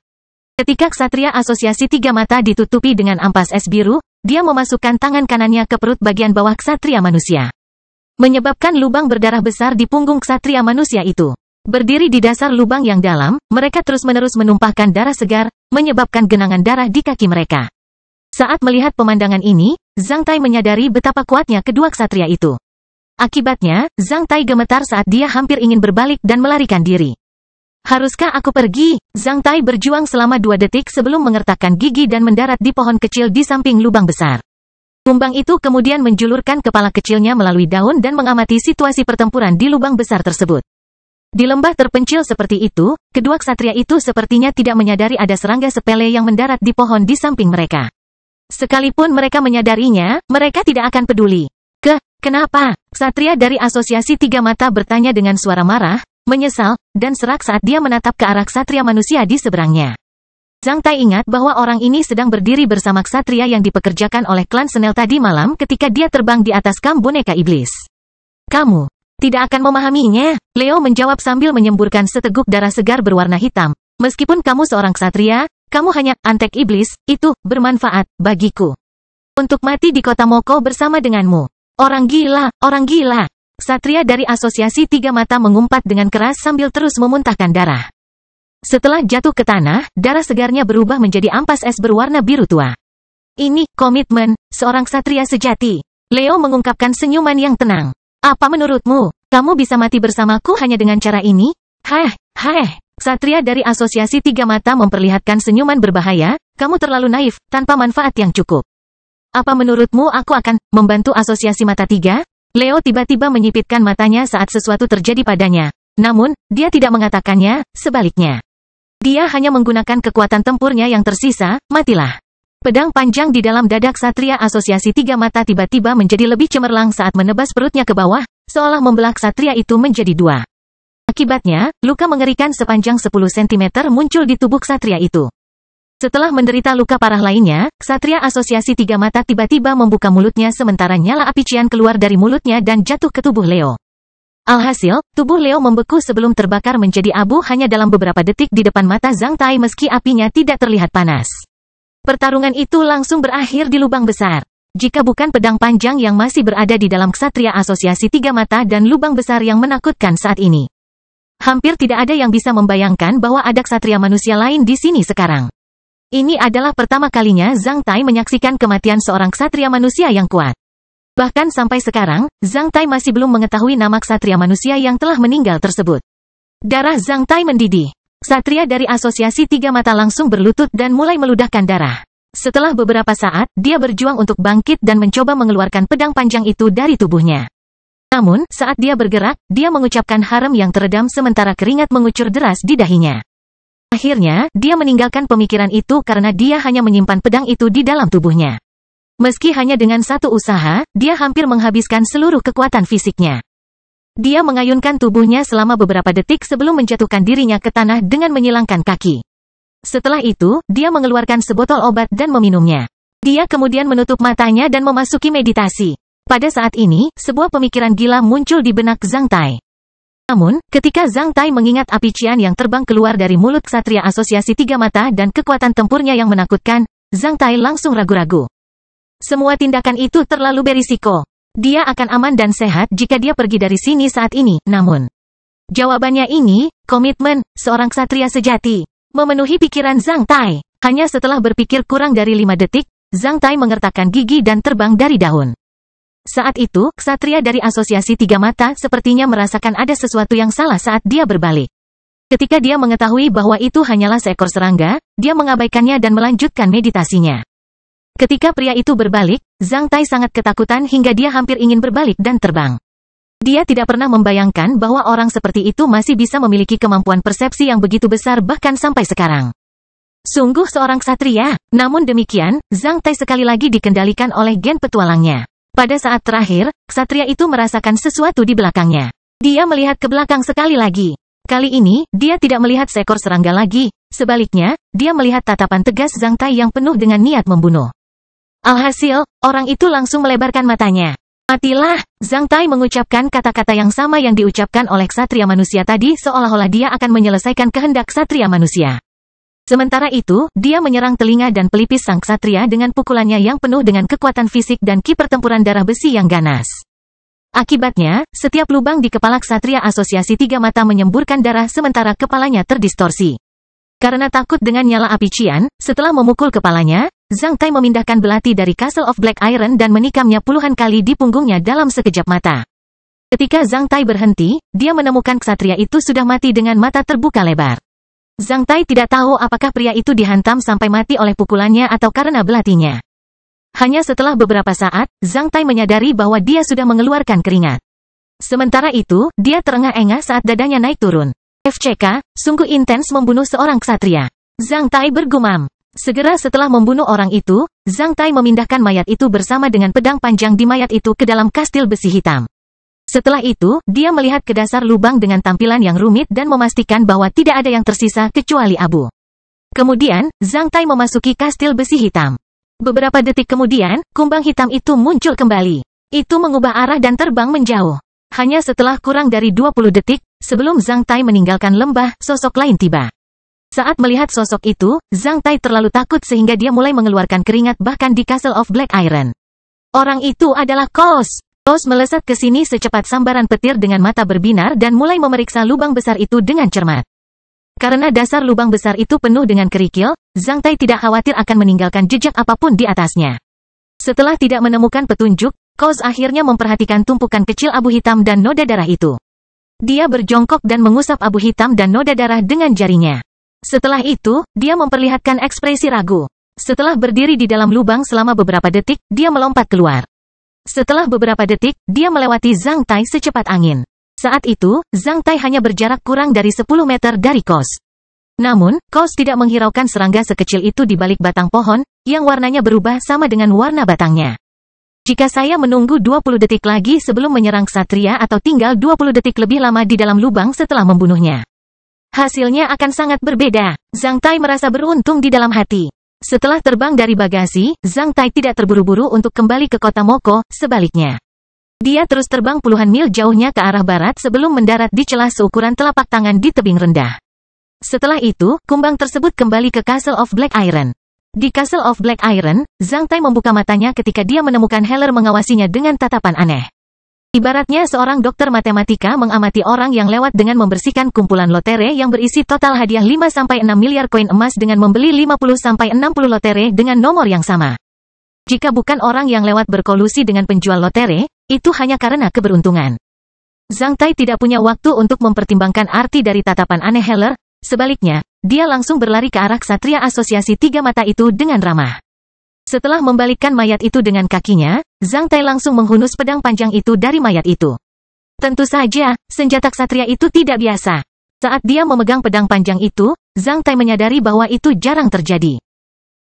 Ketika ksatria asosiasi 3 mata ditutupi dengan ampas es biru, dia memasukkan tangan kanannya ke perut bagian bawah ksatria manusia, menyebabkan lubang berdarah besar di punggung ksatria manusia itu. Berdiri di dasar lubang yang dalam, mereka terus-menerus menumpahkan darah segar, menyebabkan genangan darah di kaki mereka. Saat melihat pemandangan ini, Zhang Tai menyadari betapa kuatnya kedua ksatria itu. Akibatnya, Zhang Tai gemetar saat dia hampir ingin berbalik dan melarikan diri. Haruskah aku pergi? Zhang Tai berjuang selama 2 detik sebelum mengertakkan gigi dan mendarat di pohon kecil di samping lubang besar. Kumbang itu kemudian menjulurkan kepala kecilnya melalui daun dan mengamati situasi pertempuran di lubang besar tersebut. Di lembah terpencil seperti itu, kedua ksatria itu sepertinya tidak menyadari ada serangga sepele yang mendarat di pohon di samping mereka. Sekalipun mereka menyadarinya, mereka tidak akan peduli. Kenapa? Ksatria dari Asosiasi Tiga Mata bertanya dengan suara marah, menyesal, dan serak saat dia menatap ke arah ksatria manusia di seberangnya. Zhang Tai ingat bahwa orang ini sedang berdiri bersama ksatria yang dipekerjakan oleh klan Senel tadi malam ketika dia terbang di atas kam boneka iblis. Kamu tidak akan memahaminya, Leo menjawab sambil menyemburkan seteguk darah segar berwarna hitam. Meskipun kamu seorang ksatria, kamu hanya antek iblis, itu bermanfaat bagiku. Untuk mati di kota Moko bersama denganmu. Orang gila, orang gila. Ksatria dari Asosiasi Tiga Mata mengumpat dengan keras sambil terus memuntahkan darah. Setelah jatuh ke tanah, darah segarnya berubah menjadi ampas es berwarna biru tua. Ini komitmen seorang ksatria sejati. Leo mengungkapkan senyuman yang tenang. Apa menurutmu? Kamu bisa mati bersamaku hanya dengan cara ini? Ksatria dari Asosiasi Tiga Mata memperlihatkan senyuman berbahaya. Kamu terlalu naif, tanpa manfaat yang cukup. Apa menurutmu aku akan membantu Asosiasi Mata Tiga? Leo tiba-tiba menyipitkan matanya saat sesuatu terjadi padanya. Namun, dia tidak mengatakannya, sebaliknya. Dia hanya menggunakan kekuatan tempurnya yang tersisa, matilah. Pedang panjang di dalam dada ksatria Asosiasi Tiga Mata tiba-tiba menjadi lebih cemerlang saat menebas perutnya ke bawah, seolah membelah ksatria itu menjadi dua. Akibatnya, luka mengerikan sepanjang 10 cm muncul di tubuh ksatria itu. Setelah menderita luka parah lainnya, ksatria Asosiasi Tiga Mata tiba-tiba membuka mulutnya sementara nyala api cian keluar dari mulutnya dan jatuh ke tubuh Leo. Alhasil, tubuh Leo membeku sebelum terbakar menjadi abu hanya dalam beberapa detik di depan mata Zhang Tai meski apinya tidak terlihat panas. Pertarungan itu langsung berakhir di lubang besar. Jika bukan pedang panjang yang masih berada di dalam ksatria Asosiasi Tiga Mata dan lubang besar yang menakutkan saat ini. Hampir tidak ada yang bisa membayangkan bahwa ada ksatria manusia lain di sini sekarang. Ini adalah pertama kalinya Zhang Tai menyaksikan kematian seorang ksatria manusia yang kuat. Bahkan sampai sekarang, Zhang Tai masih belum mengetahui nama ksatria manusia yang telah meninggal tersebut. Darah Zhang Tai mendidih. Ksatria dari Asosiasi Tiga Mata langsung berlutut dan mulai meludahkan darah. Setelah beberapa saat, dia berjuang untuk bangkit dan mencoba mengeluarkan pedang panjang itu dari tubuhnya. Namun, saat dia bergerak, dia mengucapkan harem yang teredam sementara keringat mengucur deras di dahinya. Akhirnya, dia meninggalkan pemikiran itu karena dia hanya menyimpan pedang itu di dalam tubuhnya. Meski hanya dengan satu usaha, dia hampir menghabiskan seluruh kekuatan fisiknya. Dia mengayunkan tubuhnya selama beberapa detik sebelum menjatuhkan dirinya ke tanah dengan menyilangkan kaki. Setelah itu, dia mengeluarkan sebotol obat dan meminumnya. Dia kemudian menutup matanya dan memasuki meditasi. Pada saat ini, sebuah pemikiran gila muncul di benak Zhang Tai. Namun, ketika Zhang Tai mengingat api cian yang terbang keluar dari mulut ksatria Asosiasi Tiga Mata dan kekuatan tempurnya yang menakutkan, Zhang Tai langsung ragu-ragu. Semua tindakan itu terlalu berisiko. Dia akan aman dan sehat jika dia pergi dari sini saat ini, namun jawabannya ini, komitmen seorang ksatria sejati, memenuhi pikiran Zhang Tai. Hanya setelah berpikir kurang dari 5 detik, Zhang Tai mengertakkan gigi dan terbang dari daun. Saat itu, ksatria dari Asosiasi Tiga Mata sepertinya merasakan ada sesuatu yang salah saat dia berbalik. Ketika dia mengetahui bahwa itu hanyalah seekor serangga, dia mengabaikannya dan melanjutkan meditasinya. Ketika pria itu berbalik, Zhang Tai sangat ketakutan hingga dia hampir ingin berbalik dan terbang. Dia tidak pernah membayangkan bahwa orang seperti itu masih bisa memiliki kemampuan persepsi yang begitu besar bahkan sampai sekarang. Sungguh seorang ksatria, namun demikian, Zhang Tai sekali lagi dikendalikan oleh gen petualangnya. Pada saat terakhir, ksatria itu merasakan sesuatu di belakangnya. Dia melihat ke belakang sekali lagi. Kali ini, dia tidak melihat seekor serangga lagi. Sebaliknya, dia melihat tatapan tegas Zhang Tai yang penuh dengan niat membunuh. Alhasil, orang itu langsung melebarkan matanya. Matilah, Zhang Tai mengucapkan kata-kata yang sama yang diucapkan oleh ksatria manusia tadi seolah-olah dia akan menyelesaikan kehendak ksatria manusia. Sementara itu, dia menyerang telinga dan pelipis sang ksatria dengan pukulannya yang penuh dengan kekuatan fisik dan ki pertempuran darah besi yang ganas. Akibatnya, setiap lubang di kepala ksatria Asosiasi Tiga Mata menyemburkan darah sementara kepalanya terdistorsi. Karena takut dengan nyala api cian, setelah memukul kepalanya, Zhang Tai memindahkan belati dari Castle of Black Iron dan menikamnya puluhan kali di punggungnya dalam sekejap mata. Ketika Zhang Tai berhenti, dia menemukan ksatria itu sudah mati dengan mata terbuka lebar. Zhang Tai tidak tahu apakah pria itu dihantam sampai mati oleh pukulannya atau karena belatinya. Hanya setelah beberapa saat, Zhang Tai menyadari bahwa dia sudah mengeluarkan keringat. Sementara itu, dia terengah-engah saat dadanya naik turun. FCK, sungguh intens membunuh seorang ksatria. Zhang Tai bergumam. Segera setelah membunuh orang itu, Zhang Tai memindahkan mayat itu bersama dengan pedang panjang di mayat itu ke dalam kastil besi hitam. Setelah itu, dia melihat ke dasar lubang dengan tampilan yang rumit dan memastikan bahwa tidak ada yang tersisa kecuali abu. Kemudian, Zhang Tai memasuki kastil besi hitam. Beberapa detik kemudian, kumbang hitam itu muncul kembali. Itu mengubah arah dan terbang menjauh. Hanya setelah kurang dari 20 detik, sebelum Zhang Tai meninggalkan lembah, sosok lain tiba. Saat melihat sosok itu, Zhang Tai terlalu takut sehingga dia mulai mengeluarkan keringat bahkan di Castle of Black Iron. Orang itu adalah Kos. Kos melesat ke sini secepat sambaran petir dengan mata berbinar dan mulai memeriksa lubang besar itu dengan cermat. Karena dasar lubang besar itu penuh dengan kerikil, Zhang Tai tidak khawatir akan meninggalkan jejak apapun di atasnya. Setelah tidak menemukan petunjuk, Kos akhirnya memperhatikan tumpukan kecil abu hitam dan noda darah itu. Dia berjongkok dan mengusap abu hitam dan noda darah dengan jarinya. Setelah itu, dia memperlihatkan ekspresi ragu. Setelah berdiri di dalam lubang selama beberapa detik, dia melompat keluar. Setelah beberapa detik, dia melewati Zhang Tai secepat angin. Saat itu, Zhang Tai hanya berjarak kurang dari 10 meter dari Kos. Namun, Kos tidak menghiraukan serangga sekecil itu di balik batang pohon, yang warnanya berubah sama dengan warna batangnya. Jika saya menunggu 20 detik lagi sebelum menyerang ksatria atau tinggal 20 detik lebih lama di dalam lubang setelah membunuhnya, hasilnya akan sangat berbeda. Zhang Tai merasa beruntung di dalam hati. Setelah terbang dari bagasi, Zhang Tai tidak terburu-buru untuk kembali ke kota Moko, sebaliknya. Dia terus terbang puluhan mil jauhnya ke arah barat sebelum mendarat di celah seukuran telapak tangan di tebing rendah. Setelah itu, kumbang tersebut kembali ke Castle of Black Iron. Di Castle of Black Iron, Zhang Tai membuka matanya ketika dia menemukan Heller mengawasinya dengan tatapan aneh. Ibaratnya seorang dokter matematika mengamati orang yang lewat dengan membersihkan kumpulan lotere yang berisi total hadiah 5-6 miliar koin emas dengan membeli 50-60 lotere dengan nomor yang sama. Jika bukan orang yang lewat berkolusi dengan penjual lotere, itu hanya karena keberuntungan. Zhang Tai tidak punya waktu untuk mempertimbangkan arti dari tatapan aneh Heller, sebaliknya, dia langsung berlari ke arah ksatria asosiasi tiga mata itu dengan ramah. Setelah membalikkan mayat itu dengan kakinya, Zhang Tai langsung menghunus pedang panjang itu dari mayat itu. Tentu saja, senjata ksatria itu tidak biasa. Saat dia memegang pedang panjang itu, Zhang Tai menyadari bahwa itu jarang terjadi.